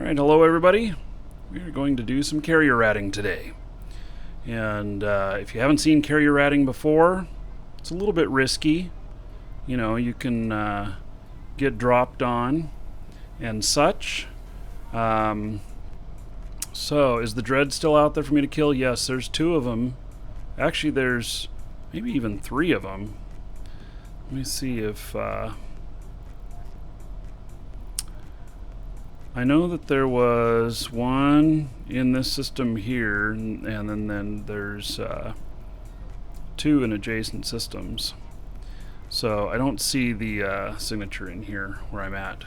Alright, hello everybody. We are going to do some carrier ratting today. And if you haven't seen carrier ratting before, it's a little bit risky. You know, you can get dropped on and such. So, is the dread still out there for me to kill? Yes, there's 2 of them. Actually, there's maybe even 3 of them. Let me see if... I know that there was one in this system here, and then there's 2 in adjacent systems. So I don't see the signature in here where I'm at.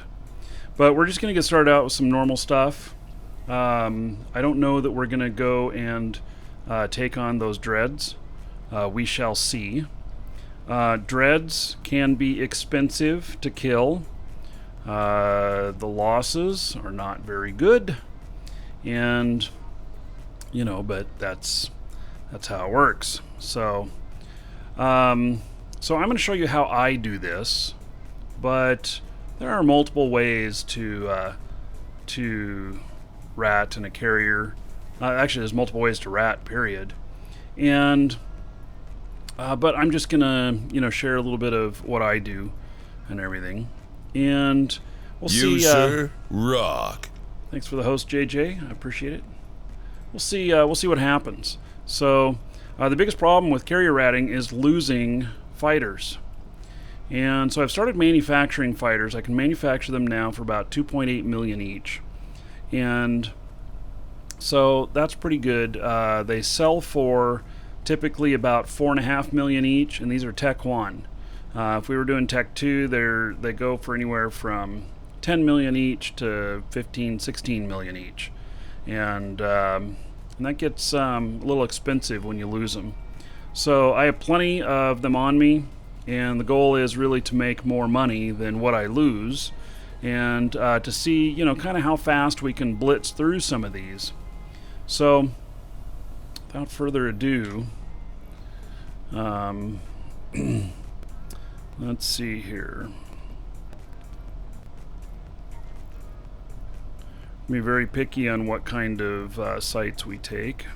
But we're just going to get started out with some normal stuff. I don't know that we're going to go and take on those dreads. We shall see. Dreads can be expensive to kill. The losses are not very good, and you know, but that's how it works. So I'm going to show you how I do this, but there are multiple ways to rat in a carrier. Actually, there's multiple ways to rat, period. And but I'm just gonna share a little bit of what I do and everything. And we'll see. Sir, rock. Thanks for the host, JJ. I appreciate it. We'll see. We'll see what happens. So, the biggest problem with carrier ratting is losing fighters. And so I've started manufacturing fighters. I can manufacture them now for about 2.8 million each, and so that's pretty good. They sell for typically about 4.5 million each, and these are Tech 1. If we were doing Tech 2, they go for anywhere from 10 million each to 15, 16 million each. And that gets a little expensive when you lose them. So I have plenty of them on me, and the goal is really to make more money than what I lose, and to see, kind of how fast we can blitz through some of these. So without further ado, let's see here. Be very picky on what kind of sites we take.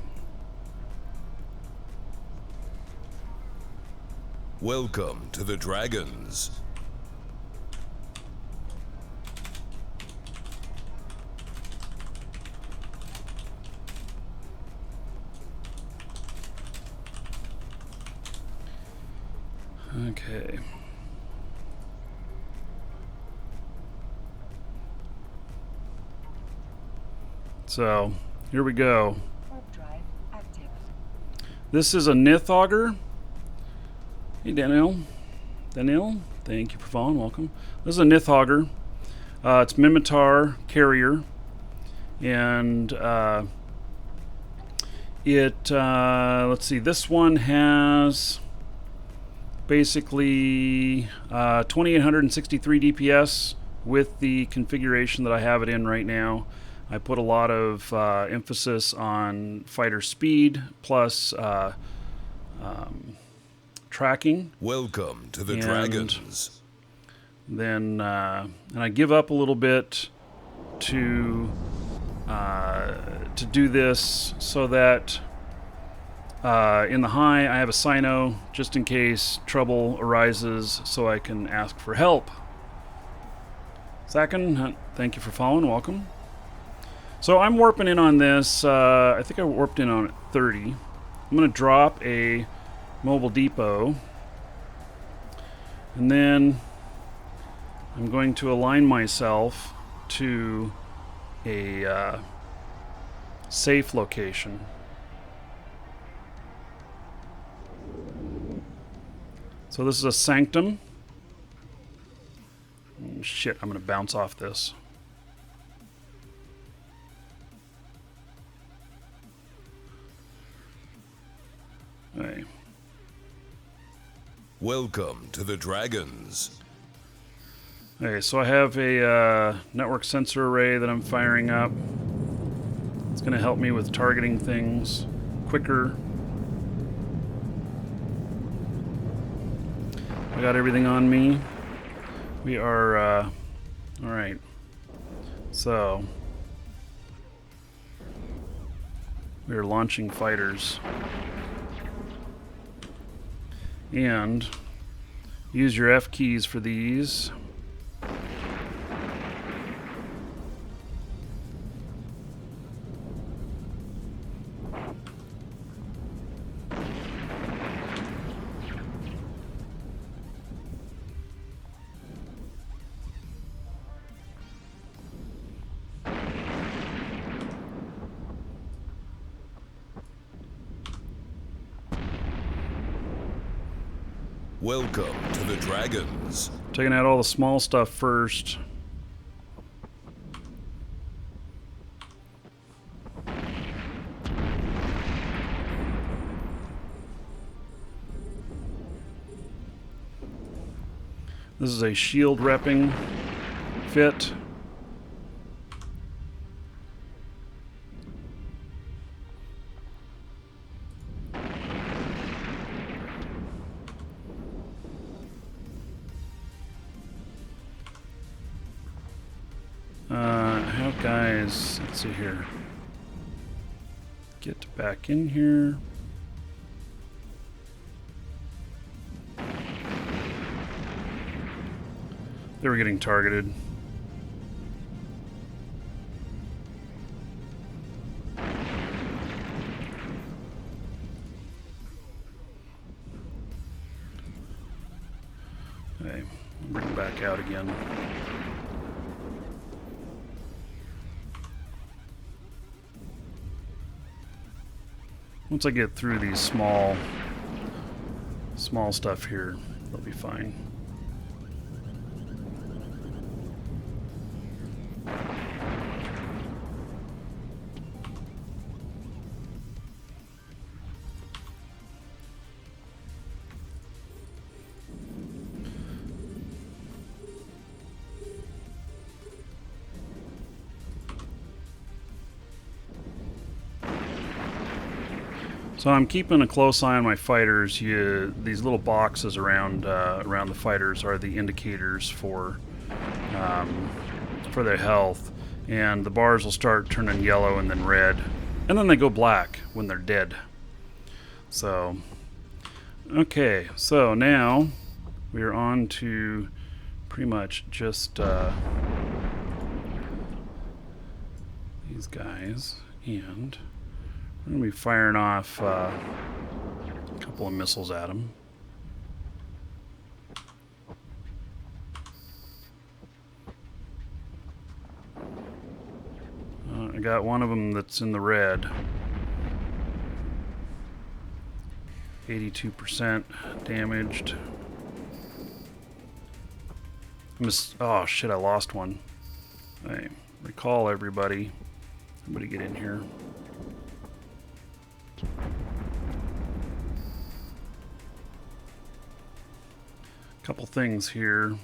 Welcome to the Dragons. Okay. So, here we go. This is a Nith auger. Hey, Daniel. Daniel, thank you for following. Welcome. This is a Nith auger. It's Mimitar carrier. And let's see, this one has basically 2863 DPS with the configuration that I have it in right now. I put a lot of emphasis on fighter speed plus tracking. Welcome to the Dragons. Then and I give up a little bit to do this so that in the high I have a Sino just in case trouble arises, so I can ask for help. Second, thank you for following. Welcome. So I'm warping in on this. I think I warped in on 30. I'm going to drop a mobile depot, and then I'm going to align myself to a safe location. So this is a sanctum. Oh, shit, I'm going to bounce off this. Okay. Welcome to the Dragons. Okay, so I have a network sensor array that I'm firing up. It's going to help me with targeting things quicker. I got everything on me. We are, alright. So, We are launching fighters. And use your F keys for these. Welcome to the Dragons. Taking out all the small stuff first. This is a shield repping fit. Have guys, let's see here. Get back in here. They were getting targeted. Okay, bring them back out again. Once I get through these small stuff here, they'll be fine. So I'm keeping a close eye on my fighters. These little boxes around the fighters are the indicators for their health, and the bars will start turning yellow and then red, and then they go black when they're dead. So, okay, so now we are on to pretty much just these guys, and I'm going to be firing off a couple of missiles at them. I got one of them that's in the red. 82% damaged. Oh shit, I lost one. Hey, recall everybody. Everybody get in here. Couple things here.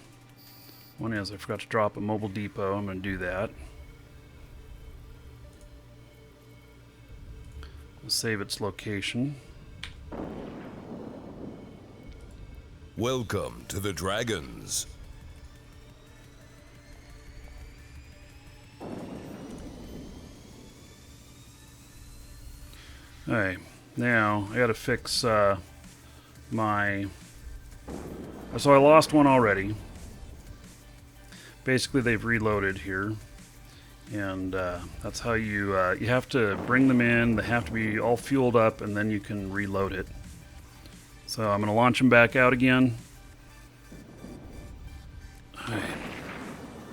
One is I forgot to drop a mobile depot. I'm going to do that. Save its location. Welcome to the Dragons. Alright, now I gotta fix my... So I lost one already. Basically they've reloaded here. And that's how you have to bring them in. They have to be all fueled up and then you can reload it. So I'm gonna launch them back out again. Alright.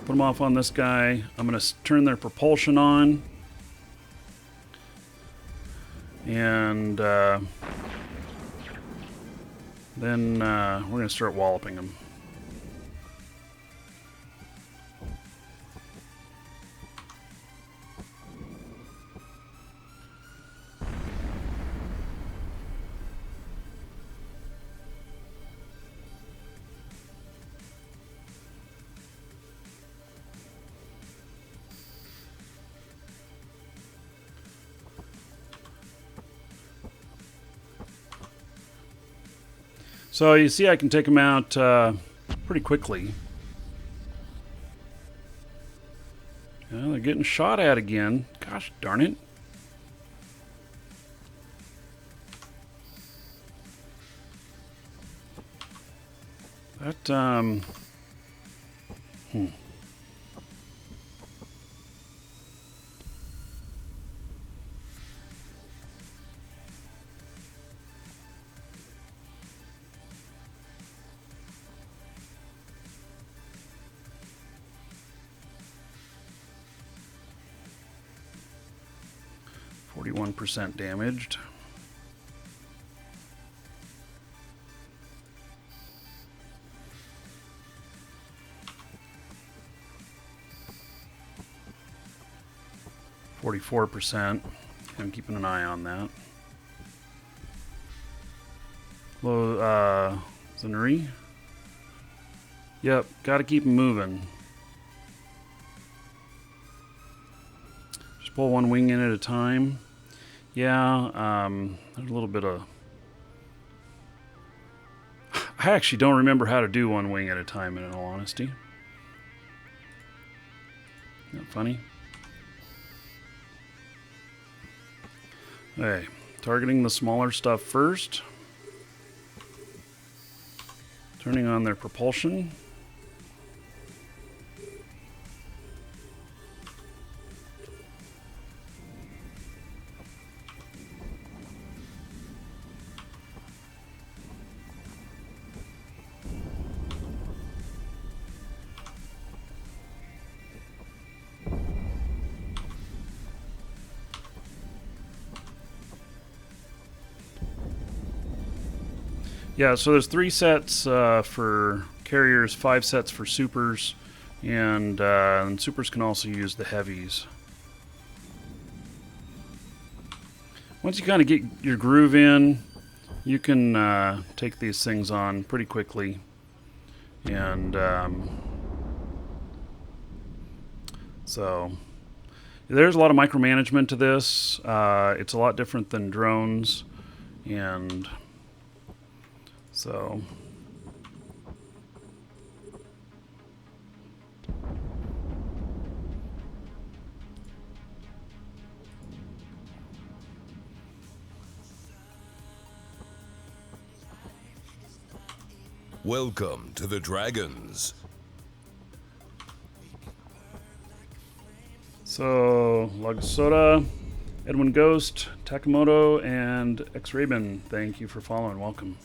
Put them off on this guy. I'm gonna turn their propulsion on. And then we're going to start walloping them. So you see I can take them out pretty quickly. They're getting shot at again. Gosh darn it. That, hmm. %41 damaged. %44. I'm keeping an eye on that. Low, Zenuri. Yep, gotta keep them moving. Just pull one wing in at a time. Yeah, there's a little bit of... I actually don't remember how to do one wing at a time, in all honesty. Isn't that funny? Okay, targeting the smaller stuff first. Turning on their propulsion. Yeah, so there's 3 sets for carriers, 5 sets for supers, and supers can also use the heavies. Once you kind of get your groove in, you can take these things on pretty quickly. And so there's a lot of micromanagement to this. It's a lot different than drones, and so Welcome to the Dragons. So, Lagsoda, Edwin Ghost, Takamoto, and X-Raven, thank you for following. Welcome.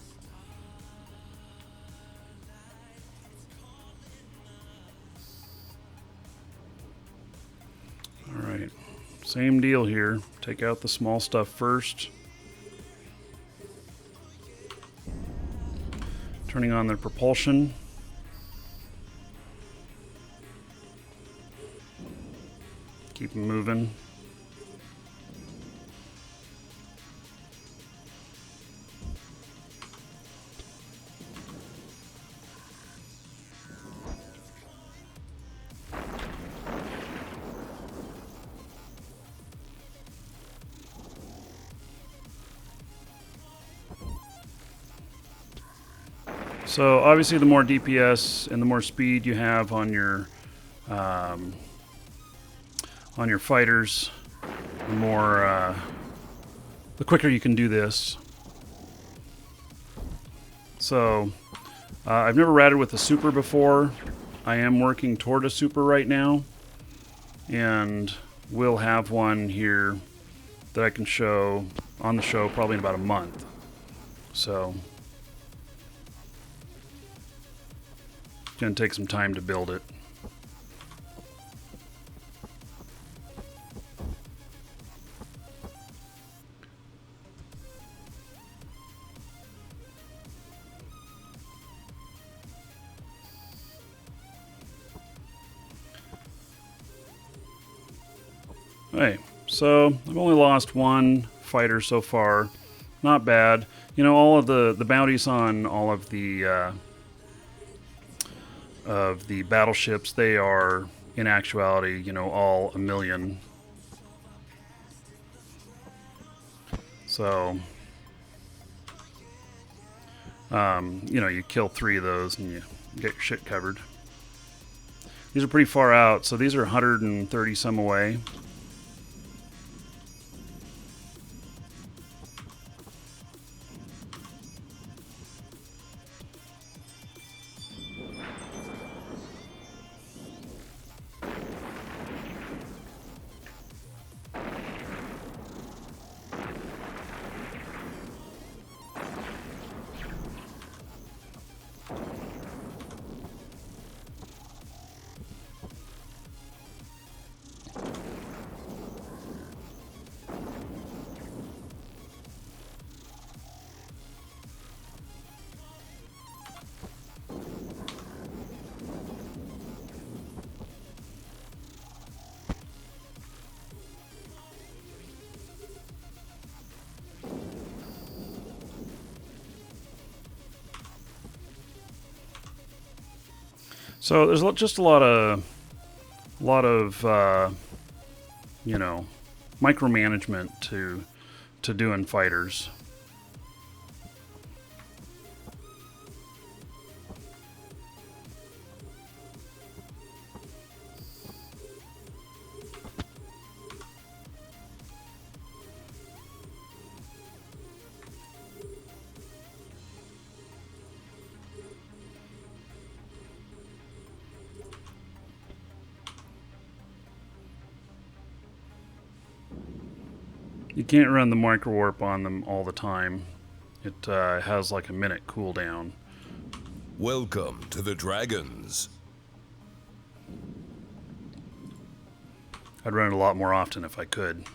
Alright, same deal here. Take out the small stuff first. Turning on their propulsion. Keep them moving. So obviously the more DPS and the more speed you have on your fighters, the quicker you can do this. So I've never ratted with a super before. I am working toward a super right now, and we'll have one here that I can show on the show probably in about a month. So it's going to take some time to build it. Hey, so I've only lost one fighter so far. Not bad. You know, all of the bounties on all of the battleships, they are in actuality, you know, all 1 million. So, you know, you kill 3 of those and you get your shit covered. These are pretty far out, so these are 130 some away. So there's just a lot of you know, micromanagement to doing fighters. You can't run the micro warp on them all the time. It has like a minute cooldown. Welcome to the Dragons. I'd run it a lot more often if I could.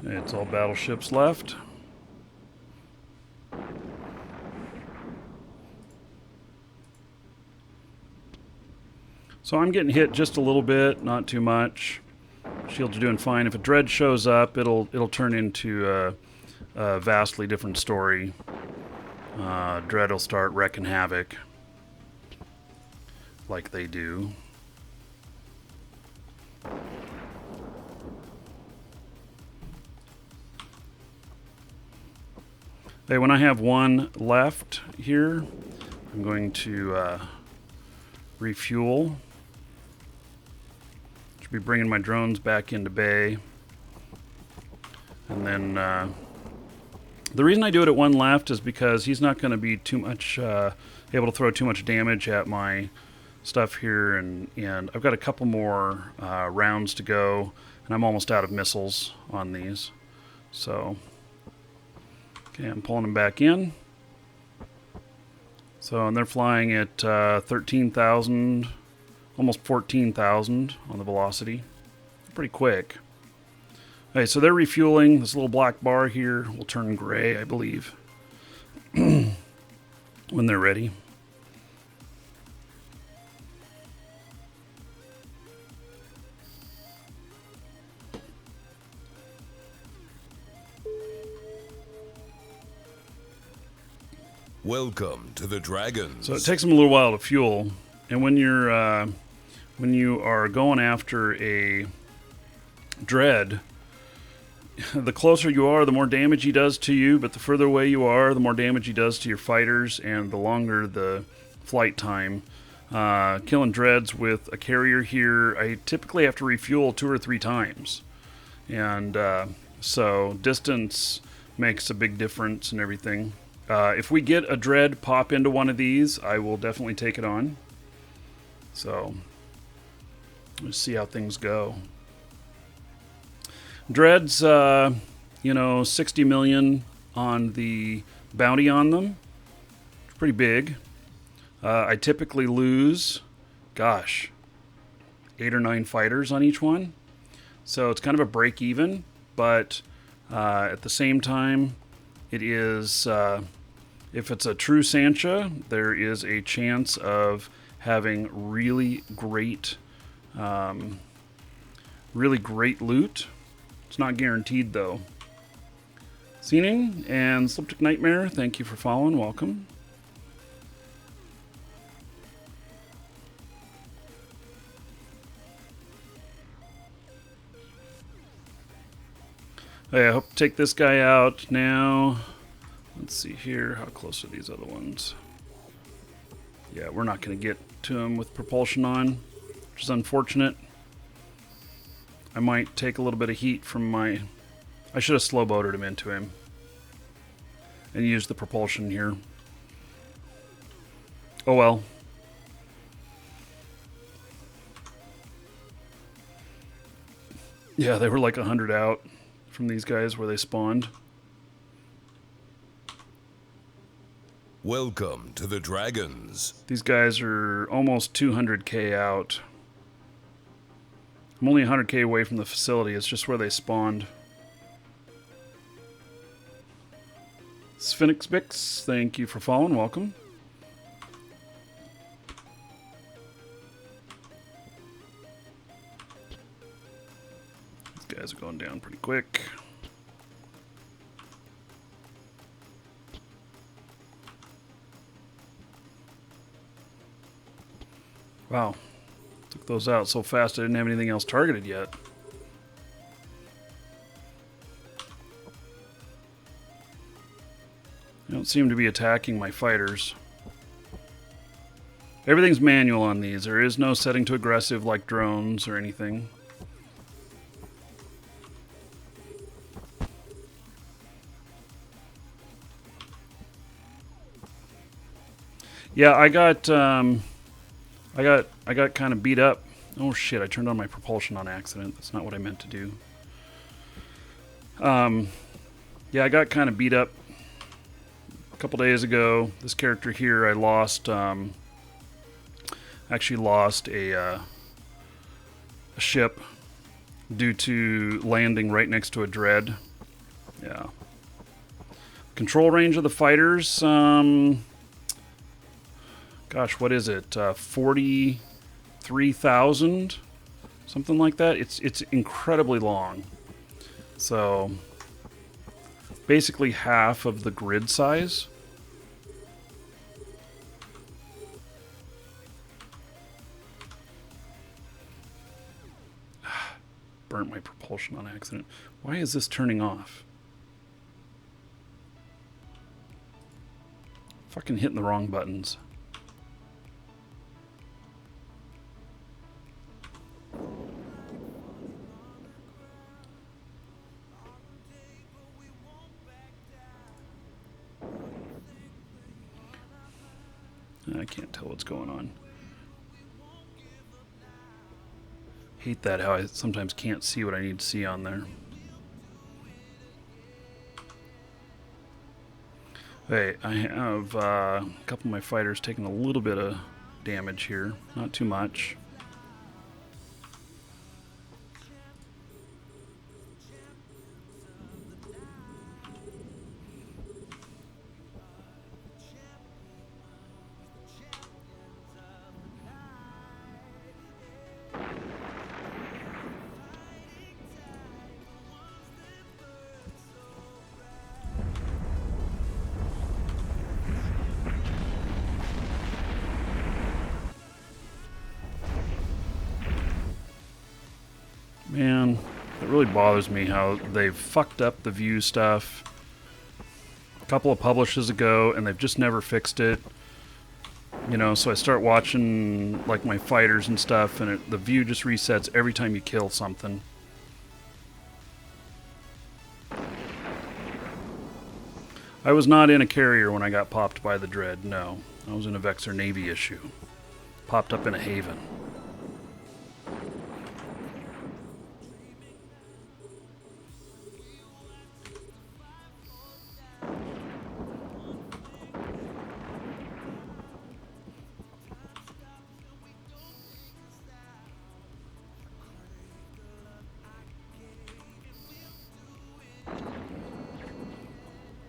It's all battleships left. So I'm getting hit just a little bit, not too much. Shields are doing fine. If a dread shows up, it'll turn into a vastly different story. Dread will start wrecking havoc, like they do. Hey, when I have one left here, I'm going to refuel. Should be bringing my drones back into bay. And then the reason I do it at one left is because he's not going to be too much able to throw too much damage at my stuff here, and I've got a couple more rounds to go, and I'm almost out of missiles on these. So okay, I'm pulling them back in. So, and they're flying at 13,000, almost 14,000 on the velocity. Pretty quick. Okay, so they're refueling. This little black bar here will turn gray, I believe, when they're ready. Welcome to the Dragons. So it takes them a little while to fuel, and when you are going after a dread, the closer you are, the more damage he does to you, but the further away you are, the more damage he does to your fighters, and the longer the flight time. Killing dreads with a carrier here, I typically have to refuel 2 or 3 times, and so distance makes a big difference and everything. If we get a dread pop into one of these, I will definitely take it on. So let's see how things go. Dreads, 60 million on the bounty on them. It's pretty big. I typically lose, 8 or 9 fighters on each one. So it's kind of a break even, but at the same time, it is, if it's a true Sancha, there is a chance of having really great loot. It's not guaranteed, though. Scening and Sliptic Nightmare, thank you for following. Welcome. Hey, I hope to take this guy out now. Let's see here. How close are these other ones? Yeah, we're not going to get to him with propulsion on, which is unfortunate. I might take a little bit of heat from my... I should have slow-boated him into him and used the propulsion here. Oh well. Yeah, they were like 100 out from these guys where they spawned. Welcome to the Dragons. These guys are almost 200k out. I'm only 100k away from the facility. It's just where they spawned. Sphinx Bix, thank you for following. Welcome. guys are going down pretty quick. Wow. Took those out so fast I didn't have anything else targeted yet. They don't seem to be attacking my fighters. Everything's manual on these. There is no setting to aggressive like drones or anything. Yeah, I got kind of beat up. Oh shit! I turned on my propulsion on accident. That's not what I meant to do. Yeah, I got kind of beat up a couple days ago. This character here, I lost. Actually, lost a ship due to landing right next to a dread. Yeah. Control range of the fighters. Gosh, what is it? 43,000, something like that. It's incredibly long. So basically half of the grid size. Burnt my propulsion on accident. Why is this turning off? Fucking hitting the wrong buttons. I can't tell what's going on. Hate that how I sometimes can't see what I need to see on there. Hey, I have a couple of my fighters taking a little bit of damage here. Not too much. Man, it really bothers me how they've fucked up the view stuff a couple of publishes ago and they've just never fixed it. You know, so I start watching like my fighters and stuff and the view just resets every time you kill something. I was not in a carrier when I got popped by the Dread, no. I was in a Vexor Navy issue. Popped up in a Haven.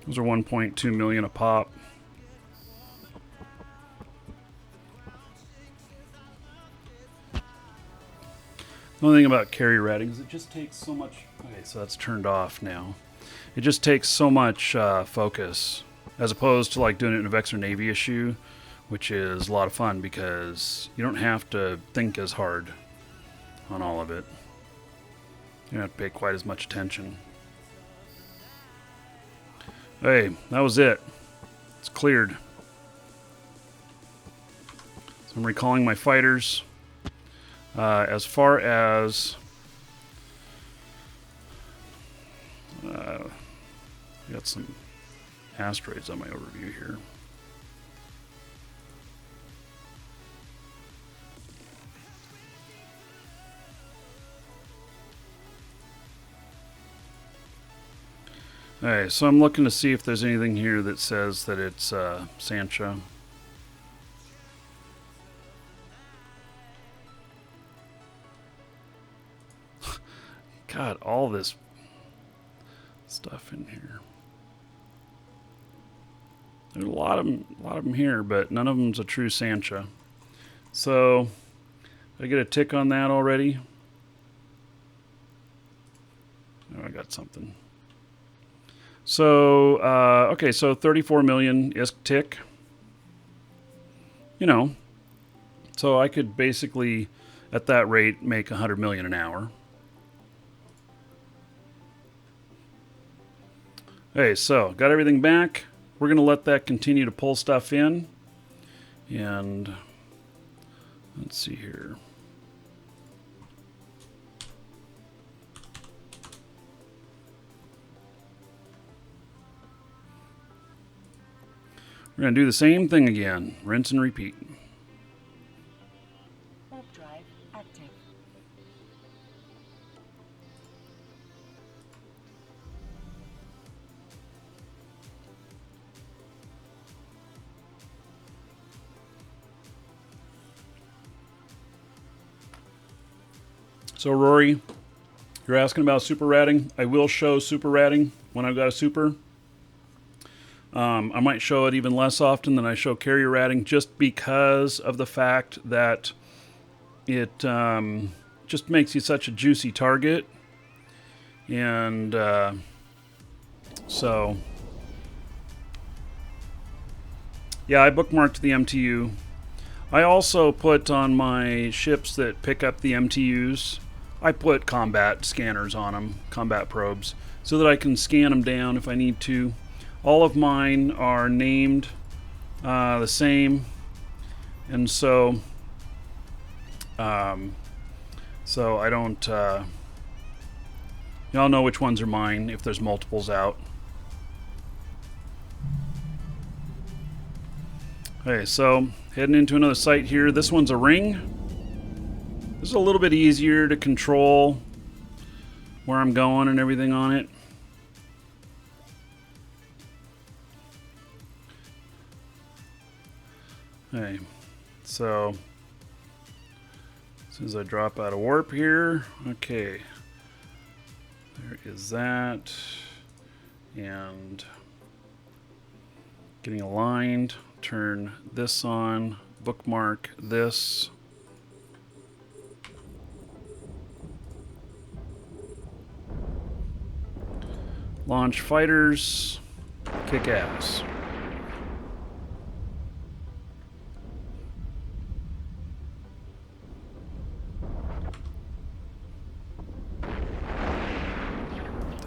Those are 1.2 million a pop. The only thing about carrier ratting is it just takes so much... Okay, so that's turned off now. It just takes so much focus, as opposed to like doing it in a Vexor Navy issue, which is a lot of fun because you don't have to think as hard on all of it. You don't have to pay quite as much attention. Hey, that was it. It's cleared. So I'm recalling my fighters. As far as I got some asteroids on my overview here. Alright, so I'm looking to see if there's anything here that says that it's Sancha. God, all this stuff in here. There's a lot of them here, but none of them's a true Sancha. So, did I get a tick on that already? Oh, I got something. So, okay, so 34 million is tick. You know, so I could basically, at that rate, make 100 million an hour. Okay, so got everything back. We're going to let that continue to pull stuff in. And let's see here. We're going to do the same thing again. Rinse and repeat. Warp drive active. So Rory, you're asking about super ratting. I will show super ratting when I've got a super. I might show it even less often than I show carrier ratting, just because of the fact that it just makes you such a juicy target. And so, yeah, I bookmarked the MTU. I also put on my ships that pick up the MTUs, I put combat scanners on them, combat probes, so that I can scan them down if I need to. All of mine are named the same, and so so I don't y'all know which ones are mine if there's multiples out. Okay, so heading into another site here. This one's a ring. This is a little bit easier to control where I'm going and everything on it. Okay, so as soon as I drop out of warp here, okay, there is that, and getting aligned, turn this on, bookmark this. Launch fighters, kick ass.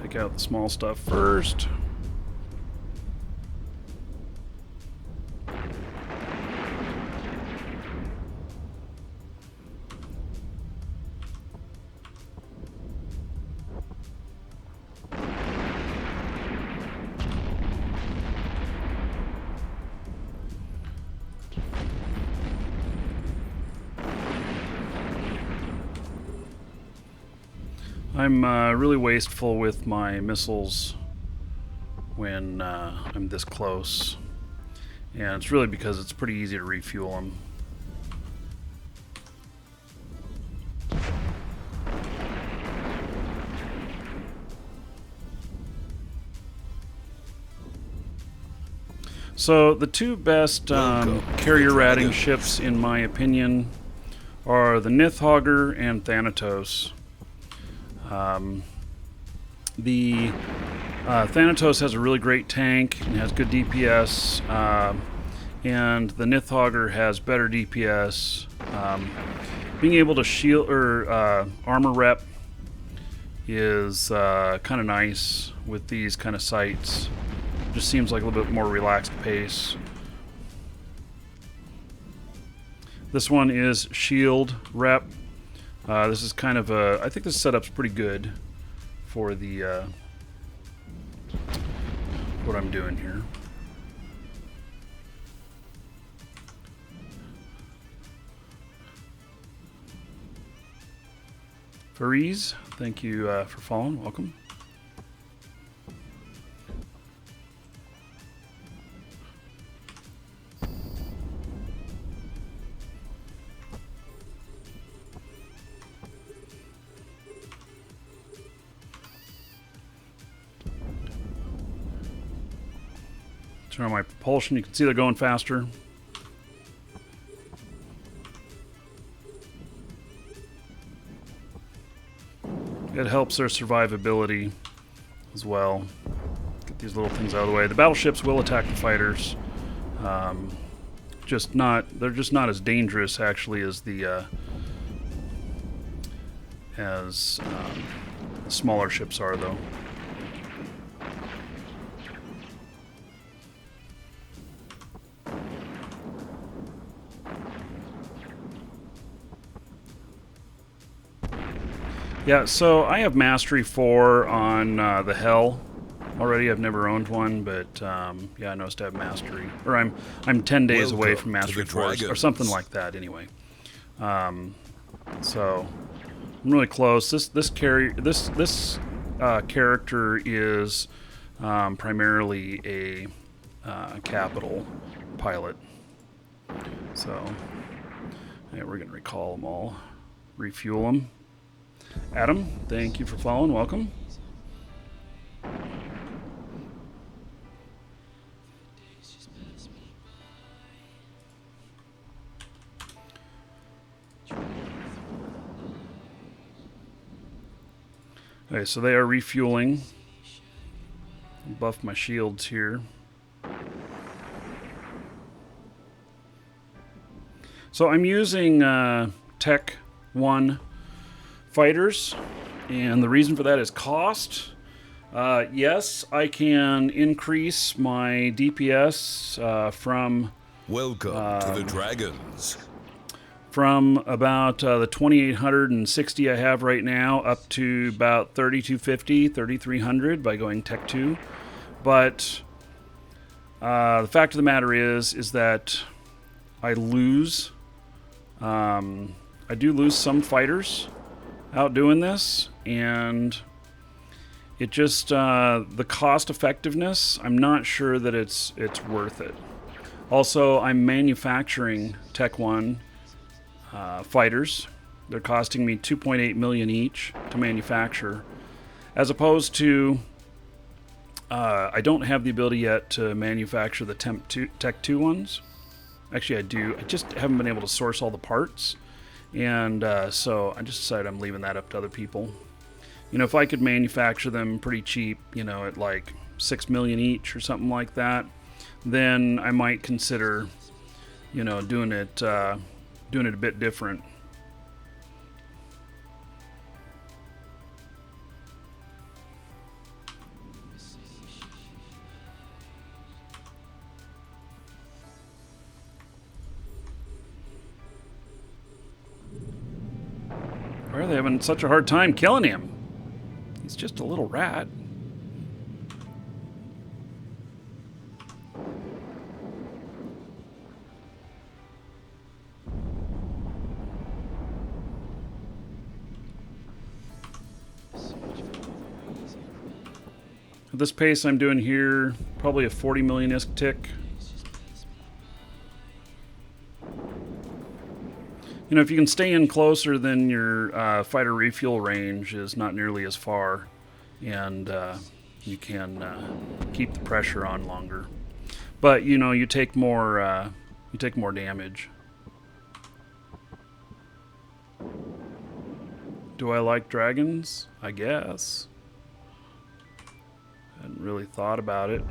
Take out the small stuff first. I'm really wasteful with my missiles when I'm this close, and it's really because it's pretty easy to refuel them. So the two best carrier ratting ships, in my opinion, are the Nithhogger and Thanatos. The Thanatos has a really great tank and has good DPS, and the Nithhogger has better DPS. Being able to shield or armor rep is kind of nice with these kind of sites. Just seems like a little bit more relaxed pace. This one is shield rep. This is kind of a, I think this setup's pretty good for the what I'm doing here. Fariz, thank you for following. Welcome. Turn on my propulsion. You can see they're going faster. it helps their survivability as well. Get these little things out of the way. The battleships will attack the fighters. They're just not as dangerous actually as the smaller ships are, though. Yeah, so I have Mastery 4 on the Hell already. I've never owned one, but yeah, I noticed I have Mastery. Or I'm 10 days away Welcome from to Mastery the 4 or Dragons. something like that anyway. So I'm really close. This character is primarily a capital pilot. So yeah, we're going to recall them all. Refuel them. Adam, thank you for following. Welcome. Okay, so they are refueling. Buff my shields here. So I'm using Tech 1 fighters, and the reason for that is cost. Yes, I can increase my DPS from Welcome to the Dragons. about the 2860 I have right now up to about 3250, 3300 by going Tech 2. But the fact of the matter is that I lose. I do lose some fighters out doing this, and it just the cost effectiveness, I'm not sure that it's worth it. Also, I'm manufacturing Tech 1 fighters. They're costing me 2.8 million each to manufacture, as opposed to I don't have the ability yet to manufacture the Tech 2 ones. Actually, I do. I just haven't been able to source all the parts. And so I just decided I'm leaving that up to other people. You know, if I could manufacture them pretty cheap, you know, at like 6 million each or something like that, then I might consider, you know, doing it a bit different. Why are they having such a hard time killing him? He's just a little rat. At this pace I'm doing here, probably a 40 million ISK tick. You know, if you can stay in closer, then your fighter refuel range is not nearly as far, and you can keep the pressure on longer. But you know, you take more damage. Do I like dragons? I guess. Hadn't really thought about it.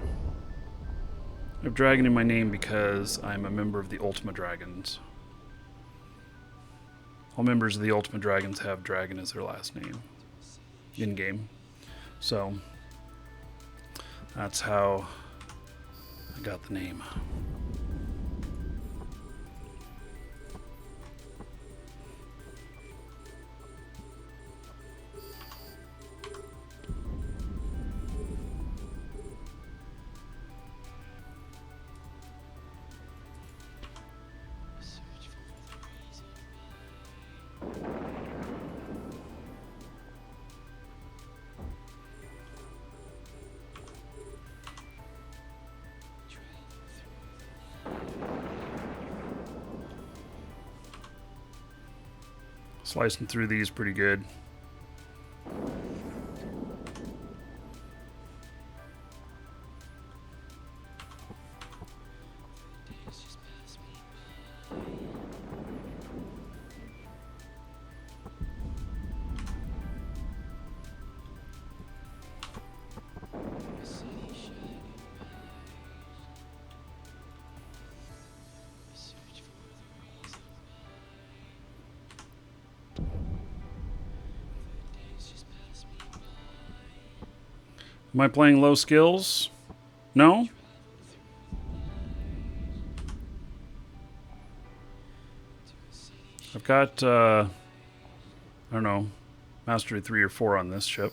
I have dragon in my name because I'm a member of the Ultima Dragons. All members of the Ultima Dragons have dragon as their last name in-game. So that's how I got the name. Slicing through these pretty good. Am I playing low skills? No? I've got, I don't know, Mastery 3 or 4 on this ship.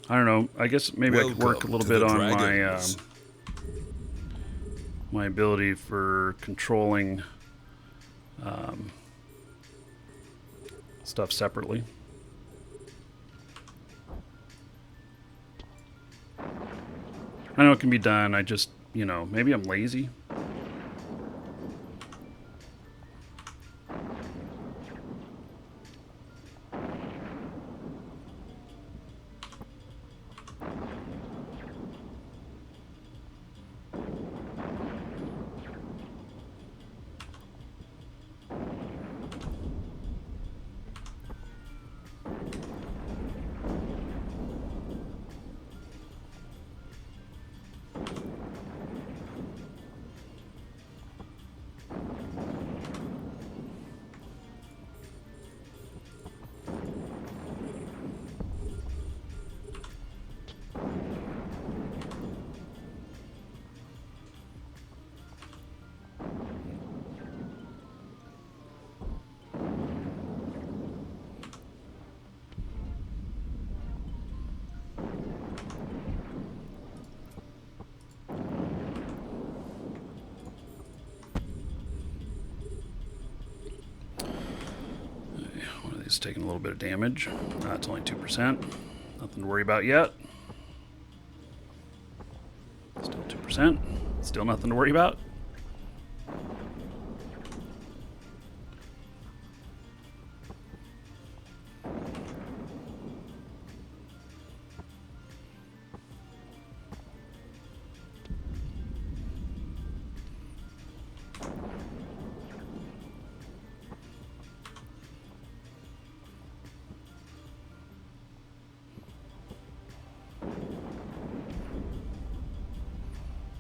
I don't know. I guess maybe I could work a little bit on my my ability for controlling stuff separately. I know it can be done. I just, you know, maybe I'm lazy. It's taking a little bit of damage. It's only 2%. Nothing to worry about yet. Still 2%. Still nothing to worry about.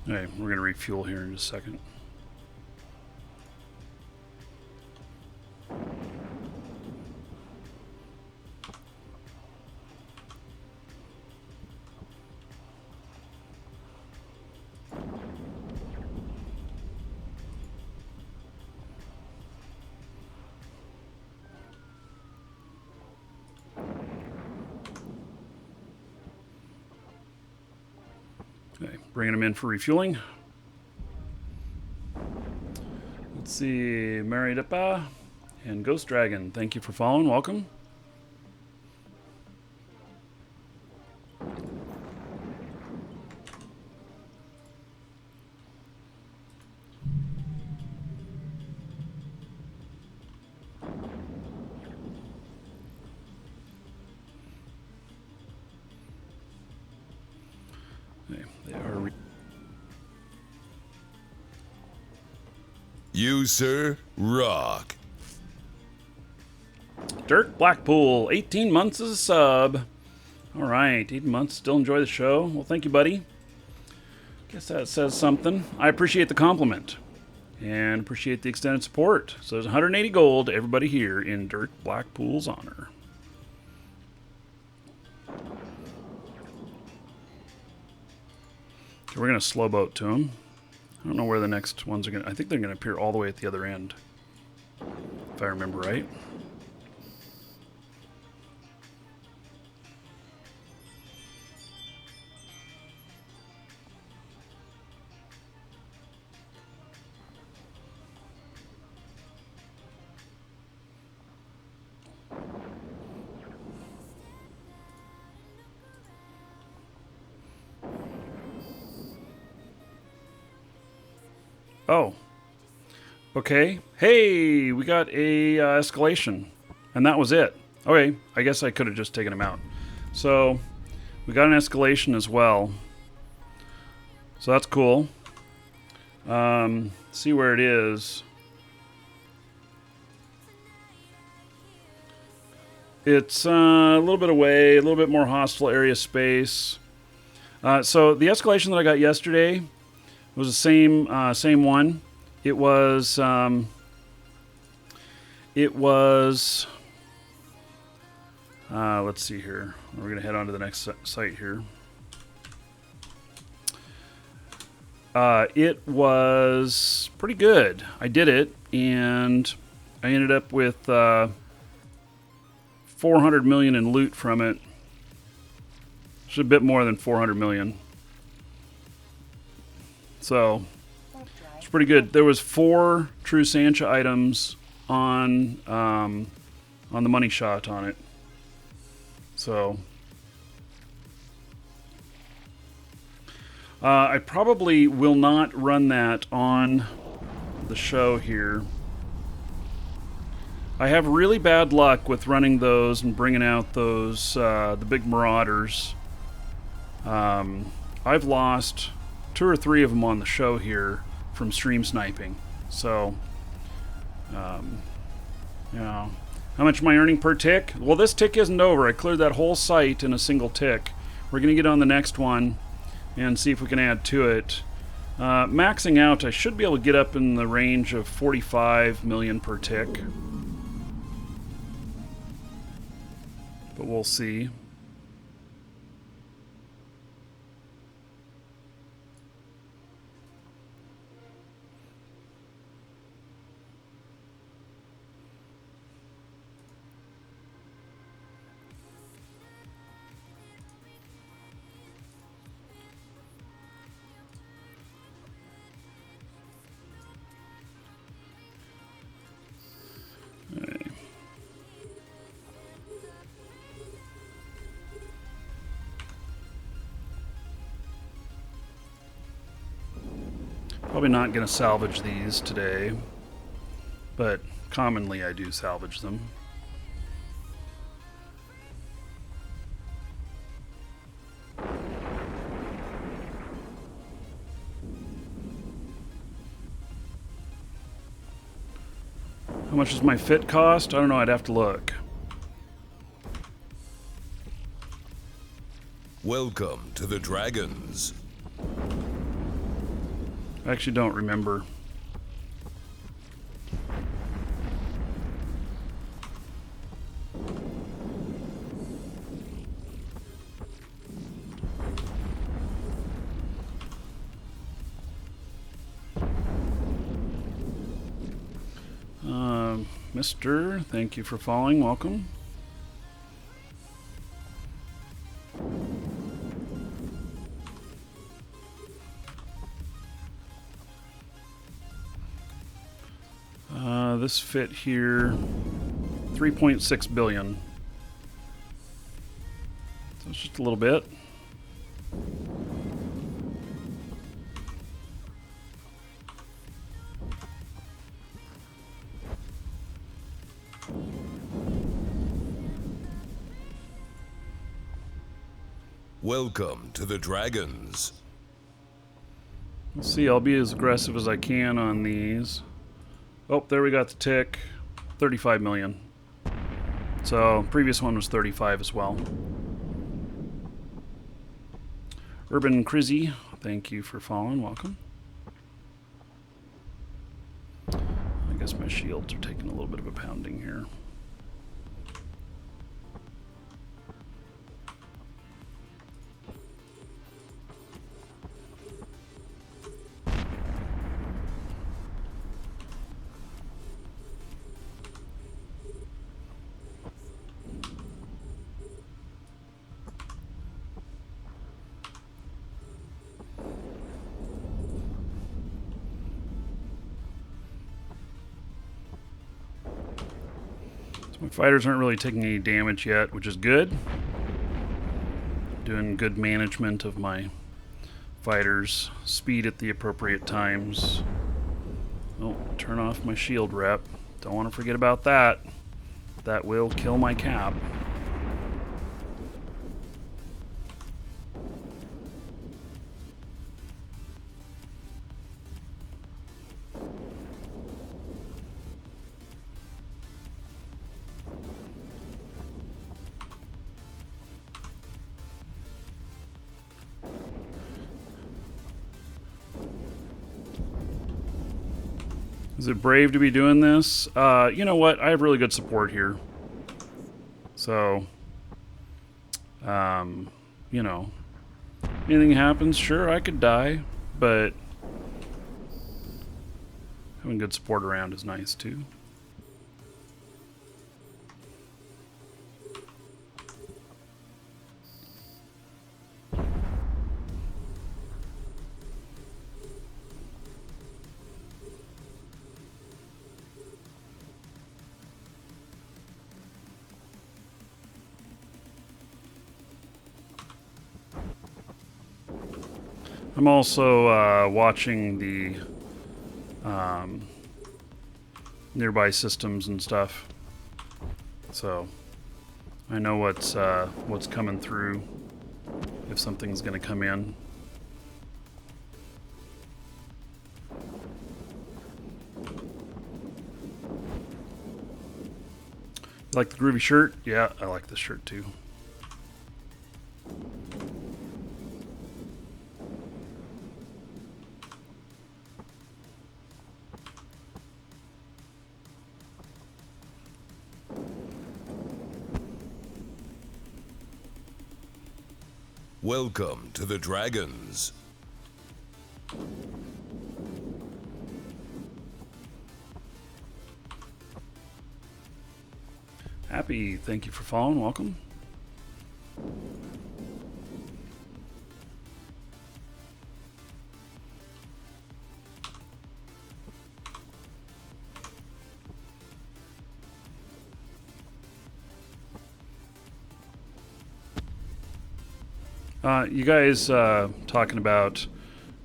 Okay, we're going to refuel here in just a second. Okay, bringing them in for refueling. Let's see, Maridapa and Ghost Dragon. Thank you for following. Welcome. Okay, they are. You, sir, rock. Dirk Blackpool, 18 months as a sub. All right, 18 months. Still enjoy the show. Well, thank you, buddy. Guess that says something. I appreciate the compliment and appreciate the extended support. So there's 180 gold to everybody here in Dirk Blackpool's honor. So we're going to slow boat to him. I don't know where the next ones are going to... I think they're going to appear all the way at the other end, if I remember right. Oh. Okay. Hey, we got a escalation. And that was it. Okay, I guess I could have just taken him out. So, we got an escalation as well. So that's cool. See where it is. It's a little bit away, a little bit more hostile area space. So the escalation that I got yesterday was the same one. It was Let's see here. We're going to head on to the next site here. It was pretty good. I did it, and I ended up with 400 million in loot from it. It's a bit more than 400 million. So it's pretty good. There was 4 True Sancha items on the money shot on it. So I probably will not run that on the show here. I have really bad luck with running those and bringing out those the big marauders. I've lost 2 or 3 of them on the show here from stream sniping. So, yeah. How much am I earning per tick? Well, this tick isn't over. I cleared that whole site in a single tick. We're going to get on the next one and see if we can add to it. Maxing out, I should be able to get up in the range of 45 million per tick. But we'll see. Probably not going to salvage these today, but commonly I do salvage them. How much does my fit cost? I don't know, I'd have to look. Welcome to the Dragons. I actually don't remember. Mister, thank you for following. Welcome. This fit here, 3.6 billion. So it's just a little bit. Welcome to the Dragons. Let's see, I'll be as aggressive as I can on these. Oh, there we got the tick. 35 million. So, previous one was 35 as well. Urban Crizzy, thank you for following. Welcome. I guess my shields are taking a little bit of a pounding here. My fighters aren't really taking any damage yet, which is good. Doing good management of my fighters. Speed at the appropriate times. Oh, turn off my shield rep. Don't want to forget about that. That will kill my cap. Is it brave to be doing this? You know what? I have really good support here. So, You know, anything happens, sure, I could die, but having good support around is nice too. I'm also watching the nearby systems and stuff, so I know what's coming through if something's going to come in. Like the groovy shirt? Yeah, I like this shirt too. Welcome to the Dragons. Happy, thank you for following. Welcome. You guys talking about,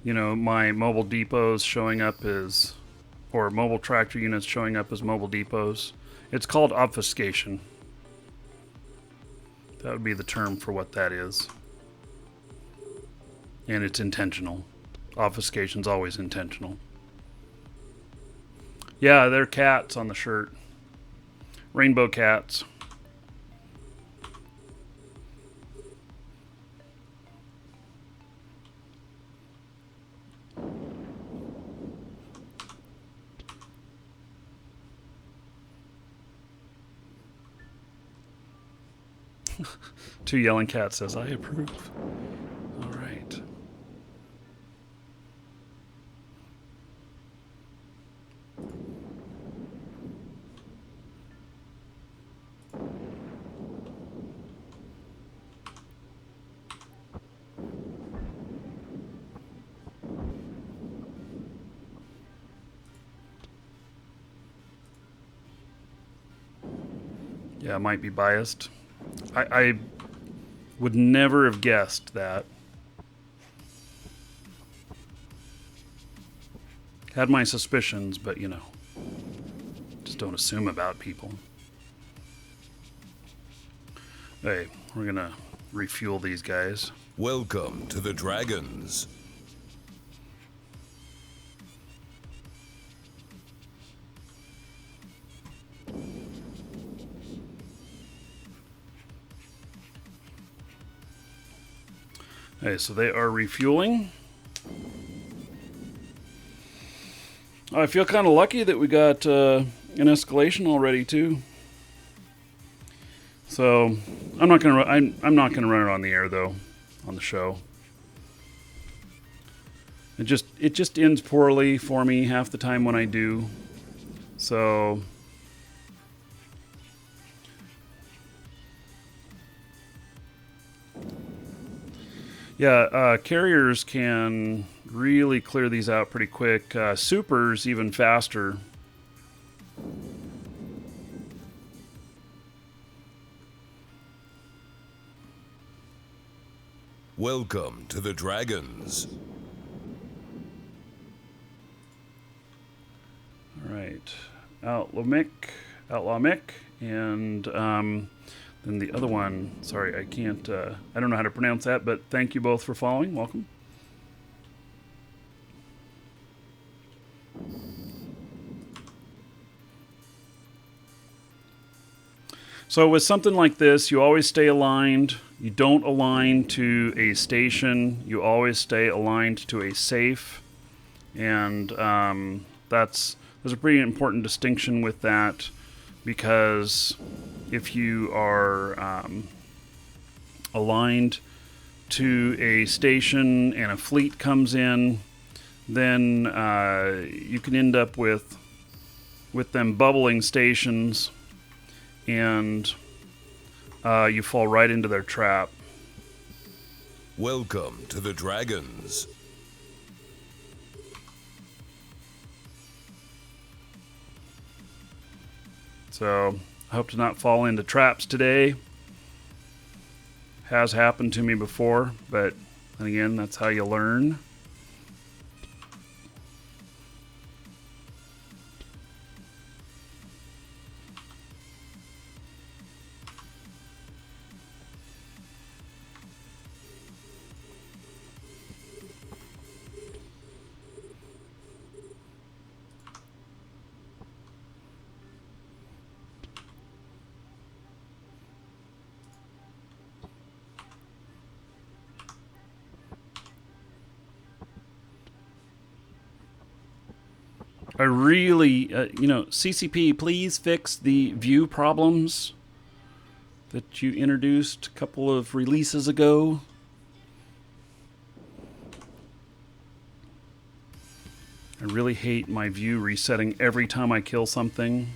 my mobile depots showing up as, or mobile tractor units showing up as mobile depots. It's called obfuscation. That would be the term for what that is. And it's intentional. Obfuscation's always intentional. Yeah, they're cats on the shirt. Rainbow cats. Two yelling cats says, I approve. All right. Yeah, I might be biased. I would never have guessed that. Had my suspicions, but just don't assume about people. Hey, we're gonna refuel these guys. Welcome to the Dragons. Okay, so they are refueling. I feel kind of lucky that we got an escalation already too. So I'm not gonna I'm not gonna run it on the air though, on the show. It just ends poorly for me half the time when I do. So yeah, carriers can really clear these out pretty quick. Supers even faster. Welcome to the Dragons. All right, Outlaw Mick, and then the other one. Sorry, I can't. I don't know how to pronounce that, but thank you both for following. Welcome. So with something like this, you always stay aligned. You don't align to a station. You always stay aligned to a safe, and there's a pretty important distinction with that, because if you are aligned to a station and a fleet comes in, then you can end up with them bubbling stations, and you fall right into their trap. Welcome to the Dragons. So I hope to not fall into traps today. Has happened to me before, but then again, that's how you learn. I really, CCP, please fix the view problems that you introduced a couple of releases ago. I really hate my view resetting every time I kill something.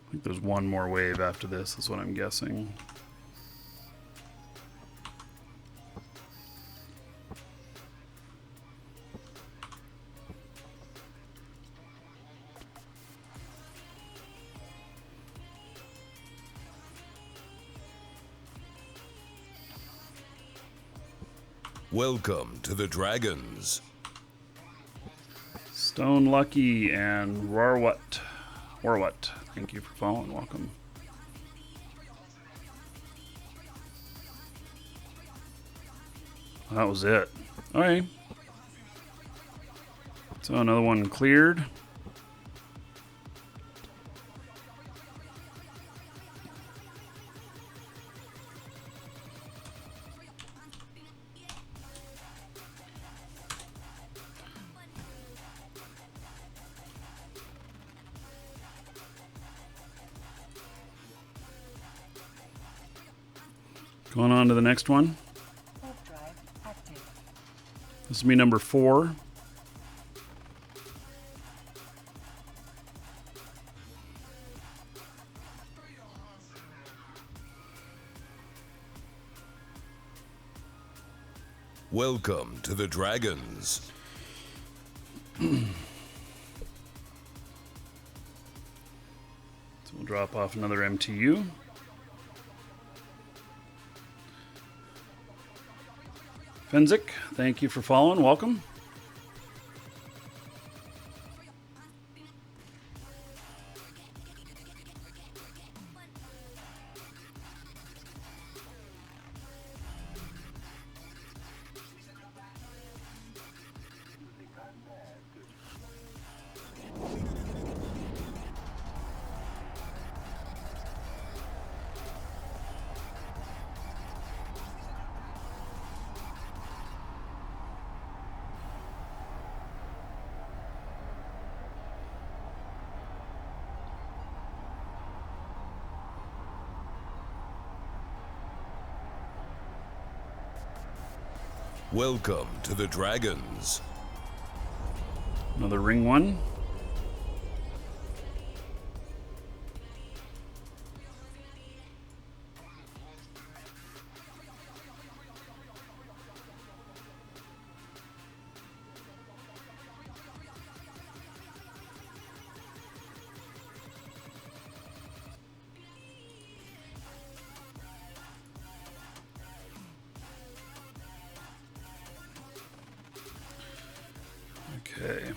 I think there's one more wave after this, is what I'm guessing. Welcome to the Dragons. Stone Lucky and Warwat, thank you for following. Welcome. That was it. All right. So another one cleared. Going on to the next one. Warp drive active. This will be number 4. Welcome to the Dragons. So we'll drop off another MTU. Fenzik, thank you for following. Welcome. Welcome to the Dragons. Another ring one. Okay.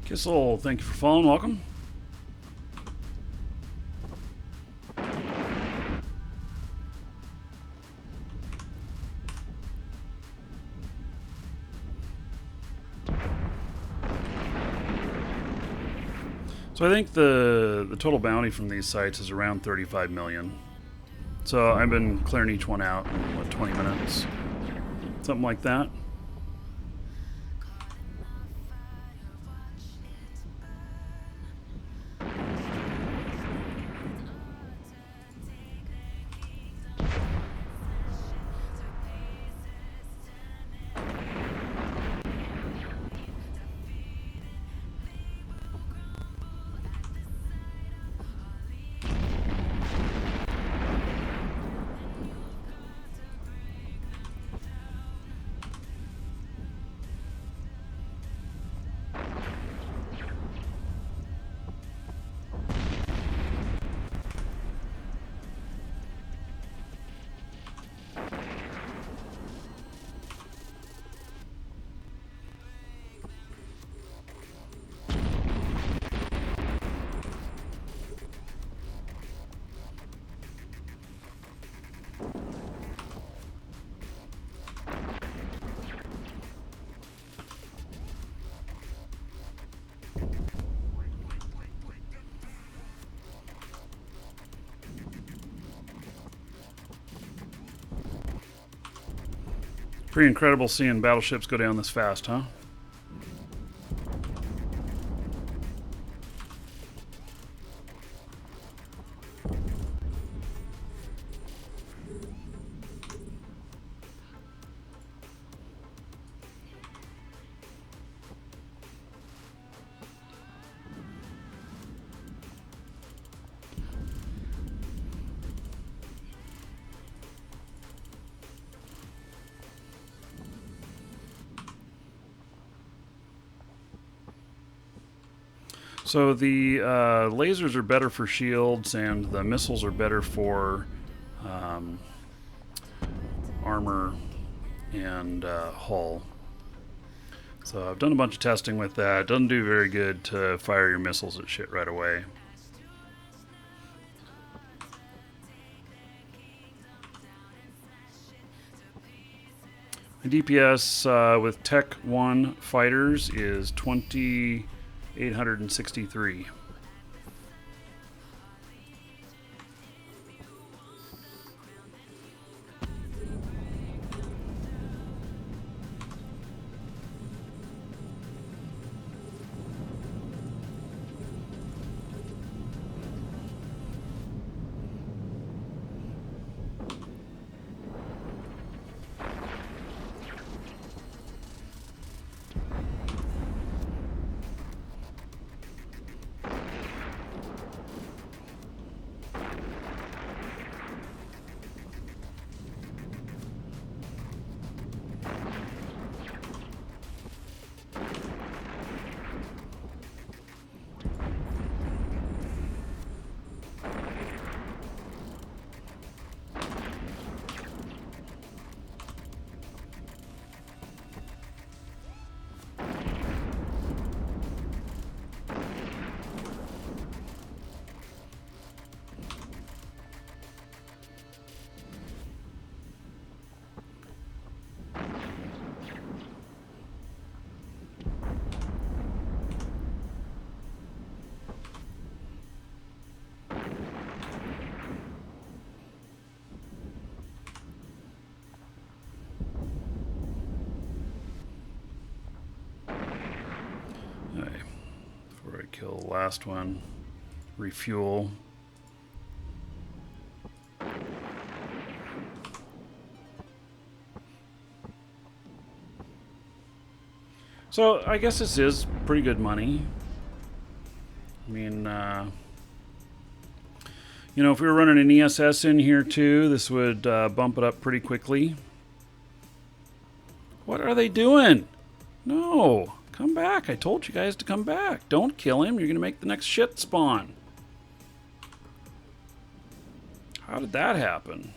Kissel, thank you for following. Welcome. So I think the total bounty from these sites is around 35 million. So I've been clearing each one out in, what, 20 minutes? Something like that. Pretty incredible seeing battleships go down this fast, huh? So the lasers are better for shields, and the missiles are better for armor and hull. So I've done a bunch of testing with that. It doesn't do very good to fire your missiles at shit right away. My DPS with Tech 1 fighters is 2,863. Okay, before I kill the last one, refuel. So I guess this is pretty good money. I mean, you know, if we were running an ESS in here too, this would bump it up pretty quickly. What are they doing? No, come back. I told you guys to come back. Don't kill him. You're going to make the next shit spawn. How did that happen?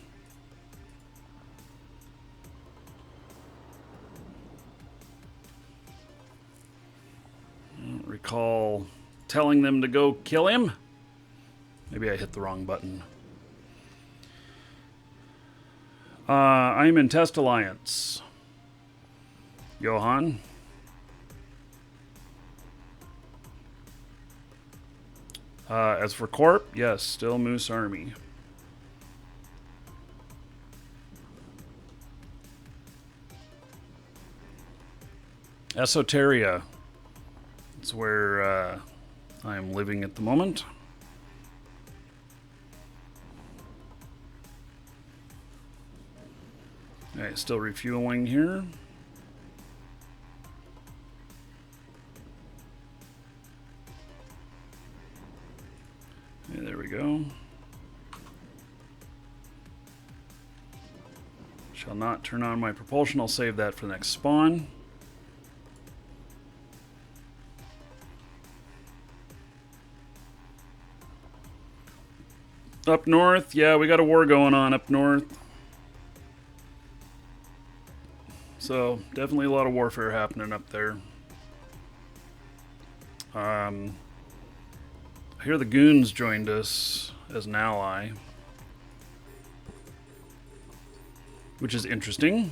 recall telling them to go kill him. Maybe I hit the wrong button. I'm in Test Alliance. Johan. As for Corp, yes, still Moose Army. Esoteria. It's where I'm living at the moment. Alright, still refueling here. Okay, there we go. Shall not turn on my propulsion. I'll save that for the next spawn. Up north, yeah, we got a war going on up north. So, definitely a lot of warfare happening up there. I hear the Goons joined us as an ally, which is interesting.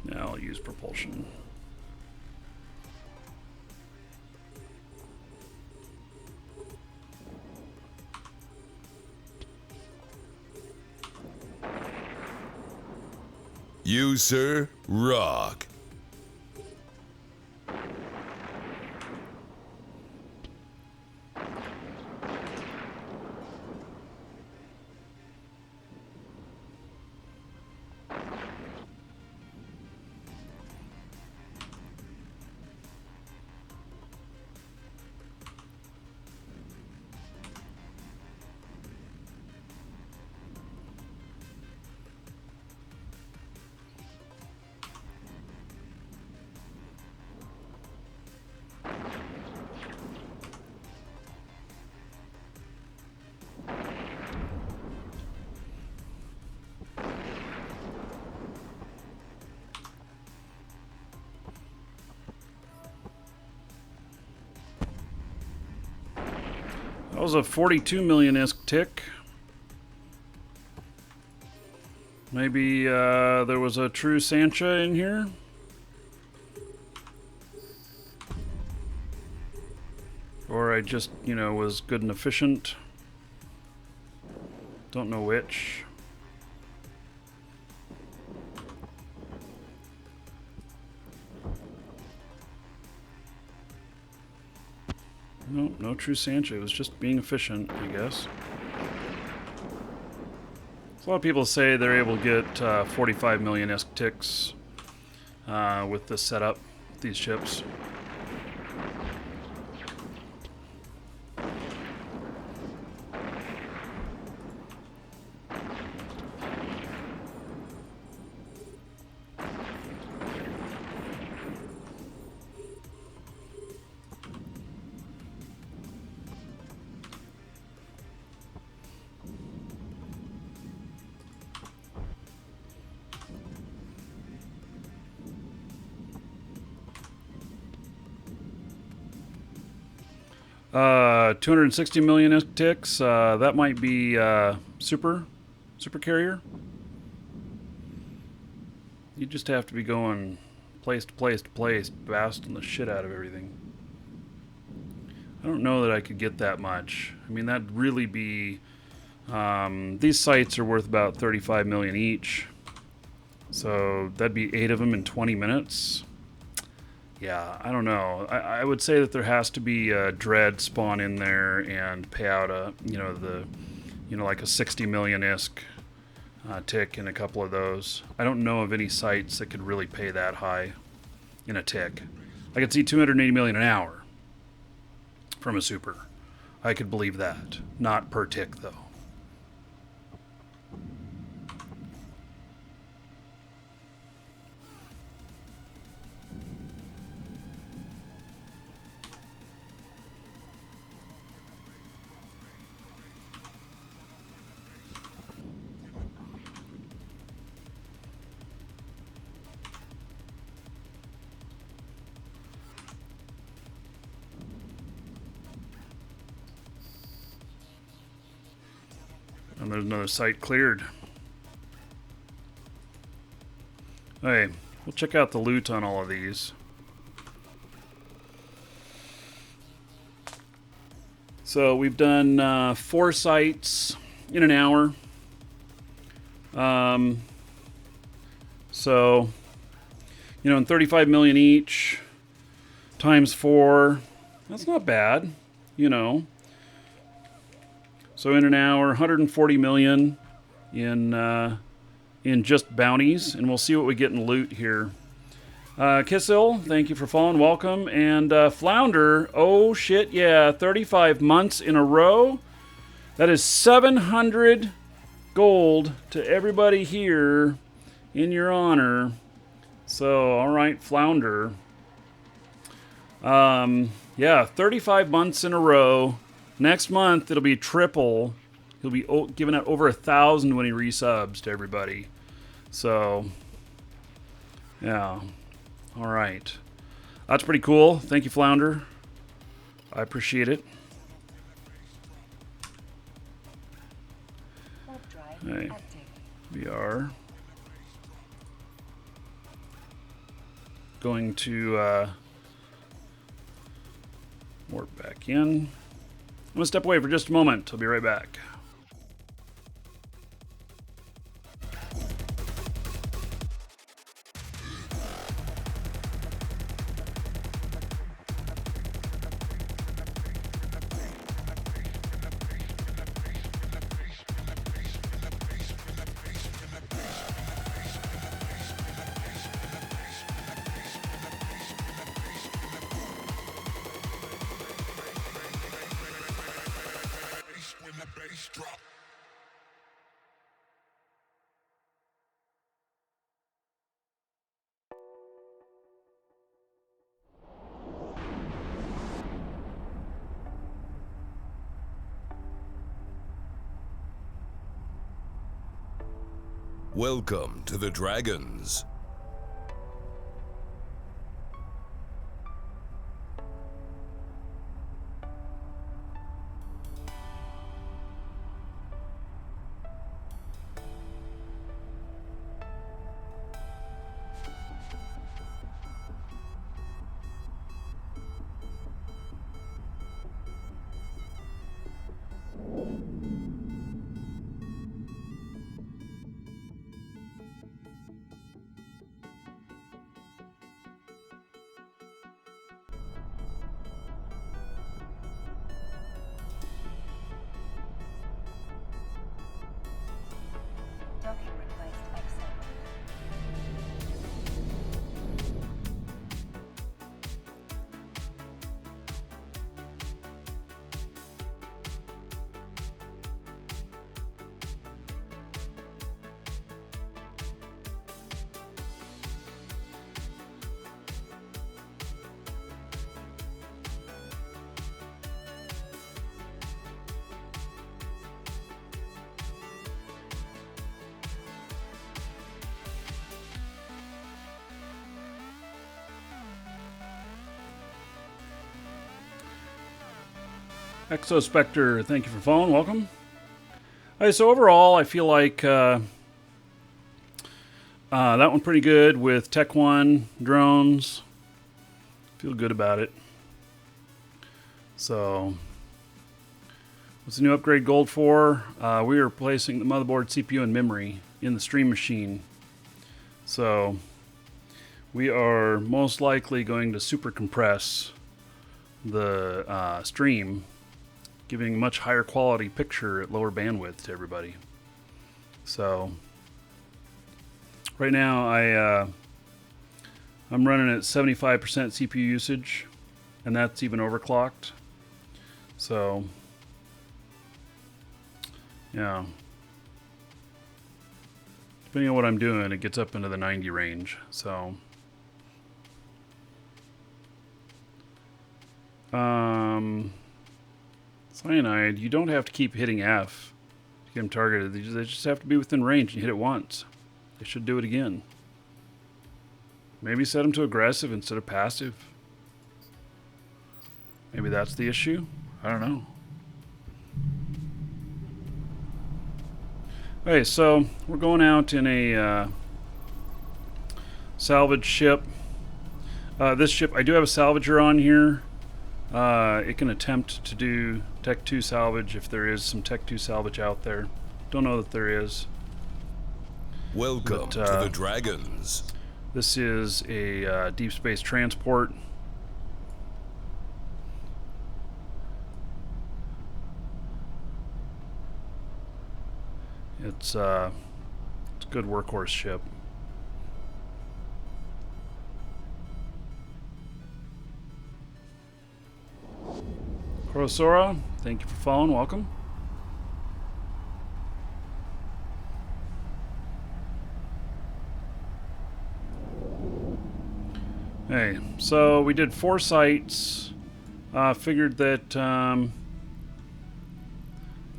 Now I'll use propulsion. You, sir, rock. That was a 42 million-esque tick. Maybe there was a true Sancha in here. Or I just, was good and efficient. Don't know which. Nope, no true Sancho. It was just being efficient, I guess. So a lot of people say they're able to get 45 million-esque ticks with this setup, these ships. Uh, 260 million ticks. That might be super carrier. You just have to be going place to place to place, blasting the shit out of everything. I don't know that I could get that much. I mean, that'd really be. These sites are worth about 35 million each, so that'd be 8 of them in 20 minutes. Yeah, I don't know. I would say that there has to be a dread spawn in there and pay out a, like a 60 million-esque tick in a couple of those. I don't know of any sites that could really pay that high in a tick. I could see 280 million an hour from a super. I could believe that. Not per tick, though. And there's another site cleared. Hey, we'll check out the loot on all of these. So we've done 4 sites in an hour. So, you know, in 35 million each, times 4, that's not bad, you know. So in an hour, 140 million in just bounties, and we'll see what we get in loot here. Kissil, thank you for following, welcome. And Flounder, oh shit, yeah, 35 months in a row. That is 700 gold to everybody here in your honor. So, all right, Flounder. Yeah, 35 months in a row. Next month, it'll be triple. He'll be giving out over 1,000 when he resubs to everybody. So, yeah. All right. That's pretty cool. Thank you, Flounder. I appreciate it. Warp drive Hey, active. we are going to warp back in. I'm going to step away for just a moment. I'll be right back. Welcome to the Dragons. Docking request accepted. Exospectre, thank you for following. Welcome. All right, so overall, I feel like that went pretty good with Tech 1 drones. Feel good about it. So, what's the new upgrade gold for? We are replacing the motherboard, CPU, and memory in the stream machine. So, we are most likely going to super compress the stream, giving a much higher quality picture at lower bandwidth to everybody. So right now I'm running at 75% CPU usage, and that's even overclocked. So yeah, depending on what I'm doing, it gets up into the 90 range. So Cyanide, you don't have to keep hitting F to get them targeted. They just have to be within range, and you hit it once. They should do it again. Maybe set them to aggressive instead of passive. Maybe that's the issue. I don't know. Okay, so we're going out in a salvage ship. This ship, I do have a salvager on here. It can attempt to do Tech 2 salvage if there is some Tech 2 salvage out there. Don't know that there is. Welcome But, to the Dragons. This is a deep space transport. It's a good workhorse ship. Kurosora, thank you for following. Welcome. Hey, so we did 4 sites. Figured that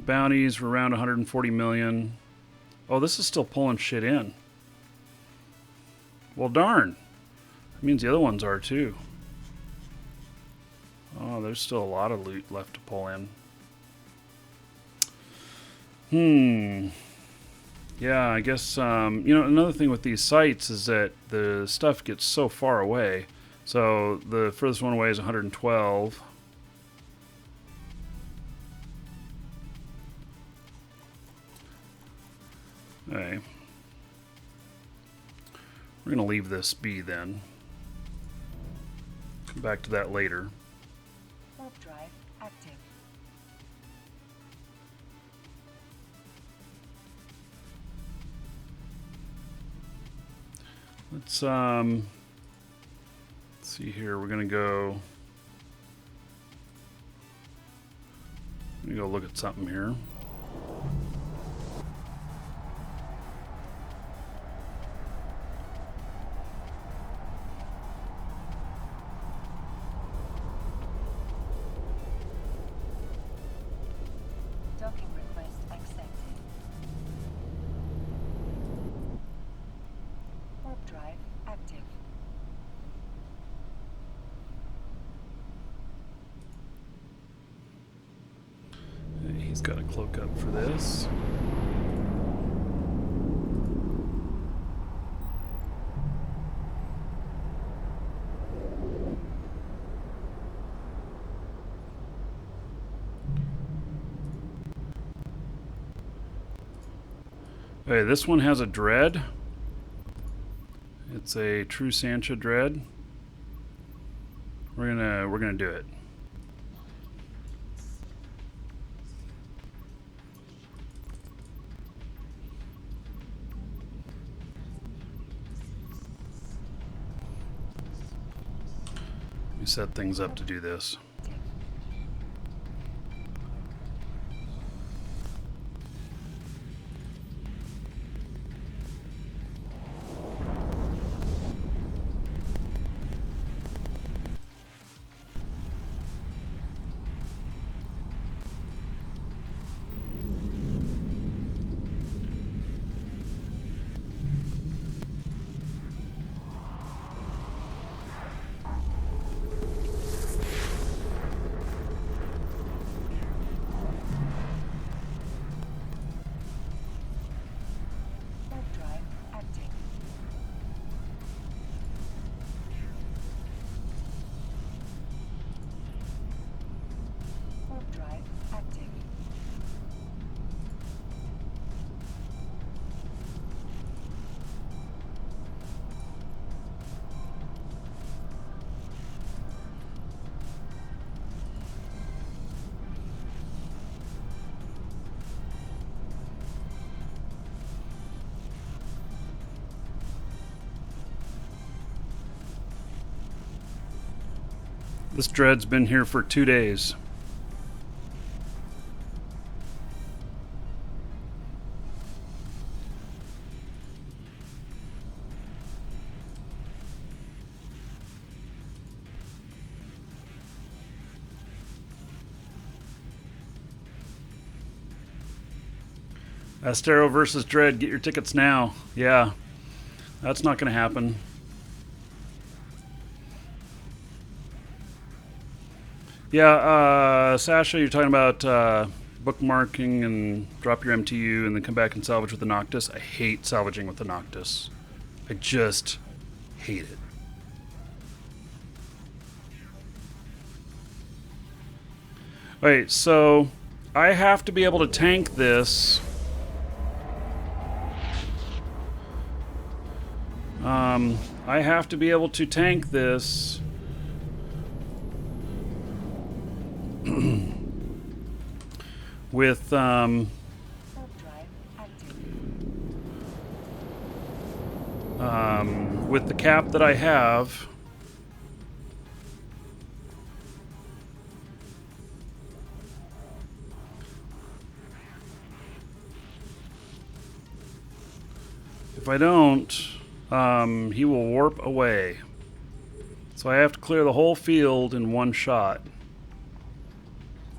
bounties were around 140 million. Oh, this is still pulling shit in. Well, darn. That means the other ones are too. Oh, there's still a lot of loot left to pull in. Yeah, I guess, another thing with these sites is that the stuff gets so far away. So the furthest one away is 112. Okay. We're going to leave this be then. Come back to that later. Warp drive active. Let's see here. We're going to go look at something here. Docking request accepted. Warp drive active. He's got a cloak up for this. Okay, this one has a dread. It's a true Sancha dread. We're gonna do it. Let me set things up to do this. Warp drive active. Warp drive active. This dread's been here for 2 days. Astero versus Dread. Get your tickets now. Yeah, that's not going to happen. Yeah, Sasha, you're talking about bookmarking and drop your MTU and then come back and salvage with the Noctis. I hate salvaging with the Noctis. I just hate it. Alright, so I have to be able to tank this. I have to be able to tank this with Warp drive active. with the cap that I have. If I don't, he will warp away. So I have to clear the whole field in one shot.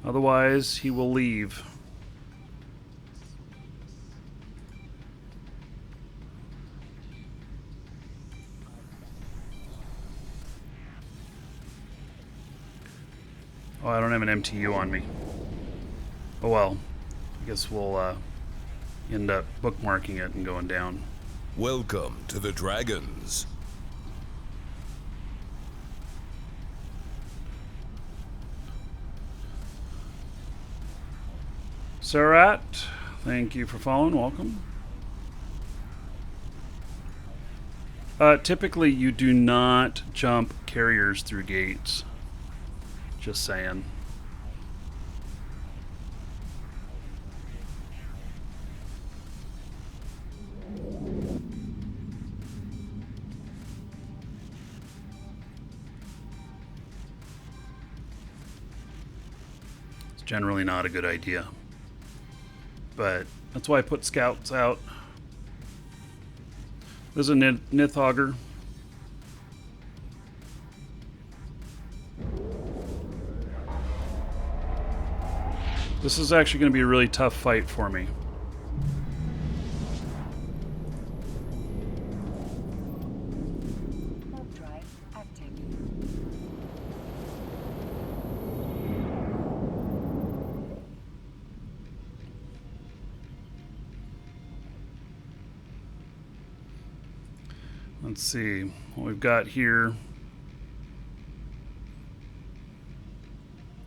Otherwise, he will leave. Oh, I don't have an MTU on me. Oh well. I guess we'll end up bookmarking it and going down. Welcome to the Dragons. Sarat, thank you for following. Welcome. Typically, you do not jump carriers through gates. Just saying. It's generally not a good idea. But that's why I put scouts out. There's a Nithauger. This is actually going to be a really tough fight for me. Warp drive active. Let's see what we've got here.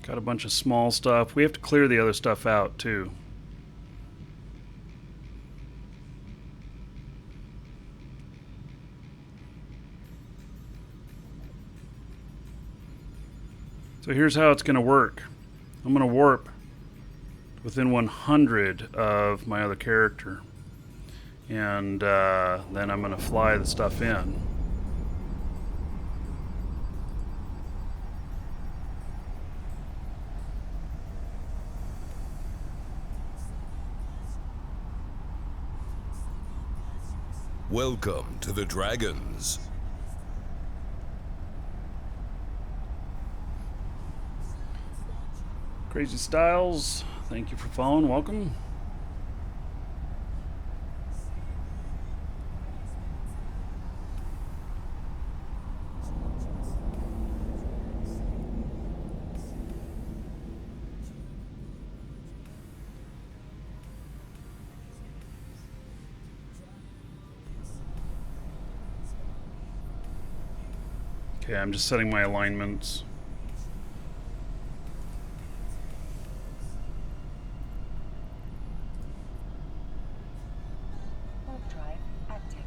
Got a bunch of small stuff. We have to clear the other stuff out too. So here's how it's going to work. I'm going to warp within 100 of my other character. And then I'm going to fly the stuff in. Welcome to the Dragons. Crazy Styles, thank you for following. Welcome. Okay, I'm just setting my alignments. Warp drive active.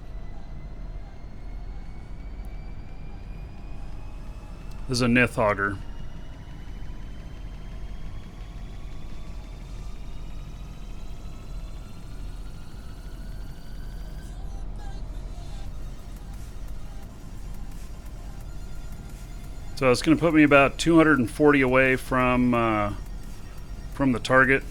This is a Nithauger. So it's going to put me about 240 away from the target.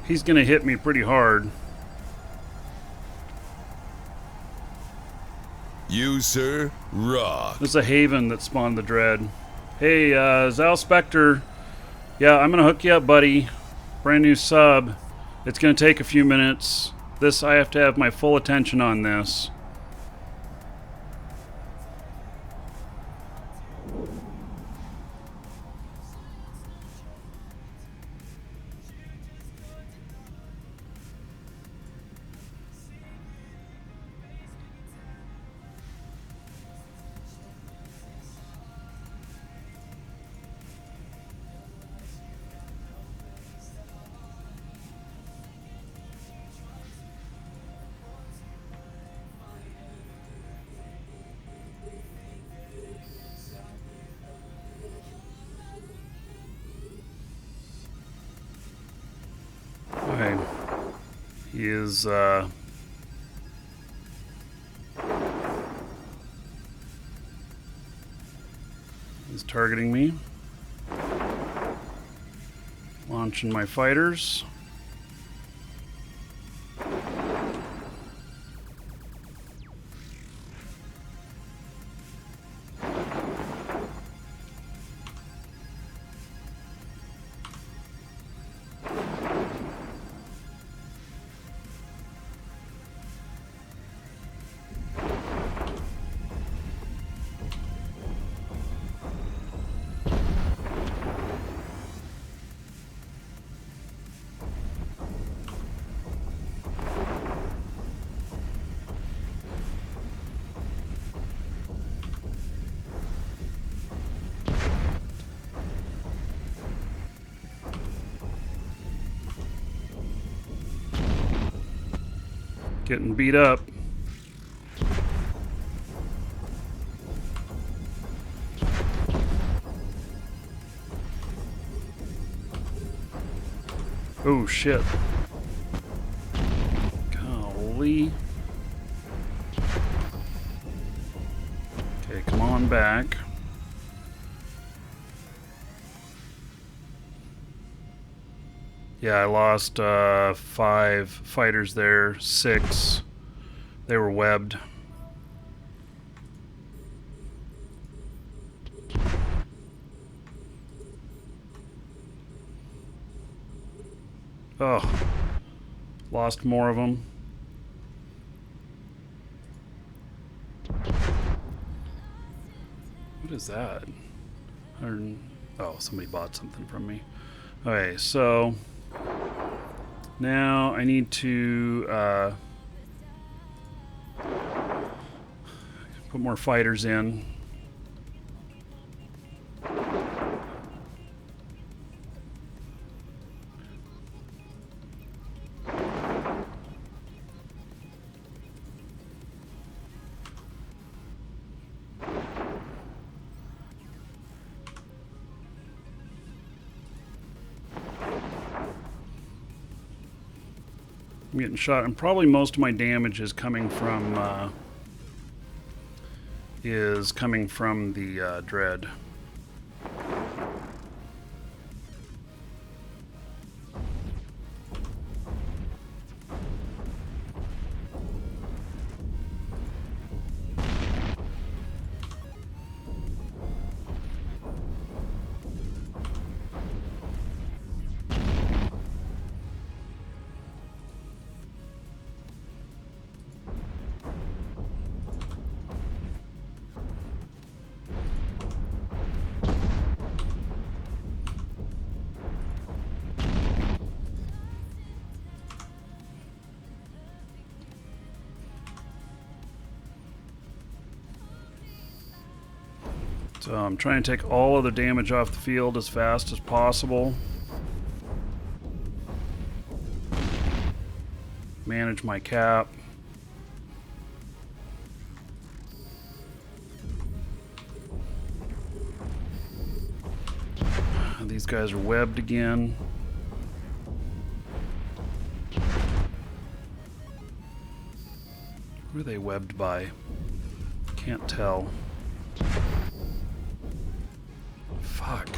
He's going to hit me pretty hard. You, sir, rock. This is a Haven that spawned the Dread. Hey, Zal Spectre. Yeah, I'm gonna hook you up, buddy. Brand new sub. It's gonna take a few minutes. I have to have my full attention on this. Okay. He is, he's targeting me. Launching my fighters. Getting beat up. Oh shit. Golly. Okay, come on back. Yeah, I lost 5 fighters there, 6. They were webbed. Oh, lost more of them. What is that? Oh, somebody bought something from me. Okay, so now I need to put more fighters in. I'm getting shot, and probably most of my damage is coming from the Dread. So I'm trying to take all of the damage off the field as fast as possible. Manage my cap. These guys are webbed again. Who are they webbed by? Can't tell. Fuck.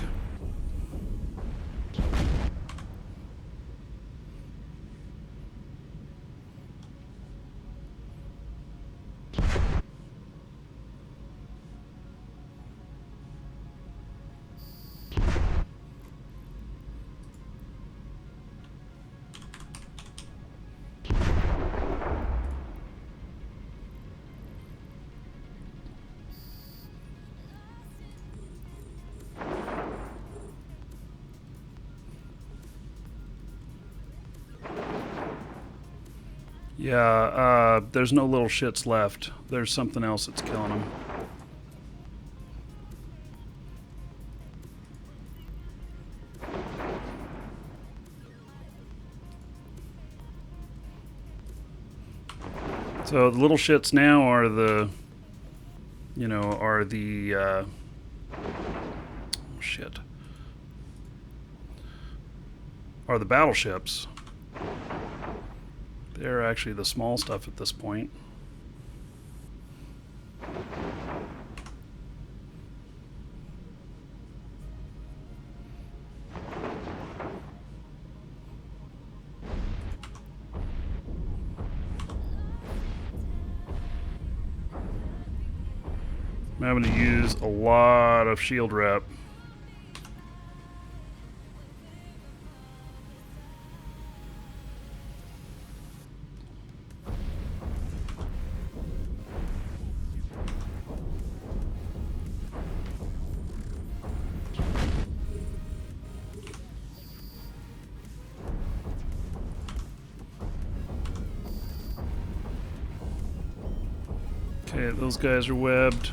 Yeah, there's no little shits left. There's something else that's killing them. So the little shits now are the, shit. Are the battleships. They're actually the small stuff at this point. I'm having to use a lot of shield rep. Okay, those guys are webbed.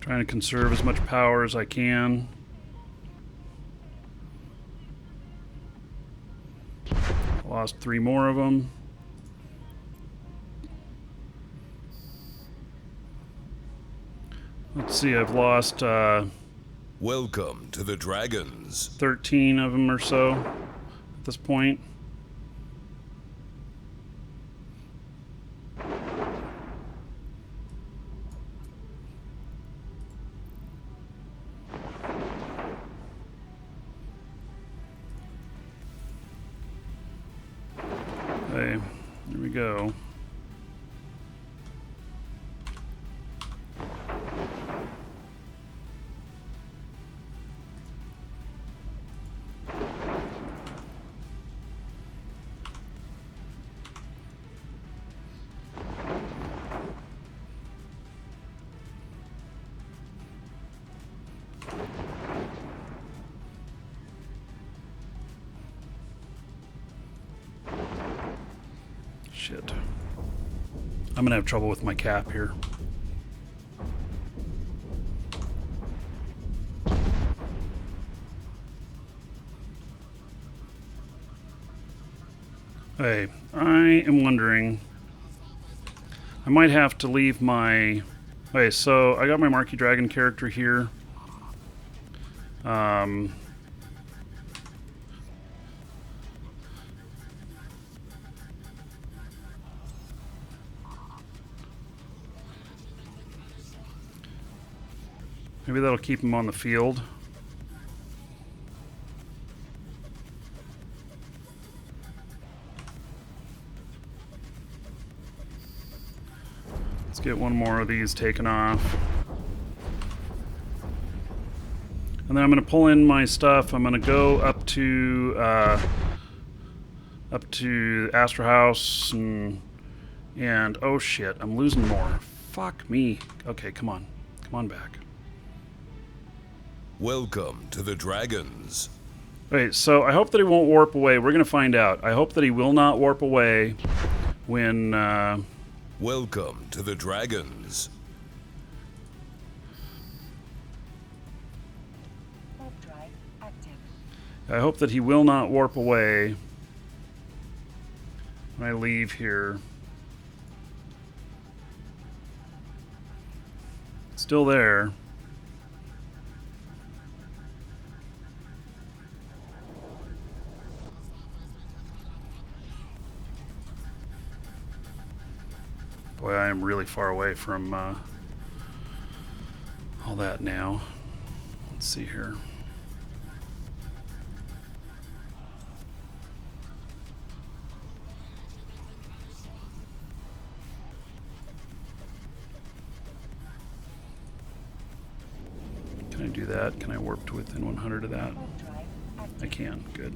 Trying to conserve as much power as I can. Lost 3 more of them. Let's see, I've lost Welcome to the Dragons. 13 of them or so at this point. Okay, here we go. Shit. I'm gonna have trouble with my cap here. Hey, I am wondering. I might have to leave my. Okay, so I got my Markee Dragon character here. Maybe that'll keep him on the field. Let's get one more of these taken off. And then I'm going to pull in my stuff. I'm going to go up to Astra House and oh shit, I'm losing more. Fuck me. Okay, come on back. Welcome to the Dragons. Wait, so I hope that he won't warp away. We're going to find out. I hope that he will not warp away when... Welcome to the Dragons. Warp drive active. I hope that he will not warp away when I leave here. It's still there. Boy, I am really far away from all that now. Let's see here. Can I do that? Can I warp to within 100 of that? Warp drive active. I can. Good.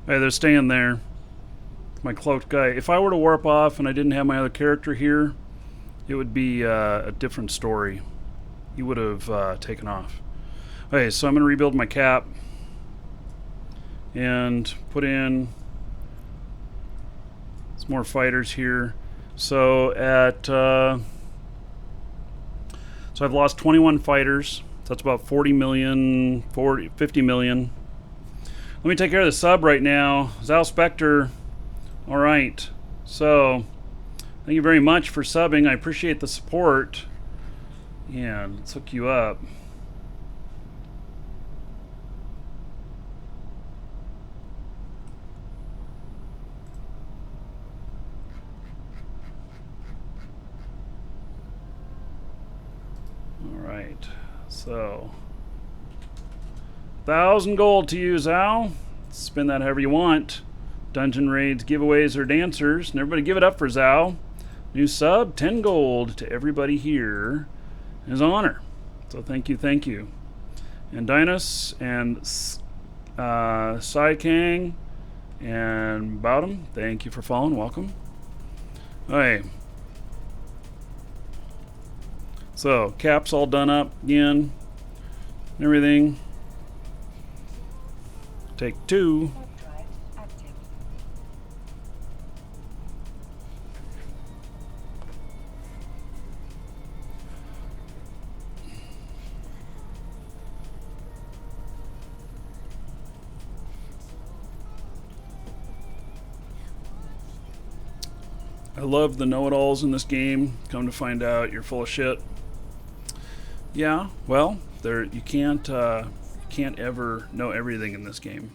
Hey, they're staying there. My cloaked guy. If I were to warp off and I didn't have my other character here, it would be a different story. He would have taken off. Okay, so I'm going to rebuild my cap and put in some more fighters here. So so I've lost 21 fighters. So that's about 40 million, 50 million. Let me take care of the sub right now. Zal Spectre. All right. So, thank you very much for subbing. I appreciate the support. Yeah, let's hook you up. All right. So, 1,000 gold to you, Zal. Spend that however you want. Dungeon raids, giveaways, or dancers. And everybody give it up for Zal. New sub, 10 gold to everybody here. His honor. So thank you, thank you. And Dinos and Sai Kang and Bowdom, thank you for following. Welcome. Alright. So, cap's all done up again. And everything. Take 2. Warp drive active. I love the know-it-alls in this game. Come to find out, you're full of shit. Yeah, well, you can't ever know everything in this game.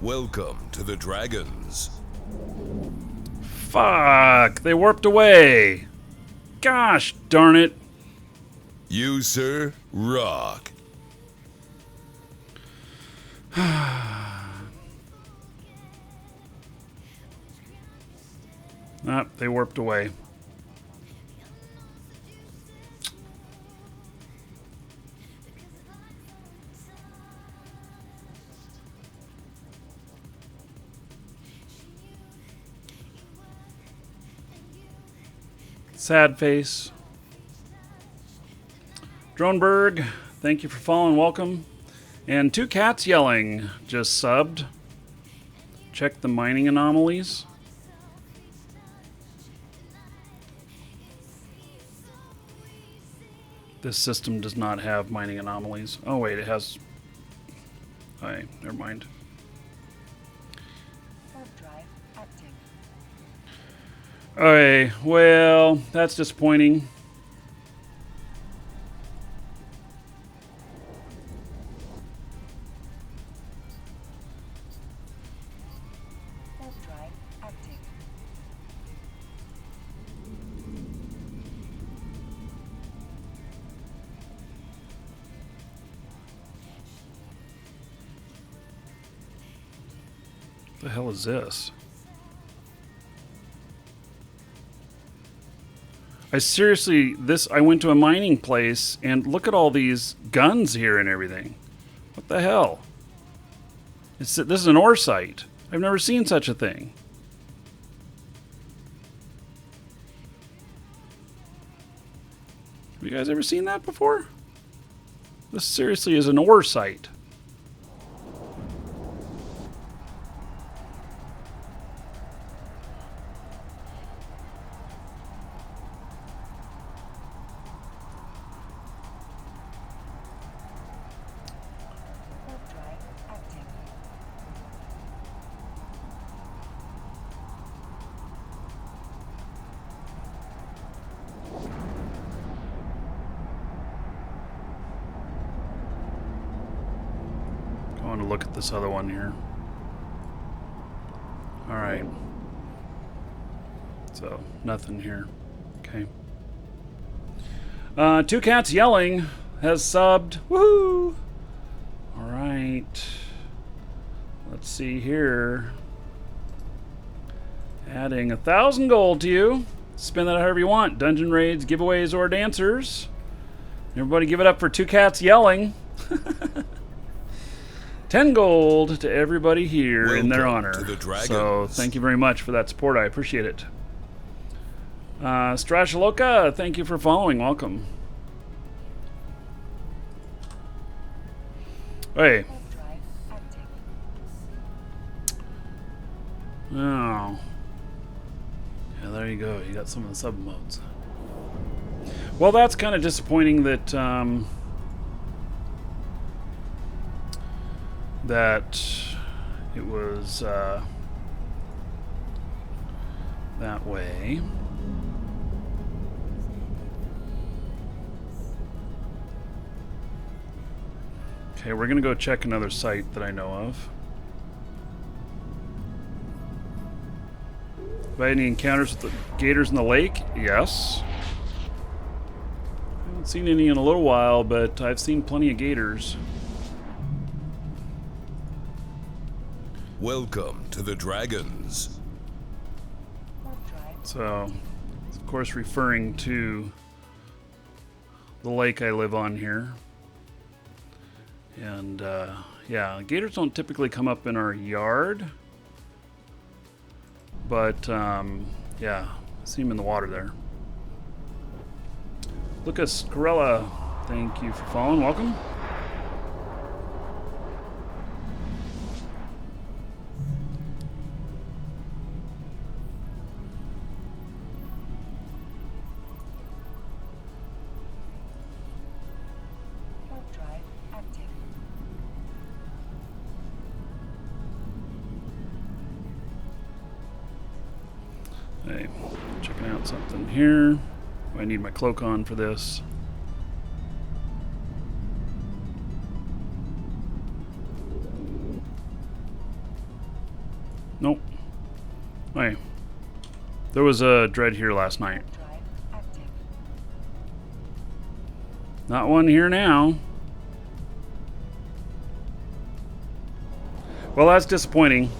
Welcome to the Dragons. Fuck! They warped away! Gosh darn it! You, sir, rock. They warped away. Sad face. Droneberg, thank you for following. Welcome. And 2 cats yelling just subbed. Check the mining anomalies. This system does not have mining anomalies. Oh wait, it has. Alright, never mind. Warp drive active. Okay, well, that's disappointing. Warp drive active. What the hell is this? I went to a mining place and look at all these guns here and everything. What the hell? This is an ore site. I've never seen such a thing. Have you guys ever seen that before? This seriously is an ore site. look at this other one here. Alright. So, nothing here. Okay. Two Cats Yelling has subbed. Woohoo! Alright. Let's see here. Adding 1,000 gold to you. Spend that however you want. Dungeon raids, giveaways, or dancers. Everybody give it up for Two Cats Yelling. 10 gold to everybody here in their honor. To the Dragons. So thank you very much for that support. I appreciate it. Strashaloka, thank you for following. Welcome. Hey. Drive active. Oh. Yeah, there you go. You got some of the sub modes. Well, that's kind of disappointing that that it was that way. Okay, we're gonna go check another site that I know of. Have I had any encounters with the gators in the lake? Yes. I haven't seen any in a little while, but I've seen plenty of gators. Welcome to the Dragons. Drive. So, of course, referring to the lake I live on here. And, yeah, gators don't typically come up in our yard. But, yeah, I see them in the water there. Lucas Corella, thank you for following. Welcome. Drive active. Hey, checking out something here. I need my cloak on for this. Nope. Hey, there was a dread here last night. Drive active. Not one here now. Well, that's disappointing.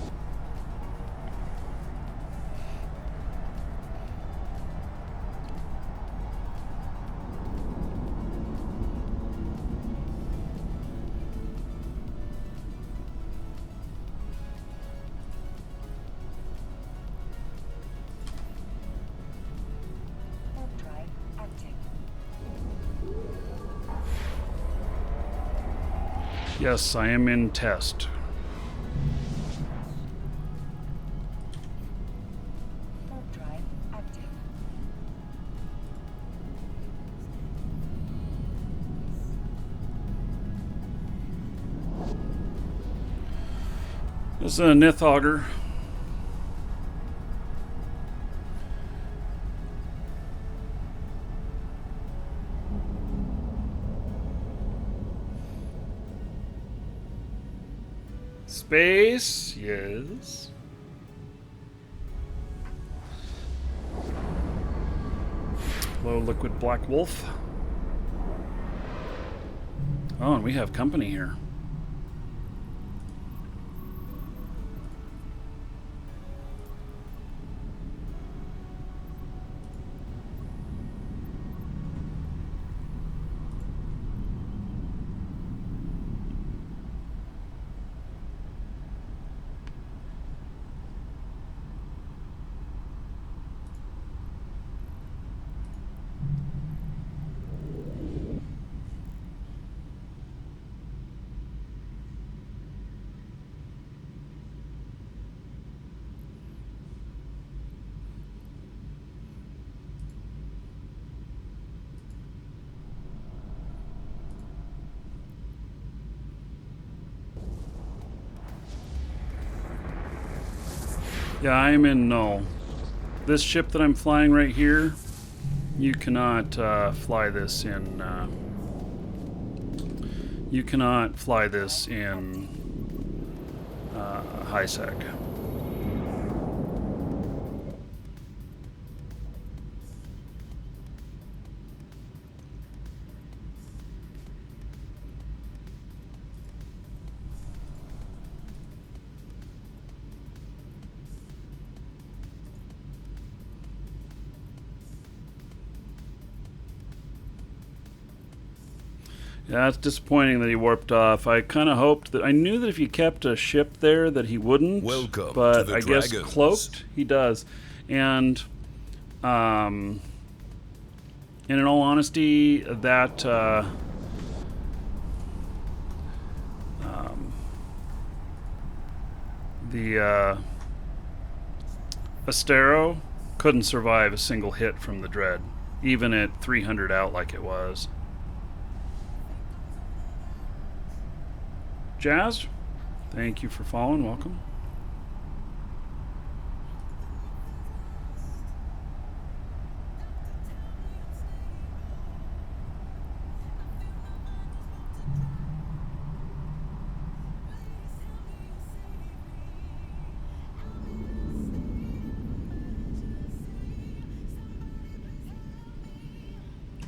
Drive active. Yes, I am in test. Drive active. This is a Nithauger. Space, yes. Low liquid black wolf. Oh, and we have company here. Yeah, I'm in null. This ship that I'm flying right here, you cannot fly this in. You cannot fly this in high sec. Yeah, it's disappointing that he warped off. I kind of hoped that I knew that if you kept a ship there that he wouldn't. Welcome but to the I guess Dragons. cloaked he does, and in all honesty, that the Astero couldn't survive a single hit from the Dread, even at 300 out like it was. Jazz, thank you for following. Welcome.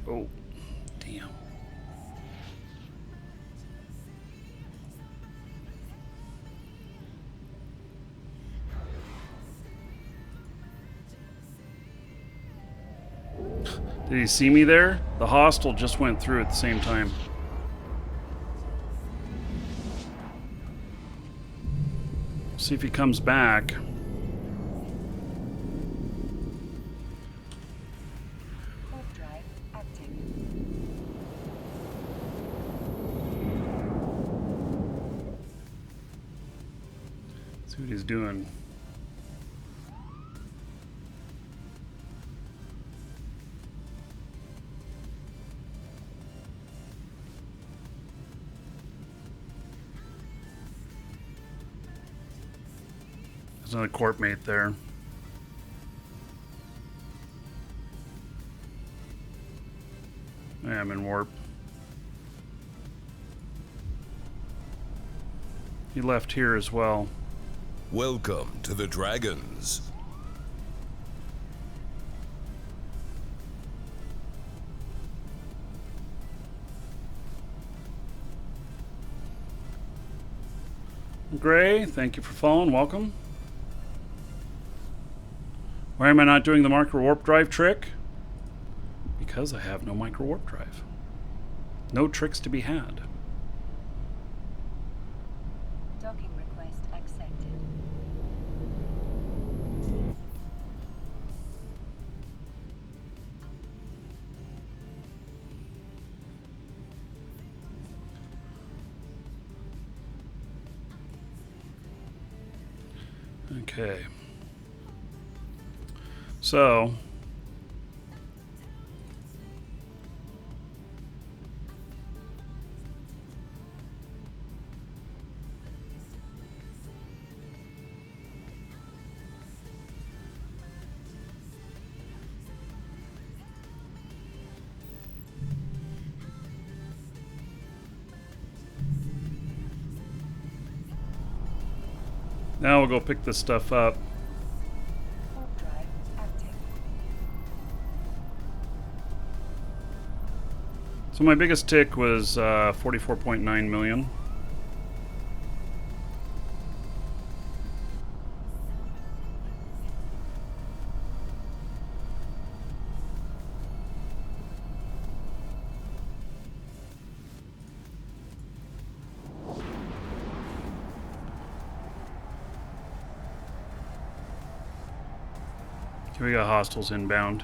Oh, damn. Did he see me there? The hostile just went through at the same time. See if he comes back. Warp drive active. See what he's doing. There's another corp mate there. Yeah, I'm in warp. He left here as well. Welcome to the Dragons. Gray, thank you for following. Welcome. Why am I not doing the micro warp drive trick? Because I have no micro warp drive. No tricks to be had. Docking request accepted. Okay. So, now we'll go pick this stuff up. Warp drive active. So my biggest tick was 44.9 million. Okay, we got hostiles inbound.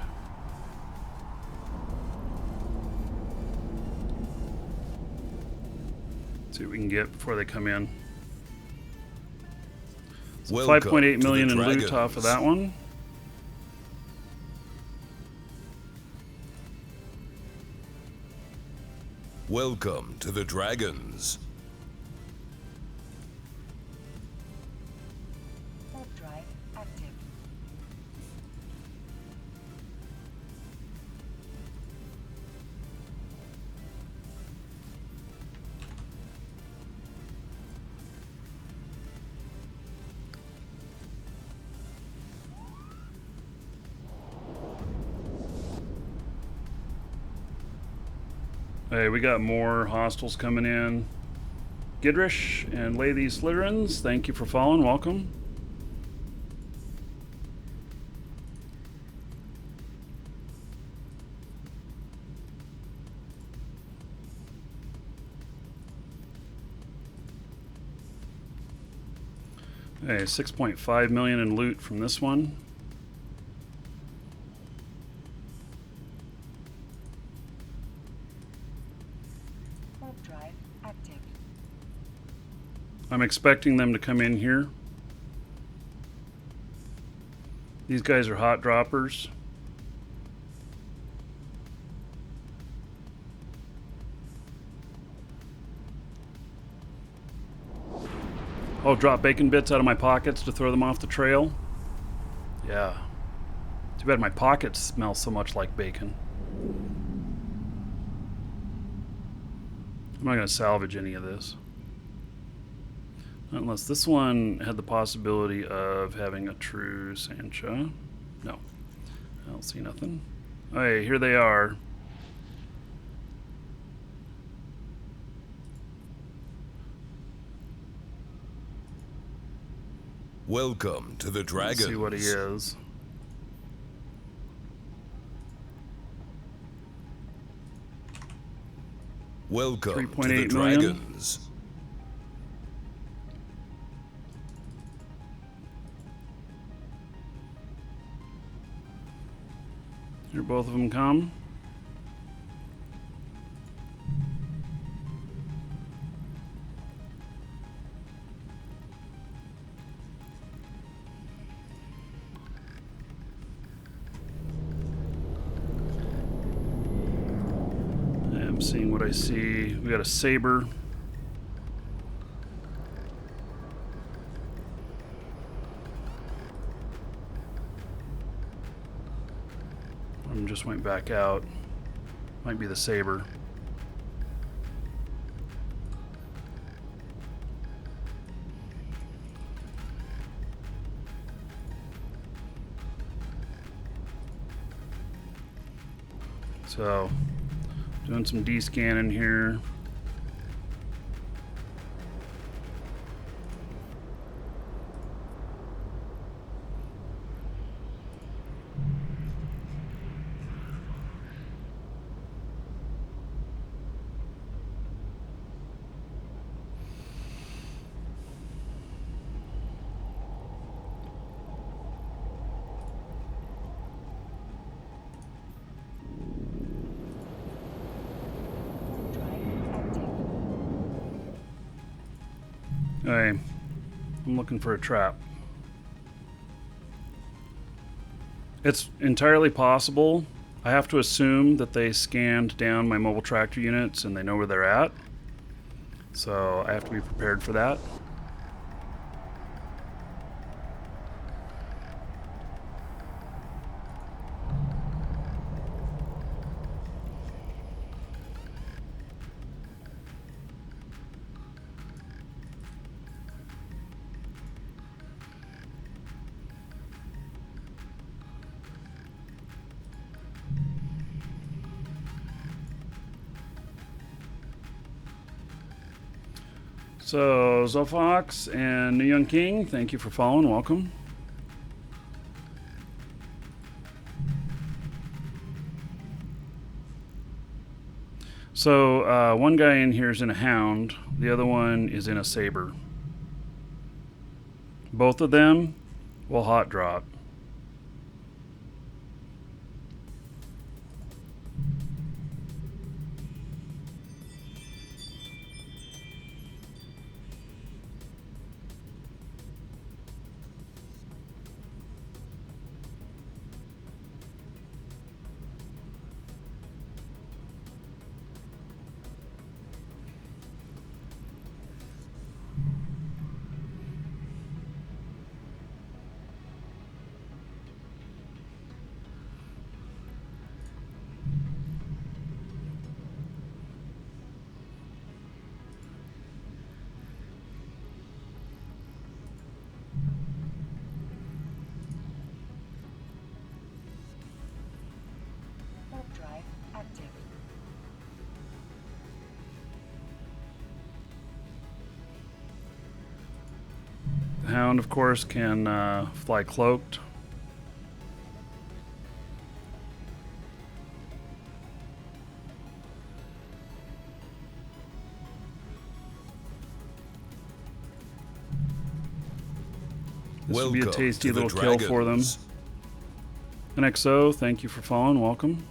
See what we can get before they come in. So Welcome 5.8 to the million in loot Dragons. off of that one. Welcome to the Dragons. Warp drive active. Hey, we got more hostiles coming in. Gidrish and Lay These Slytherins, thank you for following. Welcome. Hey, 6.5 million in loot from this one. Warp drive active. I'm expecting them to come in here. These guys are hot droppers. Oh, drop bacon bits out of my pockets to throw them off the trail. Yeah. Too bad my pockets smell so much like bacon. I'm not going to salvage any of this. Unless this one had the possibility of having a true Sancha. No. I don't see nothing. Hey, here they are. Welcome to the Dragons. Let's see what he is. Welcome to the 3.8 million. Dragons. Here both of them come. I'm seeing what I see. We got a saber. Just went back out. Might be the saber. So, doing some D-scanning here. Warp drive active. Hey, I'm looking for a trap. It's entirely possible. I have to assume that they scanned down my mobile tractor units and they know where they're at. So I have to be prepared for that. So, Zofox and New Young King, thank you for following. Welcome. So, one guy in here is in a hound, the other one is in a saber. Both of them will hot drop. Hound, of course, can fly cloaked. This would be a tasty little kill for them. And XO, thank you for following. Welcome.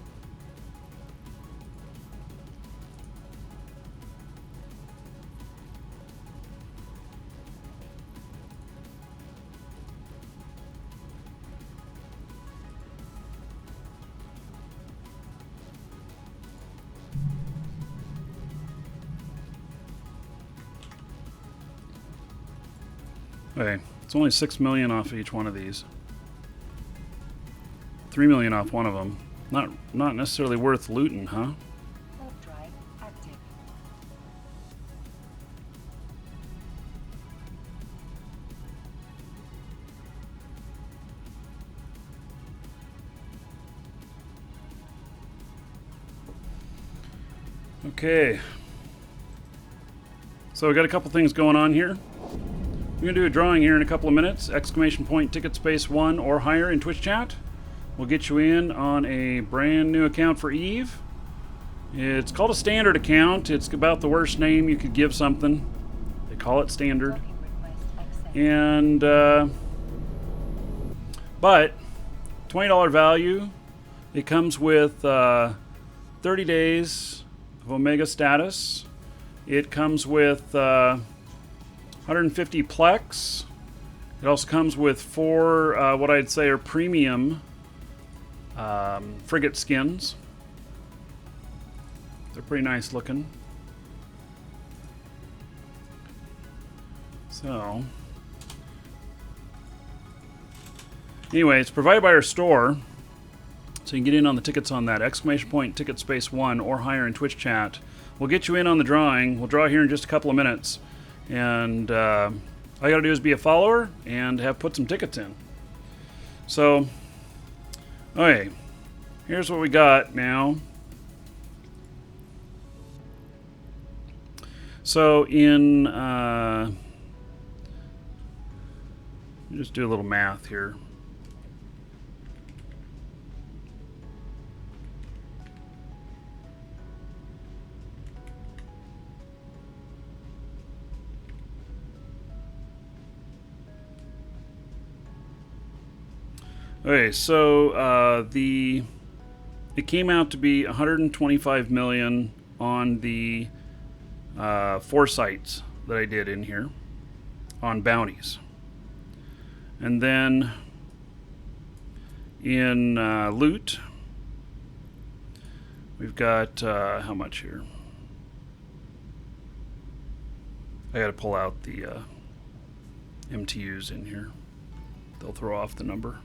Okay, it's only 6 million off each one of these. 3 million off one of them. Not necessarily worth looting, huh? Warp drive active. Okay. So we got a couple things going on here. We're going to do a drawing here in a couple of minutes. Exclamation point ticket space 1 or higher in Twitch chat. We'll get you in on a brand new account for Eve. It's called a standard account. It's about the worst name you could give something. They call it standard. Docking request accepted. And, but, $20 value. It comes with 30 days of Omega status. It comes with 150 Plex. It also comes with 4 what I'd say are premium frigate skins. They're pretty nice looking. So, anyway, it's provided by our store. So you can get in on the tickets on that. Exclamation point ticket space 1 or higher in Twitch chat. We'll get you in on the drawing. We'll draw here in just a couple of minutes. And all you gotta do is be a follower and have put some tickets in. So, okay, here's what we got now. So in, just do a little math here. Okay, so it came out to be 125 million on the 4 sites that I did in here on bounties, and then in loot we've got how much here? I got to pull out the MTUs in here. They'll throw off the number.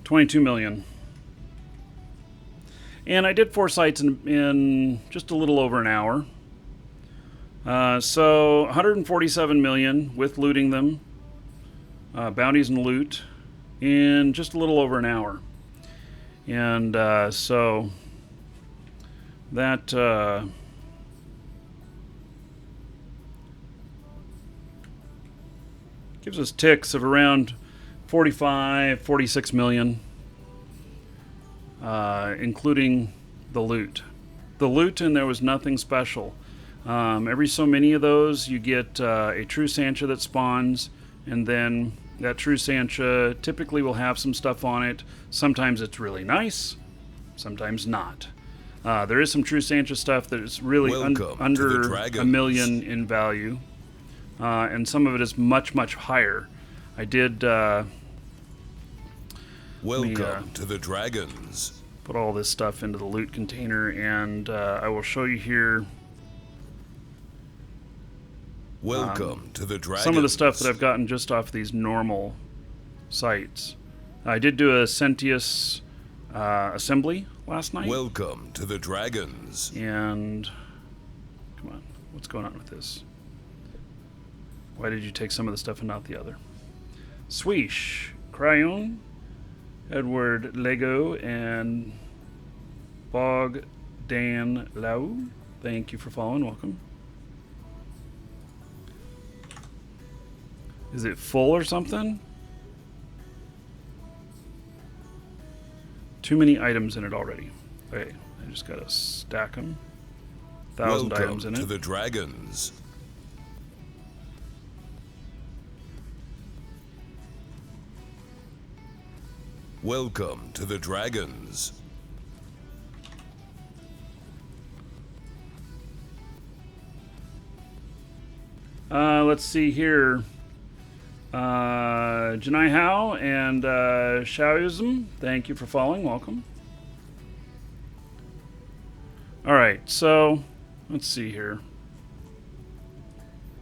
$22 million. And I did 4 sites in just a little over an hour. So 147 million with looting them, bounties and loot, in just a little over an hour. And so that gives us ticks of around 45, 46 million, including the loot. The loot, and there was nothing special. Every so many of those, you get a true Sancha that spawns, and then that true Sancha typically will have some stuff on it. Sometimes it's really nice, sometimes not. There is some true Sancha stuff that is really under a million in value, and some of it is much, much higher. I did... Welcome to the Dragons. Put all this stuff into the loot container, and I will show you here. Welcome to the Dragons. Some of the stuff that I've gotten just off these normal sites. I did do a Sentius assembly last night. Welcome to the Dragons. And come on, what's going on with this? Why did you take some of the stuff and not the other? Swish, Cryon, Edward Lego, and Bog Dan Lau. Thank you for following. Welcome. Is it full or something? Too many items in it already. Okay, I just gotta stack them. 1,000 items in Welcome it. to the Dragons. Welcome to the Dragons. Let's see here. Janai Hao and Shaoism, thank you for following. Welcome. All right, so let's see here.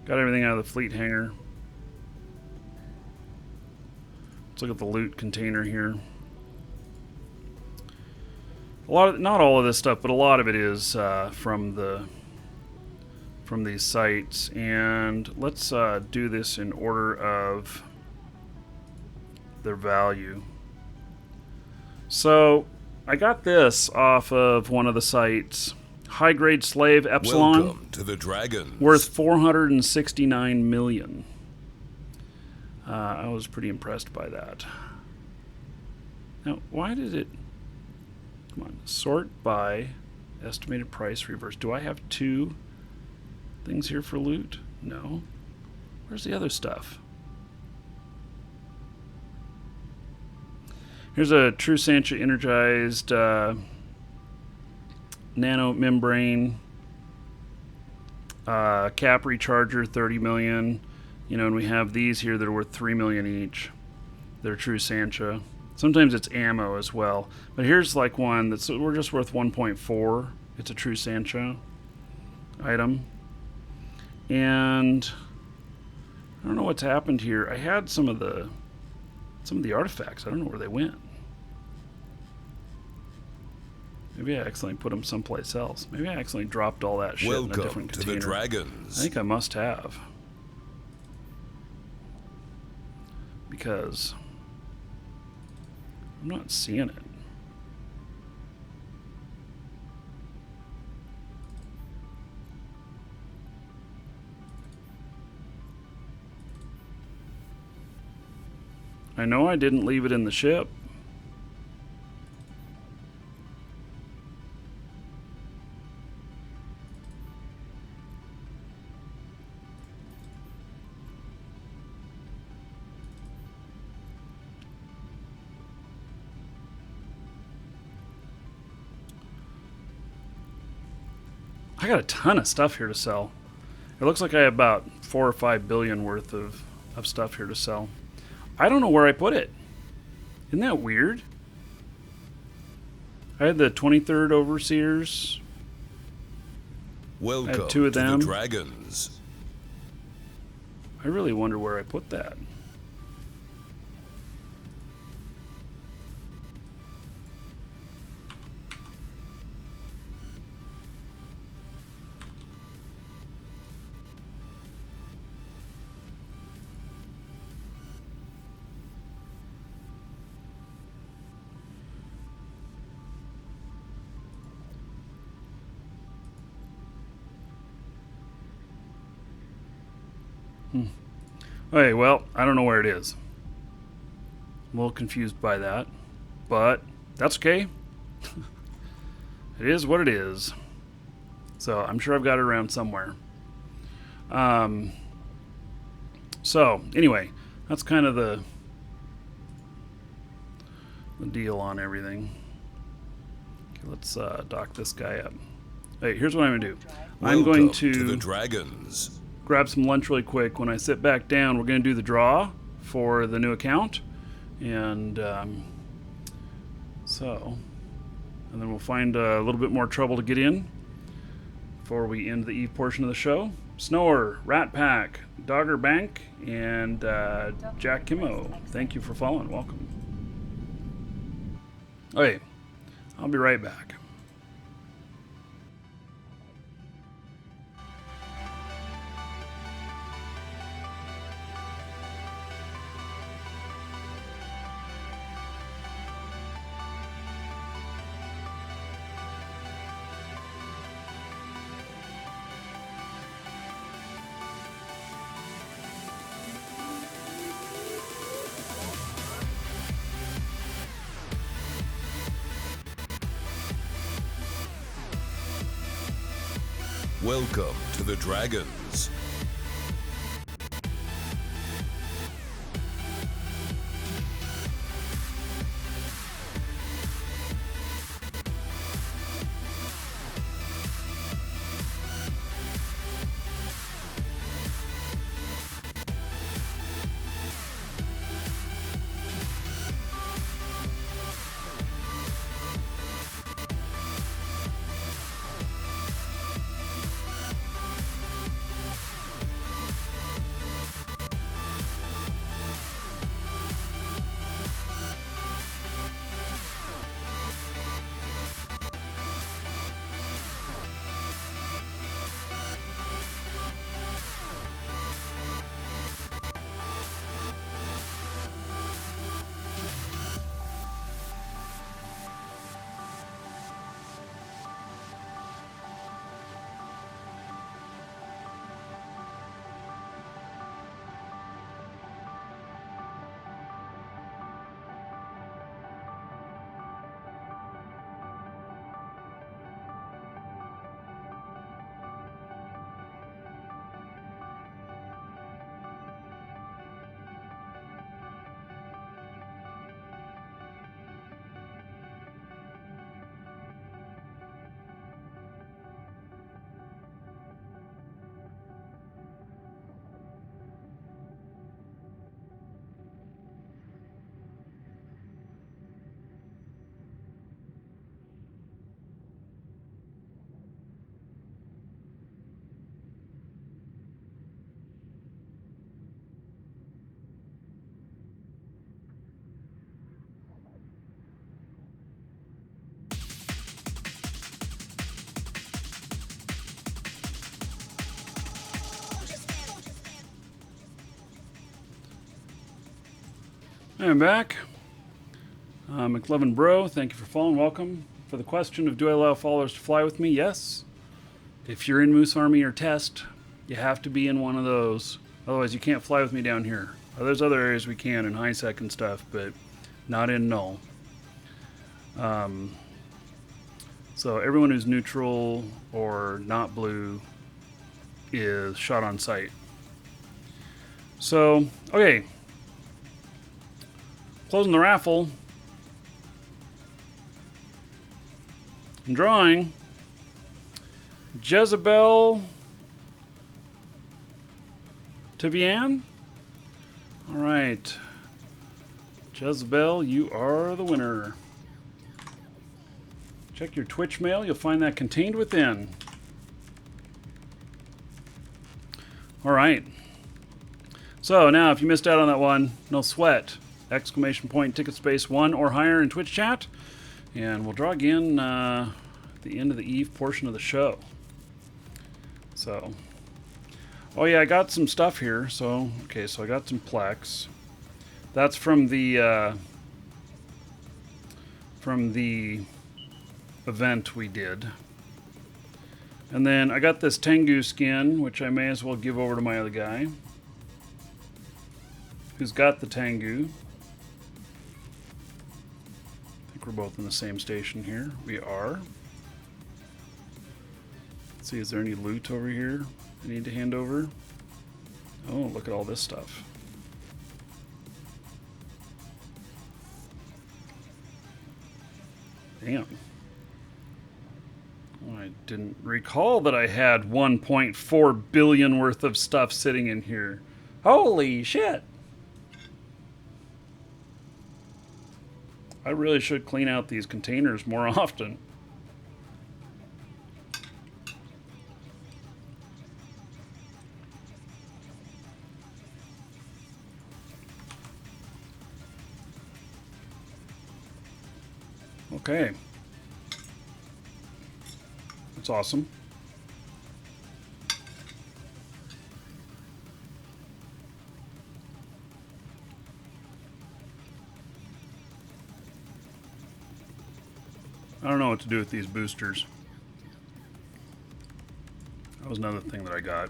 Got everything out of the fleet hangar. Let's look at the loot container here. Not all of this stuff, but a lot of it is from these sites. And let's do this in order of their value. So I got this off of one of the sites. High grade slave Epsilon. Welcome to the Dragons. Worth 469 million. I was pretty impressed by that. Now, why did it... Come on. Sort by estimated price reverse. Do I have two things here for loot? No. Where's the other stuff? Here's a True Sancha energized nano membrane cap recharger, 30 million. You know, and we have these here that are worth 3 million each. They're True Sancha. Sometimes it's ammo as well. But here's like one that's we're just worth 1.4. It's a True Sancha item. And I don't know what's happened here. I had some of the artifacts. I don't know where they went. Maybe I accidentally put them someplace else. Maybe I accidentally dropped all that shit in a different Welcome to container. the Dragons. I think I must have. Because I'm not seeing it. I know I didn't leave it in the ship. I got a ton of stuff here to sell. It looks like I have about 4 or 5 billion worth of stuff here to sell. I don't know where I put it. Isn't that weird? I had the 23rd Overseers. Welcome two of to them. the Dragons. I really wonder where I put that. Okay, well, I don't know where it is. I'm a little confused by that, but that's okay. It is what it is. So I'm sure I've got it around somewhere. So anyway, that's kind of the deal on everything. Okay, let's dock this guy up. Hey, here's what I'm gonna do. I'm going Welcome to the to Dragons. grab some lunch really quick. When I sit back down, we're going to do the draw for the new account. And and then we'll find a little bit more trouble to get in before we end the Eve portion of the show. Snower, Rat Pack, Dogger Bank, and Jack Kimmo. Thank you for following. Welcome. Okay, I'll be right back. Welcome to the Dragons. I'm back. McLevin Bro, thank you for following. Welcome. For the question of do I allow followers to fly with me? Yes. If you're in Moose Army or Test, you have to be in one of those. Otherwise, you can't fly with me down here. There's other areas we can in high sec and stuff, but not in null. So everyone who's neutral or not blue is shot on sight. So, okay. Closing the raffle. I'm drawing Jezebel Tivian. All right. Jezebel, you are the winner. Check your Twitch mail. You'll find that contained within. All right. So now if you missed out on that one, no sweat. Exclamation point, ticket space 1 or higher in Twitch chat. And we'll draw again at the end of the eve portion of the show. So, oh yeah, I got some stuff here. So, okay, so I got some Plex. That's from the event we did. And then I got this Tengu skin, which I may as well give over to my other guy, who's got the Tengu. I think we're both in the same station here. We are. Let's see, is there any loot over here I need to hand over? Oh, look at all this stuff. Damn. I didn't recall that I had 1.4 billion worth of stuff sitting in here. Holy shit! I really should clean out these containers more often. Okay. That's awesome. I don't know what to do with these boosters. That was another thing that I got.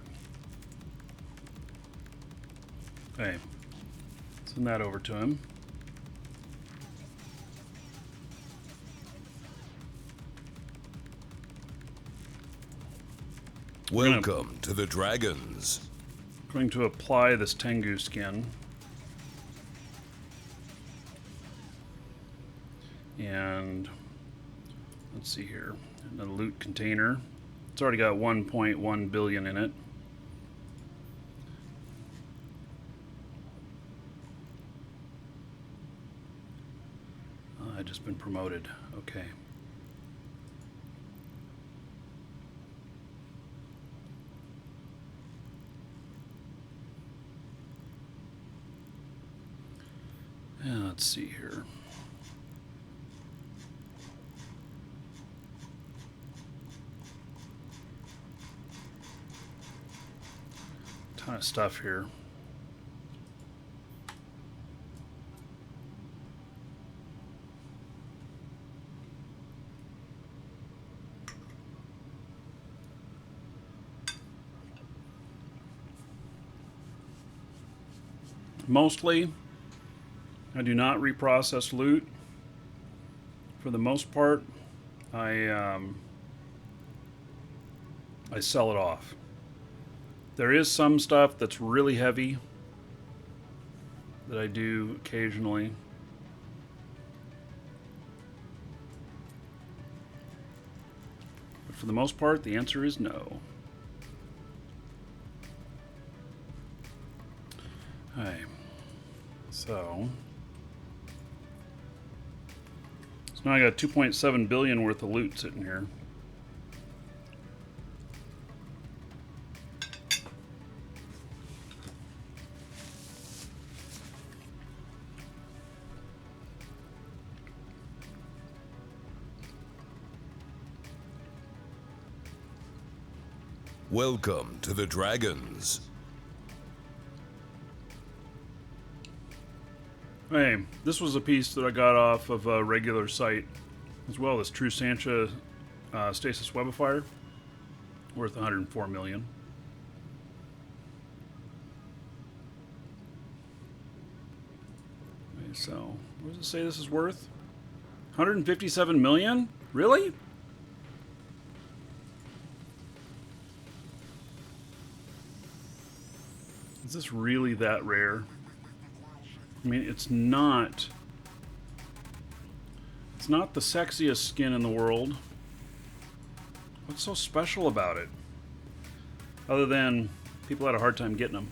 Okay. Send that over to him. Welcome to the Dragons. Going to apply this Tengu skin. And let's see here. A loot container. It's already got 1.1 billion in it. I've just been promoted. Okay. And let's see here. Ton of stuff here. Mostly, I do not reprocess loot. For the most part, I sell it off. There is some stuff that's really heavy that I do occasionally. But for the most part, the answer is no. Alright. So now I got 2.7 billion worth of loot sitting here. Welcome to the Dragons. Hey, this was a piece that I got off of a regular site as well. This True Sancha Stasis Webifier, worth 104 million. Okay, so what does it say this is worth? 157 million? Really? Is this really that rare? I mean, it's not the sexiest skin in the world. What's so special about it? Other than people had a hard time getting them.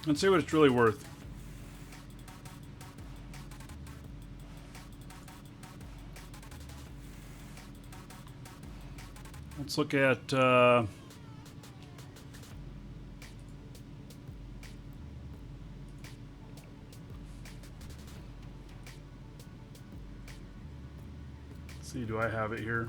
Let's see what it's really worth. Let's look at let's see, do I have it here?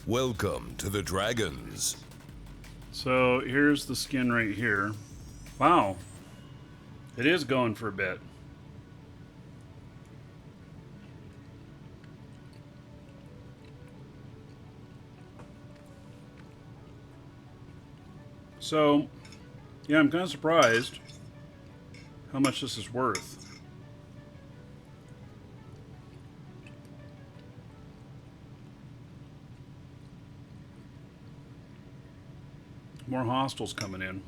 Welcome to the Dragons. So here's the skin right here. Wow. It is going for a bit. So, yeah, I'm kind of surprised how much this is worth. More hostiles coming in.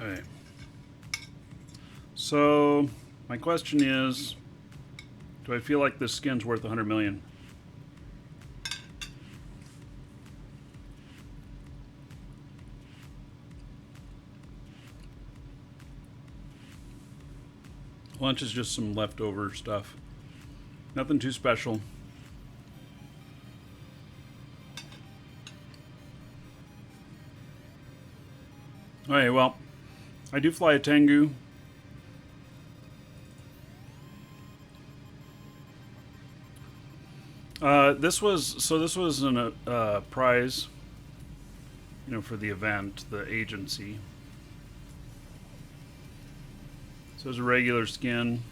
Alright. So, my question is, do I feel like this skin's worth 100 million? Lunch is just some leftover stuff. Nothing too special. Alright, well, I do fly a Tengu. This was an prize, you know, for the event, the agency. So it's a regular skin.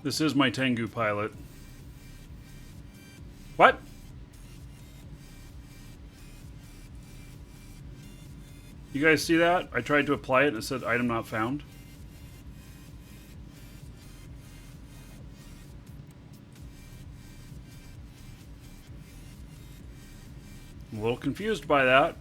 This is my Tengu pilot. What? You guys see that? I tried to apply it and it said item not found. I'm a little confused by that.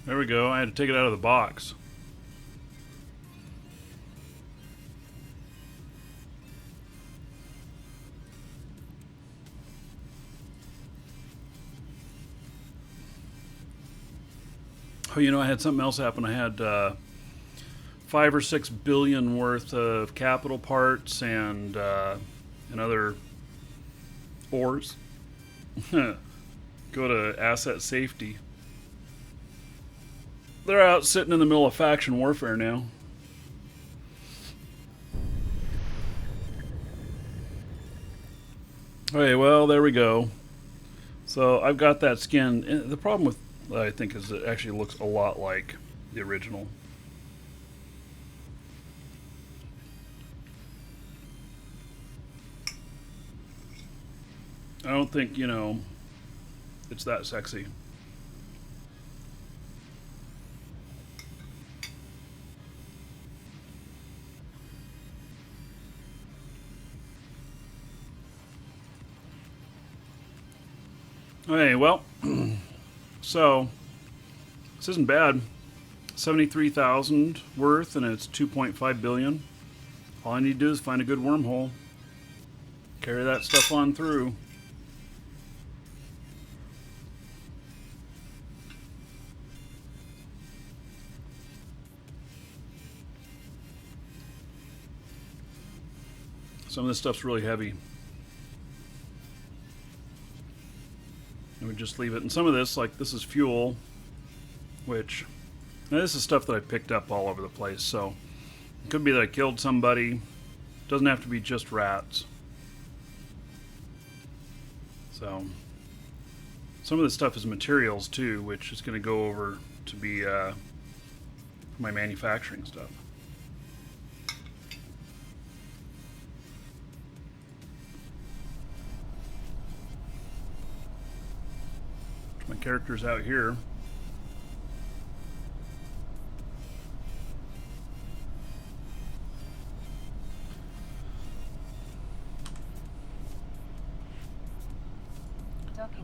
There we go. I had to take it out of the box. Oh, you know, I had something else happen. I had 5 or 6 billion worth of capital parts and other ores go to asset safety. They're out sitting in the middle of faction warfare now. Okay, well, there we go. So I've got that skin. The problem with I think is it actually looks a lot like the original. I don't think, you know, it's that sexy. Okay, well, so this isn't bad. 73,000 worth, and it's 2.5 billion. All I need to do is find a good wormhole, carry that stuff on through. Some of this stuff's really heavy. And we just leave it. And some of this, like this is fuel, which, now this is stuff that I picked up all over the place. So it could be that I killed somebody. It doesn't have to be just rats. So some of this stuff is materials too, which is going to go over to be my manufacturing stuff. My character's out here.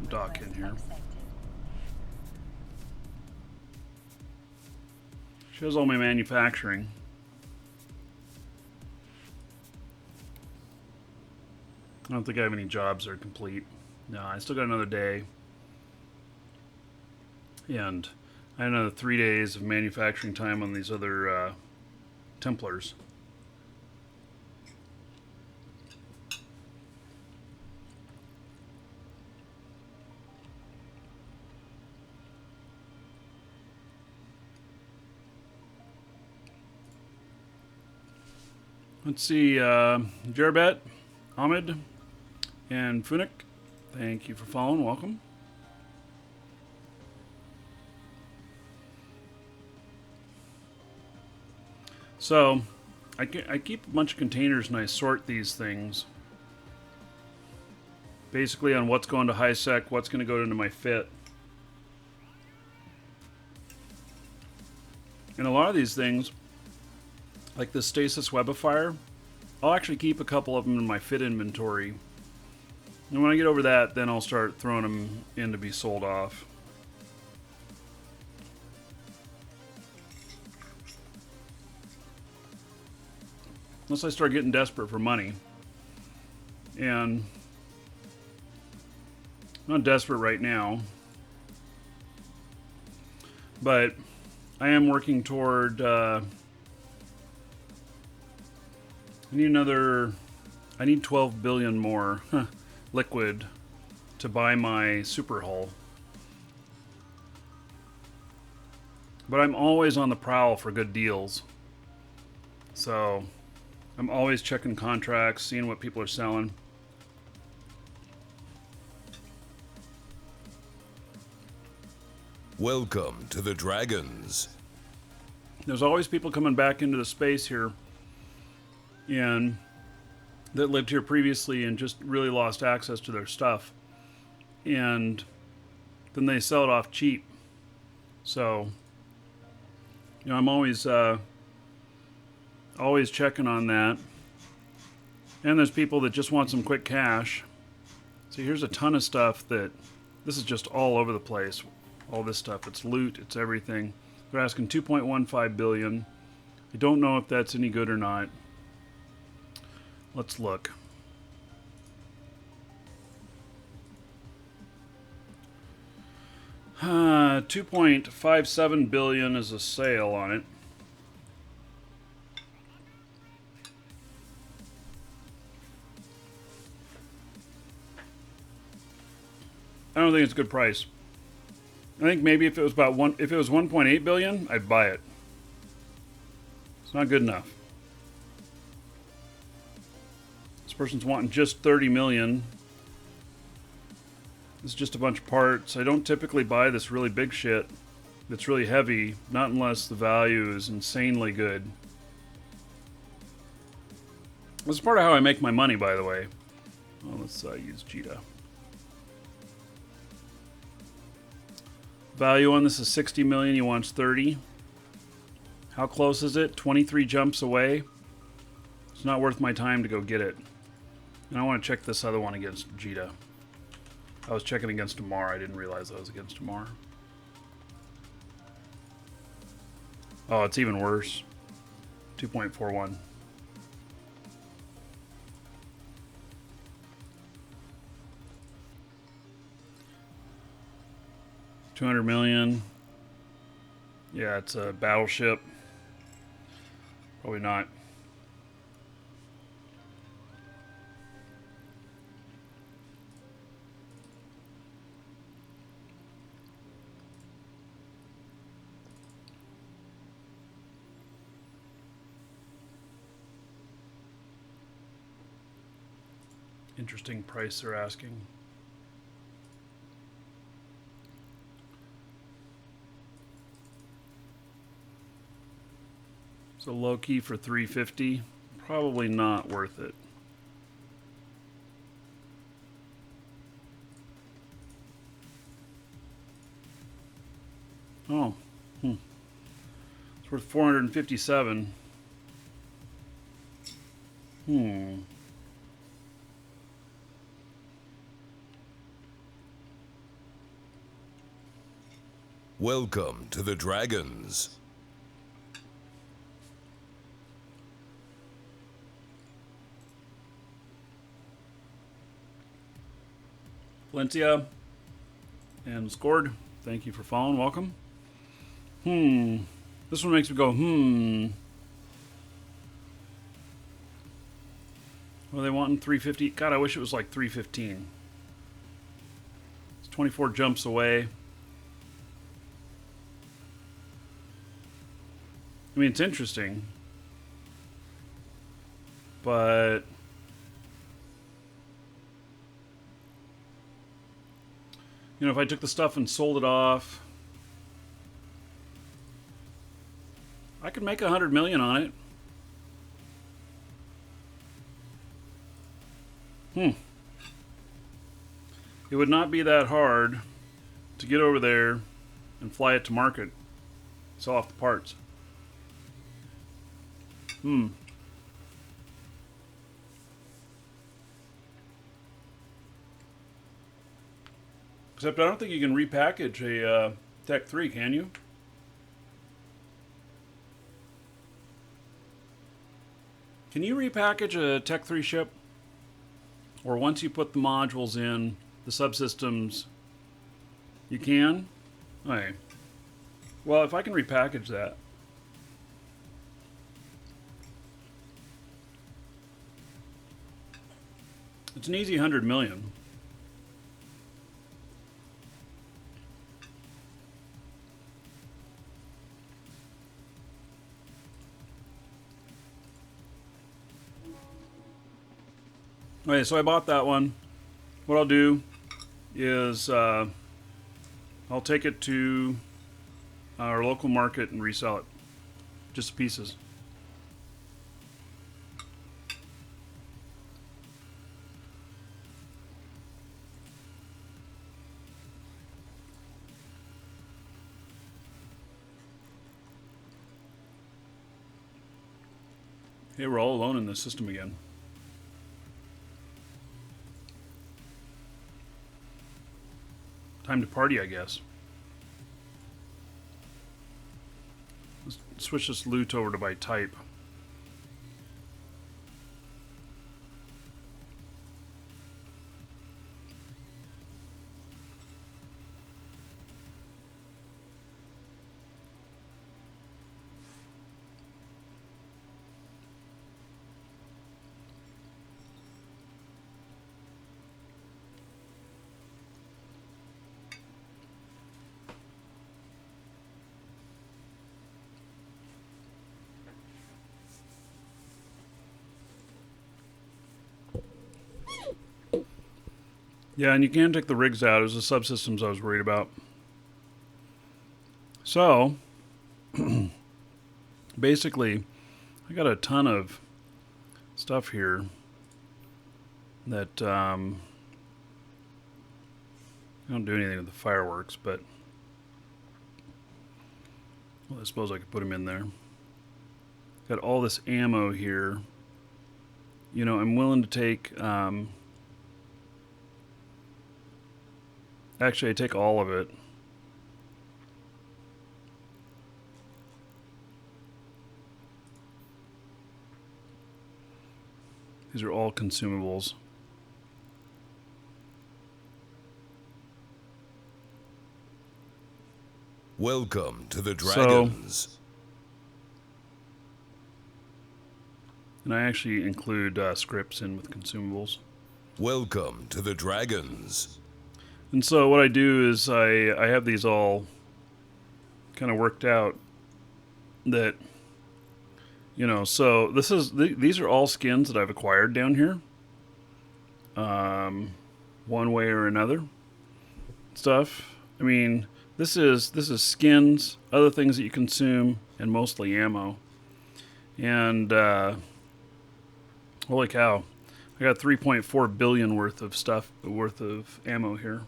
Dock in here. Shows all my manufacturing. I don't think I have any jobs that are complete. No, I still got another day. And I had another 3 days of manufacturing time on these other Templars. Let's see, Jerbet, Ahmed, and Funik, thank you for following. Welcome. So, I keep a bunch of containers and I sort these things basically on what's going to high sec, what's going to go into my fit. And a lot of these things, like the stasis webifier, I'll actually keep a couple of them in my fit inventory. And when I get over that, then I'll start throwing them in to be sold off. Unless I start getting desperate for money. And I'm not desperate right now. But I am working toward... I need 12 billion more liquid to buy my super hull. But I'm always on the prowl for good deals. So I'm always checking contracts, seeing what people are selling. Welcome to the Dragons. There's always people coming back into the space here and that lived here previously and just really lost access to their stuff. And then they sell it off cheap. So, you know, I'm always checking on that. And there's people that just want some quick cash. See, here's a ton of stuff that this is just all over the place. All this stuff, it's loot, it's everything. They're asking 2.15 billion. I don't know if that's any good or not. Let's look. $2.57 billion is a sale on it. I don't think it's a good price. I think maybe if it was 1.8 billion, I'd buy it. It's not good enough. This person's wanting just 30 million. It's just a bunch of parts. I don't typically buy this really big shit that's really heavy, not unless the value is insanely good. This is part of how I make my money, by the way. Well, let's use Jita. Value on this is 60 million. He wants 30. How close is it? 23 jumps away. It's not worth my time to go get it. And I want to check this other one against Jita. I was checking against Damar. I didn't realize I was against Damar. Oh, it's even worse. 2.41. $200 million. Yeah, it's a battleship. Probably not. Interesting price they're asking. So low key for 350, probably not worth it. Oh, it's worth 457. Welcome to the Dragons. Valencia and Scored, thank you for following. Welcome. This one makes me go, Well, they want 350. God, I wish it was like 315. It's 24 jumps away. I mean, it's interesting, but you know, if I took the stuff and sold it off, I could make 100 million on it. It would not be that hard to get over there and fly it to market, sell off the parts. Except I don't think you can repackage a Tech 3, can you? Can you repackage a Tech 3 ship? Or once you put the modules in, the subsystems, you can? Okay. Well, if I can repackage that. It's an easy 100 million. Okay, so I bought that one. What I'll do is I'll take it to our local market and resell it. Just pieces. Hey, we're all alone in this system again. Time to party, I guess. Let's switch this loot over to by type. Yeah, and you can take the rigs out. It was the subsystems I was worried about. So, basically, I got a ton of stuff here that I don't do anything with the fireworks, but well, I suppose I could put them in there. Got all this ammo here. You know, I'm willing to take... actually, I take all of it. These are all consumables. Welcome to the Dragons. And I actually include scripts in with consumables. Welcome to the Dragons. And so what I do is I have these all kind of worked out that, you know, so these are all skins that I've acquired down here. One way or another. Stuff. I mean, this is skins, other things that you consume, and mostly ammo. And holy cow. I got 3.4 billion worth of ammo here.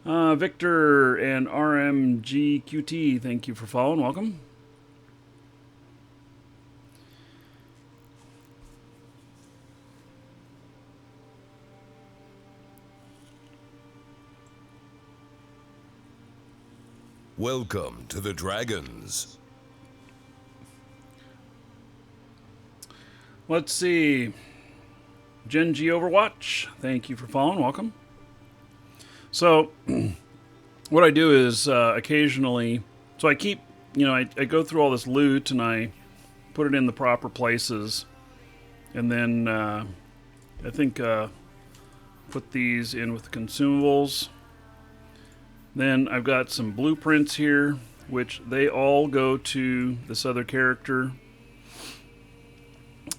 Victor and RMGQT, thank you for following. Welcome. Welcome to the Dragons. Let's see. Gen G Overwatch, thank you for following. Welcome. So, what I do is occasionally, so I keep, you know, I go through all this loot and I put it in the proper places, and then I think put these in with the consumables. Then I've got some blueprints here, which they all go to this other character.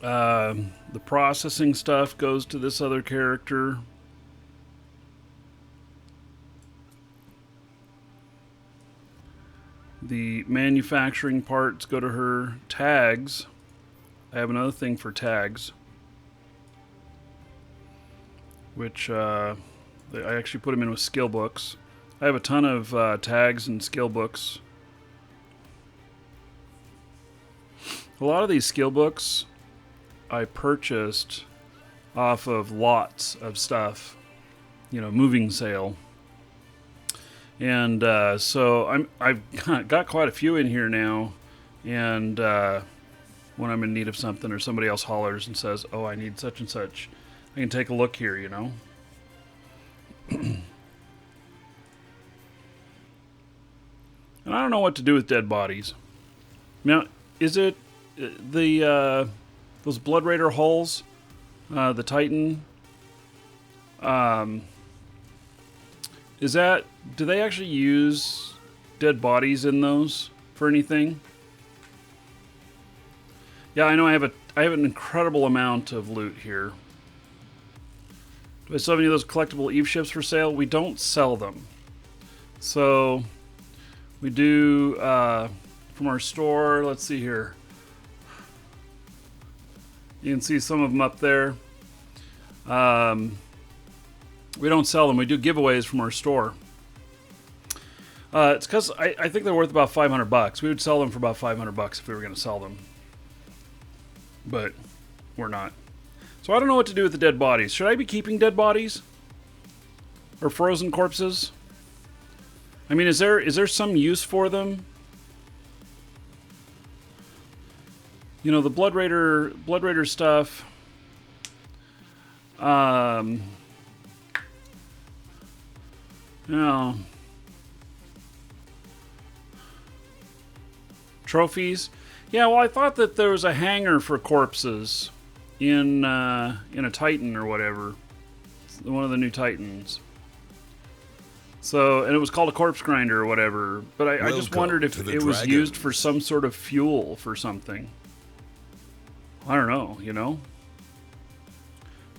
The processing stuff goes to this other character. The manufacturing parts go to her. Tags. I have another thing for tags, which I actually put them in with skill books. I have a ton of tags and skill books. A lot of these skill books I purchased off of lots of stuff, you know, moving sale. And so I've got quite a few in here now. And when I'm in need of something or somebody else hollers and says, oh, I need such and such, I can take a look here, you know. And I don't know what to do with dead bodies. Now, is it the those Blood Raider hulls, the Titan? Is that, do they actually use dead bodies in those for anything? Yeah, I know I have an incredible amount of loot here. Do I still have any of those collectible Eve ships for sale? We don't sell them. So we do from our store. Let's see here. You can see some of them up there. We don't sell them. We do giveaways from our store. It's because I think they're worth about $500. We would sell them for about $500 if we were going to sell them. But we're not. So I don't know what to do with the dead bodies. Should I be keeping dead bodies? Or frozen corpses? I mean, is there some use for them? You know, the Blood Raider stuff. No. Trophies. Yeah, well, I thought that there was a hangar for corpses in a Titan or whatever. One of the new Titans. So, and it was called a corpse grinder or whatever. But I just wondered if it was used for some sort of fuel for something. I don't know, you know.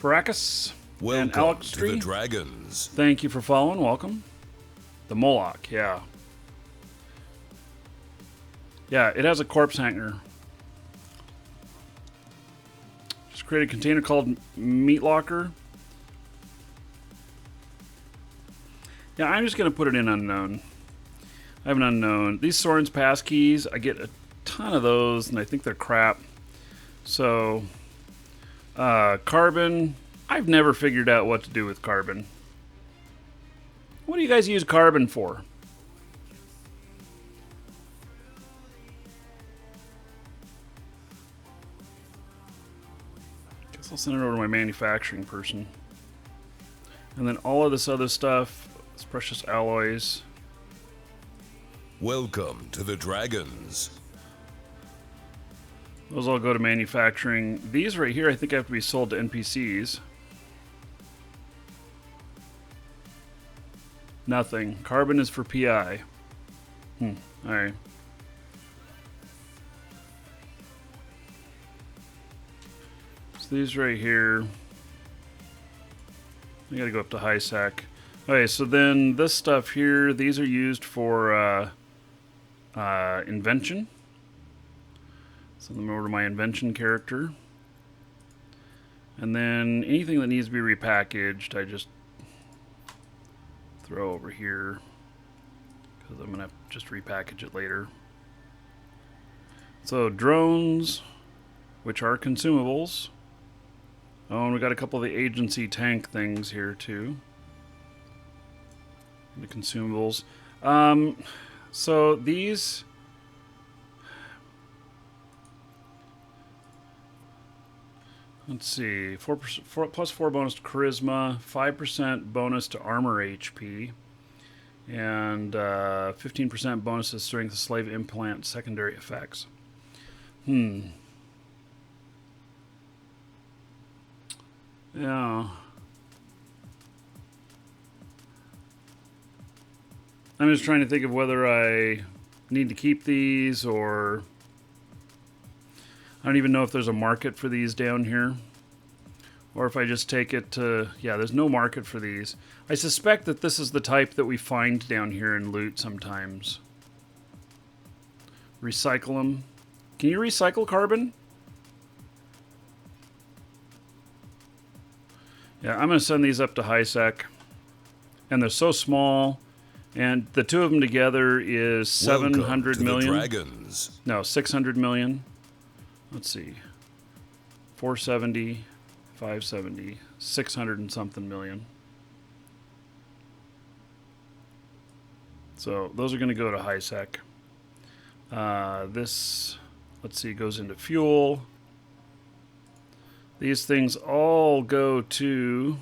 Paracus and Alex to the Dragons. Thank you for following. Welcome. The Moloch, yeah. Yeah, it has a corpse hanger. Just create a container called Meat Locker. Yeah, I'm just going to put it in unknown. I have an unknown. These Soren's passkeys, I get a ton of those, and I think they're crap. So, carbon. I've never figured out what to do with carbon. What do you guys use carbon for? Guess I'll send it over to my manufacturing person. And then all of this other stuff, this precious alloys. Welcome to the Dragons. Those all go to manufacturing. These right here, I think, have to be sold to NPCs. Nothing. Carbon is for PI. Alright. So these right here. I gotta go up to high sec. Okay, so then this stuff here, these are used for invention. Send them over to my invention character. And then anything that needs to be repackaged, I just throw over here. Because I'm going to just repackage it later. So drones, which are consumables. Oh, and we got a couple of the agency tank things here too. The consumables. So these... Let's see, 4% plus 4 bonus to charisma, 5% bonus to armor HP, and 15% bonus to strength, slave implant, secondary effects. Yeah. I'm just trying to think of whether I need to keep these or... I don't even know if there's a market for these down here. Or if I just take it to... Yeah, there's no market for these. I suspect that this is the type that we find down here in loot sometimes. Recycle them. Can you recycle carbon? Yeah, I'm going to send these up to high sec. And they're so small. And the two of them together is 700 million. Dragons. No, 600 million. let's see, 470, 570, 600 and something million. So those are going to go to high sec. This, let's see, goes into fuel. These things all go to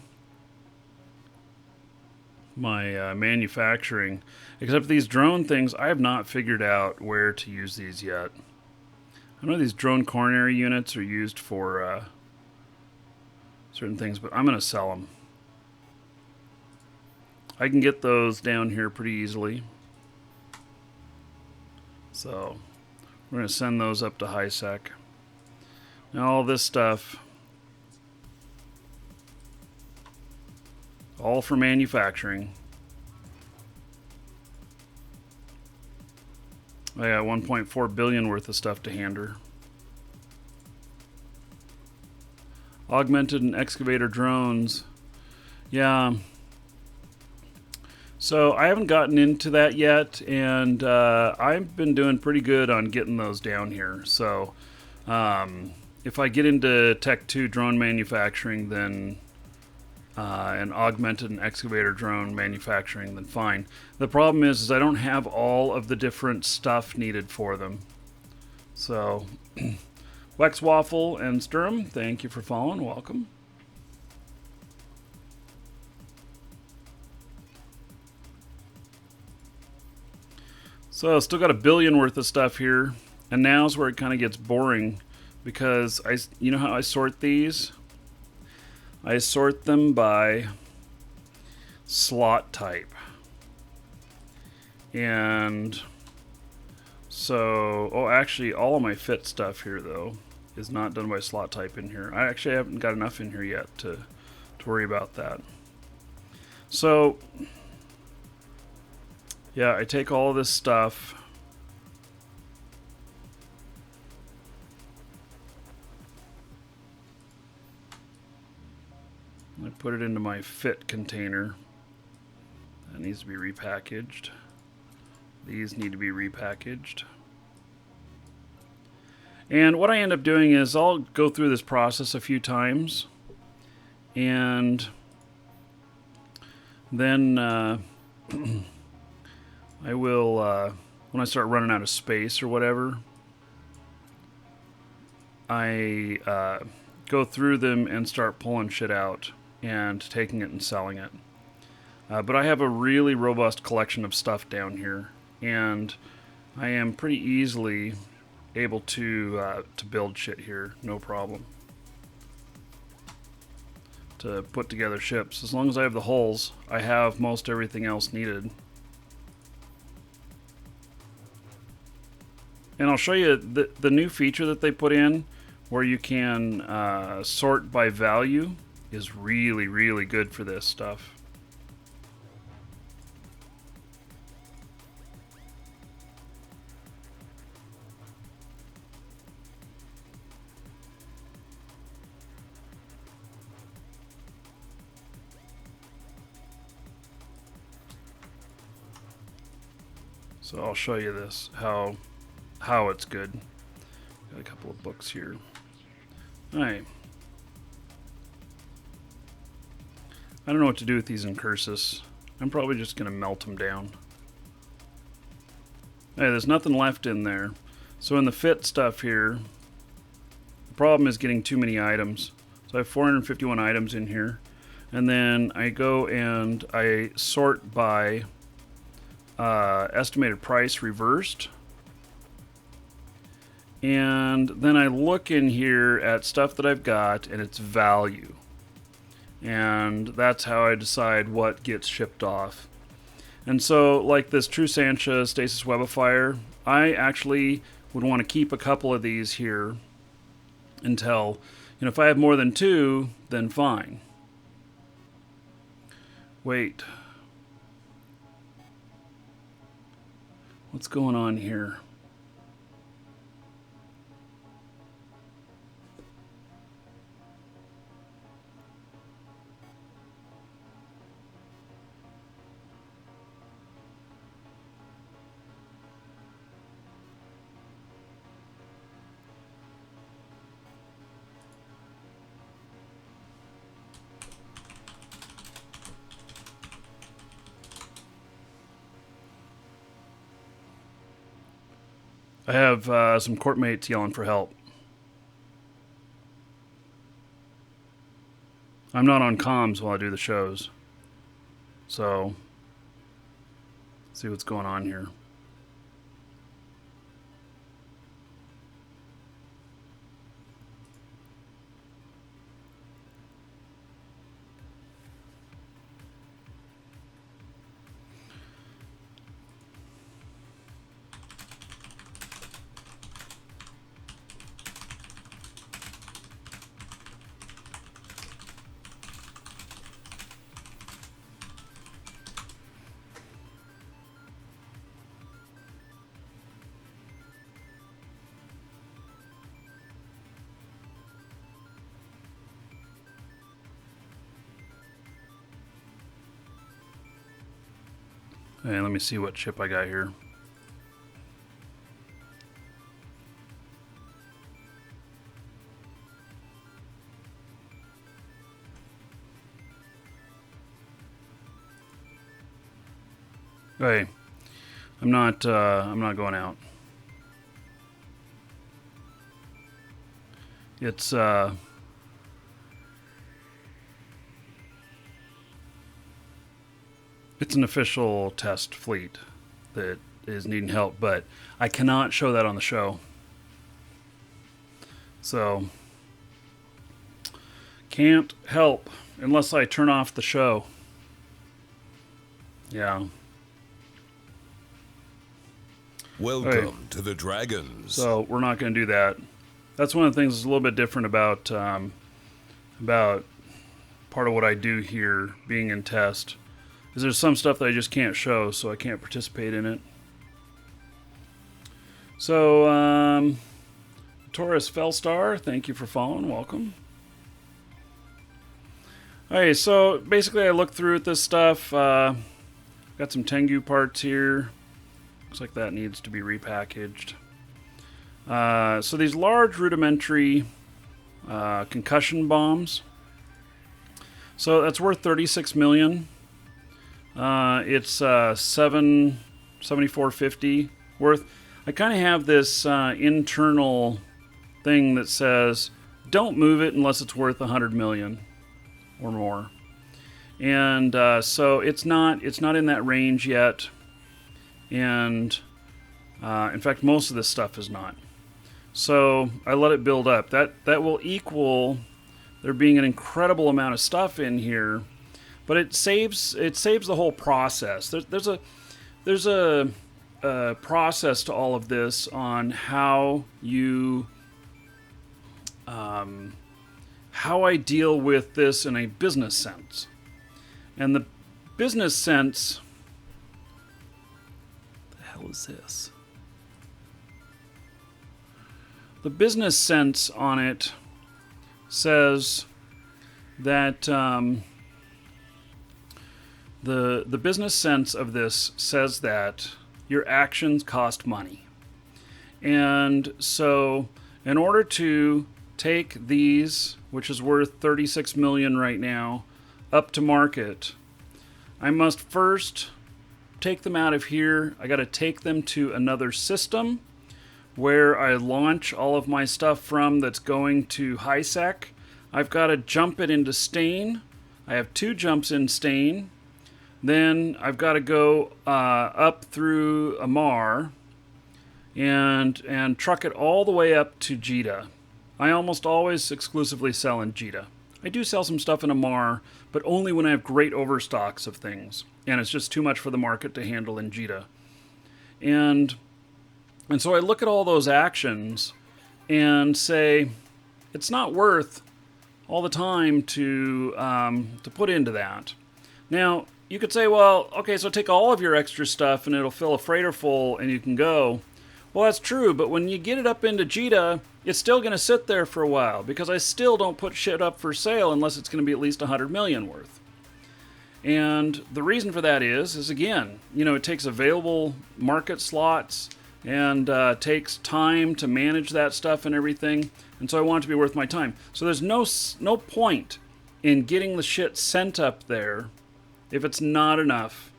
my manufacturing, except these drone things, I have not figured out where to use these yet. I know these drone coronary units are used for certain things, but I'm going to sell them. I can get those down here pretty easily. So we're going to send those up to high sec. Now all this stuff, all for manufacturing. I got 1.4 billion worth of stuff to hand her. Augmented and excavator drones. Yeah. So I haven't gotten into that yet, and I've been doing pretty good on getting those down here. So if I get into Tech 2 drone manufacturing, then and augmented and excavator drone manufacturing, then fine. The problem is I don't have all of the different stuff needed for them. So Wex Waffle and Sturm, thank you for following. Welcome. So still got 1 billion worth of stuff here, and now's where it kind of gets boring, because you know how I sort these? I sort them by slot type. And so, oh, actually all of my fit stuff here though is not done by slot type in here. I actually haven't got enough in here yet to worry about that. So yeah, I take all of this stuff, I put it into my fit container. That needs to be repackaged. These need to be repackaged. And what I end up doing is I'll go through this process a few times, and then I will, when I start running out of space or whatever, I go through them and start pulling shit out and taking it and selling it. But I have a really robust collection of stuff down here, and I am pretty easily able to build shit here, no problem. To put together ships. As long as I have the hulls, I have most everything else needed. And I'll show you the new feature that they put in where you can sort by value is really, really good for this stuff. So I'll show you this, how it's good. Got a couple of books here. Alright. I don't know what to do with these in Cursus. I'm probably just going to melt them down. Hey, there's nothing left in there. So in the fit stuff here, the problem is getting too many items. So I have 451 items in here. And then I go and I sort by estimated price reversed. And then I look in here at stuff that I've got and its value. And that's how I decide what gets shipped off. And so, like this True Sancha Stasis Webifier, I actually would want to keep a couple of these here until, if I have more than 2, then fine. Wait. What's going on here? I have some court mates yelling for help. I'm not on comms while I do the shows. So, see what's going on here. Hey, let me see what chip I got here. Hey, I'm not going out. It's it's an official test fleet that is needing help, but I cannot show that on the show. So, can't help unless I turn off the show. Yeah. Welcome to the Dragons. So we're not going to do that. That's one of the things that's a little bit different about part of what I do here, being in test, is there's some stuff that I just can't show, so I can't participate in it. So, Taurus Fellstar, thank you for following. Welcome. Alright, so basically I looked through at this stuff. Got some Tengu parts here. Looks like that needs to be repackaged. So these large rudimentary concussion bombs. So that's worth $36 million. It's $74.50 worth. I kind of have this internal thing that says, don't move it unless it's worth $100 million or more. And so it's not in that range yet. And in fact, most of this stuff is not. So I let it build up. That will equal there being an incredible amount of stuff in here, but it saves the whole process. There's a process to all of this on how I deal with this in a business sense. And the business sense, what the hell is this? The business sense on it says that the business sense of this says that your actions cost money. And so in order to take these, which is worth $36 million right now, up to market, I must first take them out of here. I got to take them to another system where I launch all of my stuff from that's going to HiSec. I've got to jump it into Stain. I have 2 jumps in Stain. Then I've got to go up through Amar and truck it all the way up to Jita. I almost always exclusively sell in Jita. I do sell some stuff in Amar, but only when I have great overstocks of things, and it's just too much for the market to handle in Jita. And so I look at all those actions and say, it's not worth all the time to put into that. Now, you could say, well, okay, so take all of your extra stuff and it'll fill a freighter full and you can go. Well, that's true, but when you get it up into Jita, it's still going to sit there for a while because I still don't put shit up for sale unless it's going to be at least $100 million worth. And the reason for that is again, it takes available market slots and takes time to manage that stuff and everything. And so I want it to be worth my time. So there's no point in getting the shit sent up there if it's not enough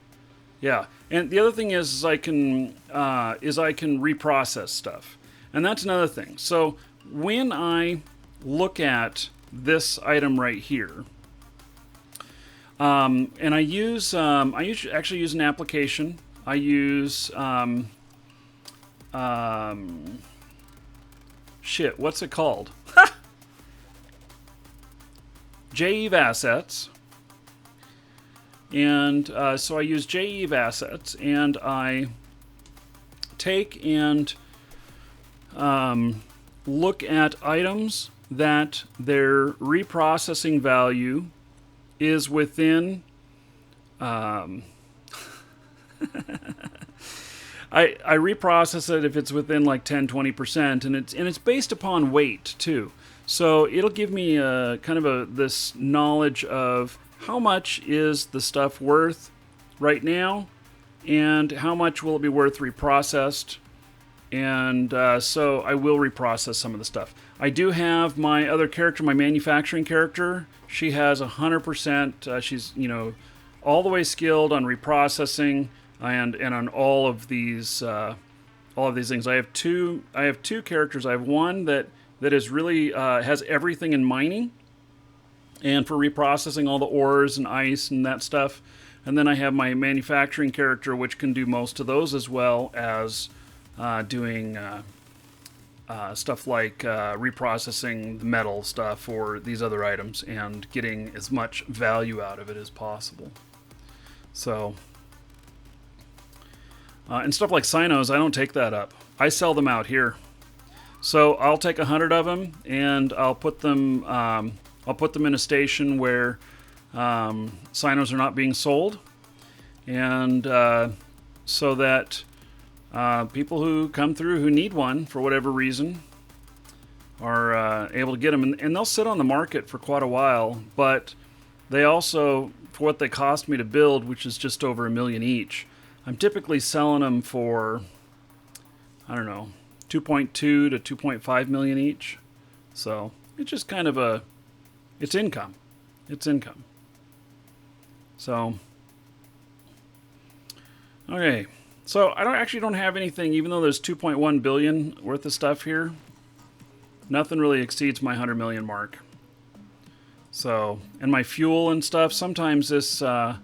Yeah, and the other thing is I can reprocess stuff, and that's another thing. So when I look at this item right here, and actually use an application. I use shit. What's it called? JEV assets. And so I use JEV assets, and I take and look at items that their reprocessing value is within. I reprocess it if it's within like 10-20%, and it's based upon weight too. So it'll give me a kind of this knowledge of how much is the stuff worth right now, and how much will it be worth reprocessed. And so I will reprocess some of the stuff. I do have my other character, my manufacturing character. She has 100%. She's all the way skilled on reprocessing and on all of these things. I have two characters. I have one that is really has everything in mining, and for reprocessing all the ores and ice and that stuff. And then I have my manufacturing character, which can do most of those, as well as doing stuff like reprocessing the metal stuff or these other items and getting as much value out of it as possible. So, and stuff like Sinos, I don't take that up. I sell them out here. So I'll take 100 of them, and I'll put them in a station where Sinos are not being sold, and so that people who come through who need one for whatever reason are able to get them, and they'll sit on the market for quite a while. But they also, for what they cost me to build, which is just over $1 million each, I'm typically selling them for, I don't know, 2.2 to 2.5 million each. So it's just kind of it's income. It's income. So, okay. So I don't have anything, even though there's 2.1 billion worth of stuff here. Nothing really exceeds my 100 million mark. So, and my fuel and stuff, sometimes this, so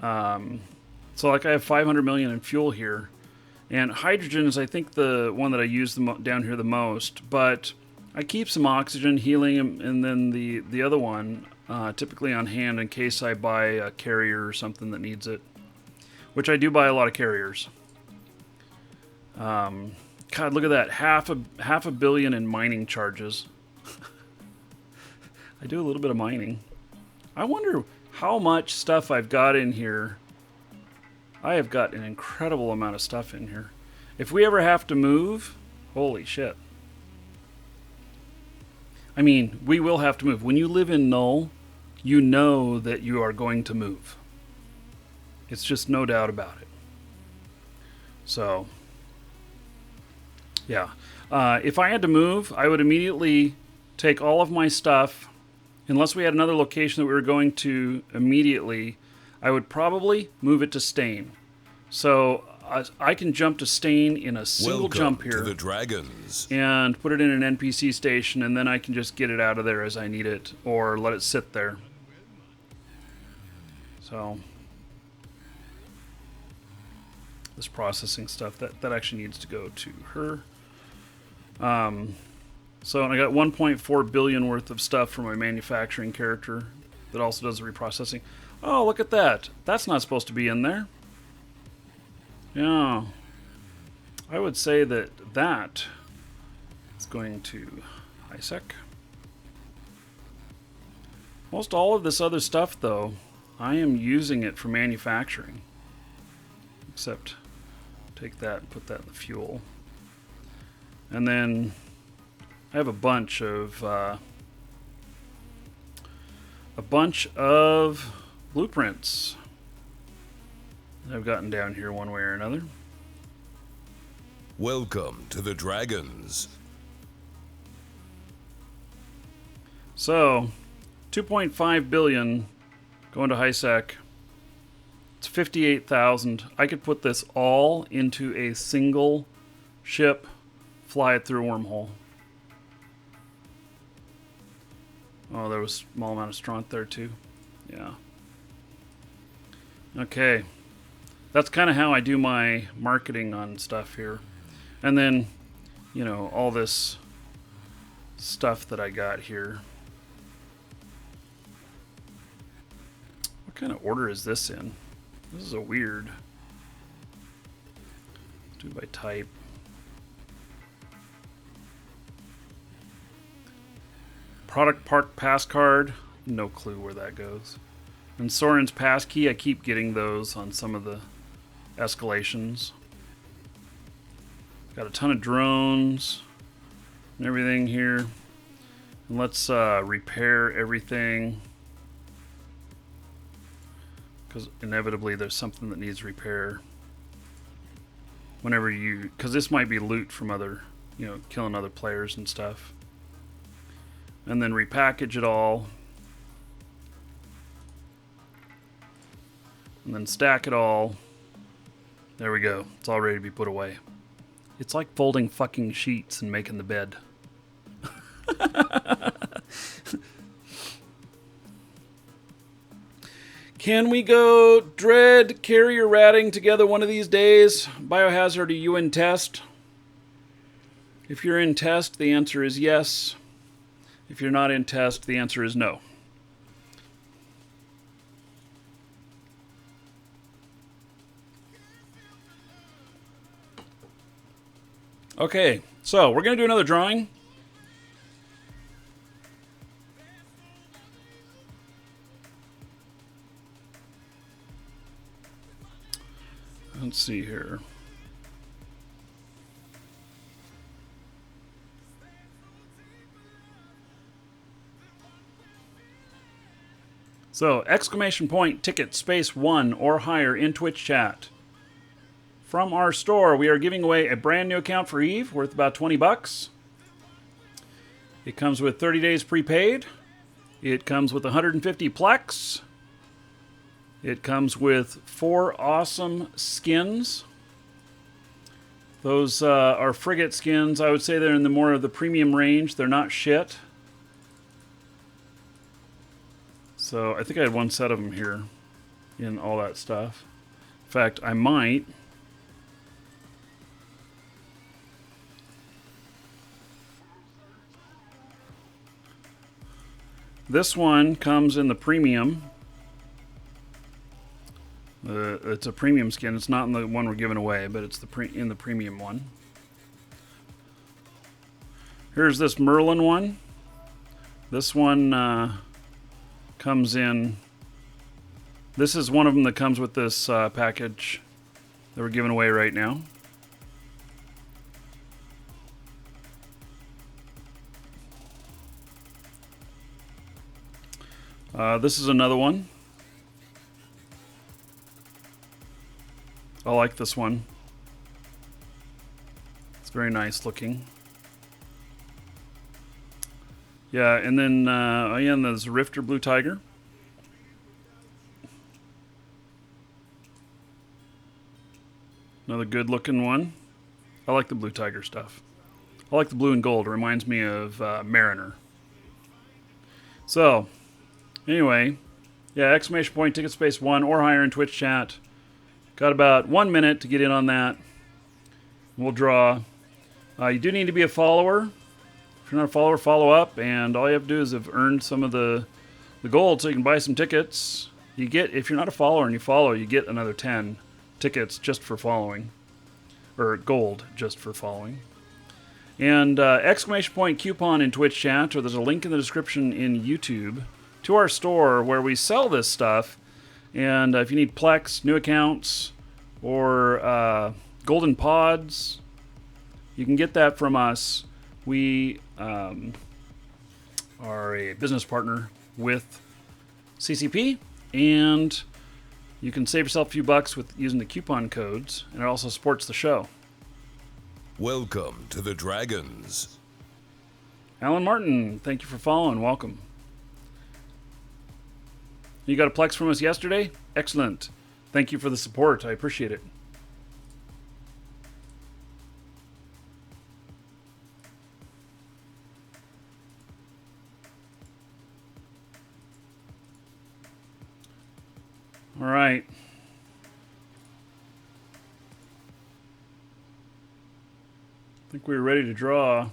like I have 500 million in fuel here, and hydrogen is I think the one that I use down here the most, but I keep some oxygen, helium, and then the other one typically on hand in case I buy a carrier or something that needs it, which I do buy a lot of carriers. God, look at that, half a billion in mining charges. I do a little bit of mining. I wonder how much stuff I've got in here. I have got an incredible amount of stuff in here. If we ever have to move, holy shit. I mean, we will have to move. When you live in Null, you know that you are going to move. It's just no doubt about it. So, yeah. If I had to move, I would immediately take all of my stuff. Unless we had another location that we were going to immediately, I would probably move it to Stain. So I can jump to Stain in a single jump here. To the Dragons. And put it in an NPC station, and then I can just get it out of there as I need it, or let it sit there. So this processing stuff, that actually needs to go to her. So and I got 1.4 billion worth of stuff for my manufacturing character that also does the reprocessing. Oh, look at that. That's not supposed to be in there. Yeah. I would say that is going to ISEC. Most all of this other stuff, though, I am using it for manufacturing. Except take that and put that in the fuel. And then I have a bunch of blueprints that I've gotten down here one way or another. Welcome to the Dragons. So, 2.5 billion going to HiSec. It's 58,000. I could put this all into a single ship, fly it through a wormhole. Oh, there was a small amount of strength there too. Yeah. Okay. That's kind of how I do my marketing on stuff here. And then, you know, all this stuff that I got here. What kind of order is this in? This is a weird. Do by type. Product Park Pass Card. No clue where that goes. And Soren's Pass Key. I keep getting those on some of the escalations. Got a ton of drones and everything here. And let's repair everything. Because inevitably there's something that needs repair. Whenever you... Because this might be loot from other... You know, killing other players and stuff. And then repackage it all. And then stack it all. There we go. It's all ready to be put away. It's like folding fucking sheets and making the bed. Can we go dread carrier ratting together one of these days? Biohazard, are you in test? If you're in test, the answer is yes. If you're not in test, the answer is no. Okay, so we're going to do another drawing. Let's see here. So, exclamation point, ticket, space 1 or higher in Twitch chat. From our store, we are giving away a brand new account for Eve worth about 20 bucks. It comes with 30 days prepaid. It comes with 150 Plex. It comes with 4 awesome skins. Those are frigate skins. I would say they're in the more of the premium range. They're not shit. So I think I had one set of them here in all that stuff. In fact, I might. This one comes in the premium. It's a premium skin. It's not in the one we're giving away, but it's in the premium one. Here's this Merlin one. This one comes in. This is one of them that comes with this package that we're giving away right now. This is another one. I like this one. It's very nice looking. Yeah, and then again, there's Rifter Blue Tiger. Another good looking one. I like the Blue Tiger stuff. I like the blue and gold. It reminds me of Mariner. So, anyway, yeah, exclamation point, ticket space 1 or higher in Twitch chat. Got about 1 minute to get in on that. We'll draw. You do need to be a follower. If you're not a follower, follow up, and all you have to do is have earned some of the gold so you can buy some tickets. You get, if you're not a follower and you follow, you get another 10 tickets just for following. Or gold just for following. And exclamation point coupon in Twitch chat, or there's a link in the description in YouTube to our store where we sell this stuff. And if you need Plex, new accounts, or golden pods, you can get that from us. We are a business partner with CCP, and you can save yourself a few bucks with using the coupon codes, and it also supports the show. Welcome to the Dragons. Alan Martin, thank you for following. Welcome. You got a Plex from us yesterday? Excellent. Thank you for the support. I appreciate it. All right. I think we're ready to draw.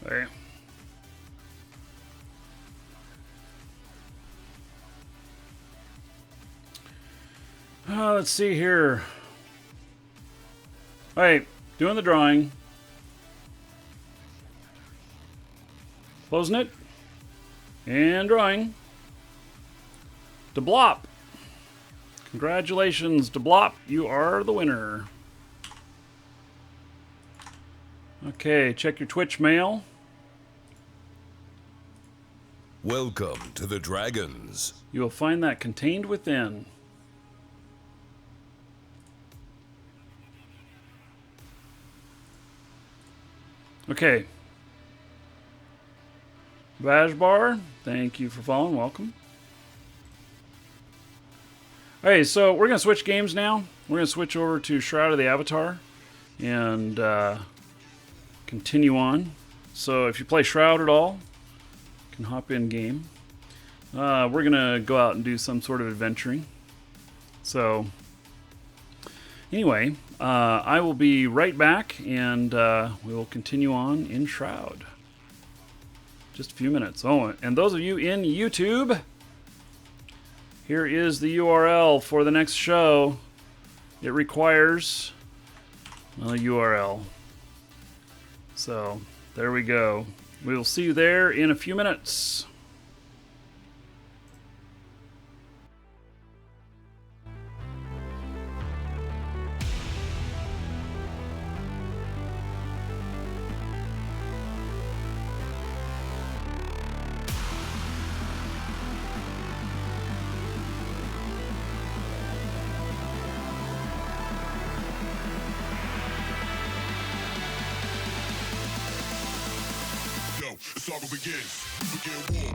There. Let's see here. All right, doing the drawing. Closing it. And drawing. DeBlop. Congratulations, DeBlop. You are the winner. Okay, check your Twitch mail. Welcome to the Dragons. You will find that contained within. Okay. Vajbar, thank you for following. Welcome. Okay, so we're going to switch games now. We're going to switch over to Shroud of the Avatar and continue on. So if you play Shroud at all, you can hop in game. We're going to go out and do some sort of adventuring. So anyway, I will be right back, and we will continue on in Shroud. Just a few minutes. Oh, and those of you in YouTube, here is the URL for the next show. It requires a URL. So there we go. We will see you there in a few minutes. The saga begins. We begin war.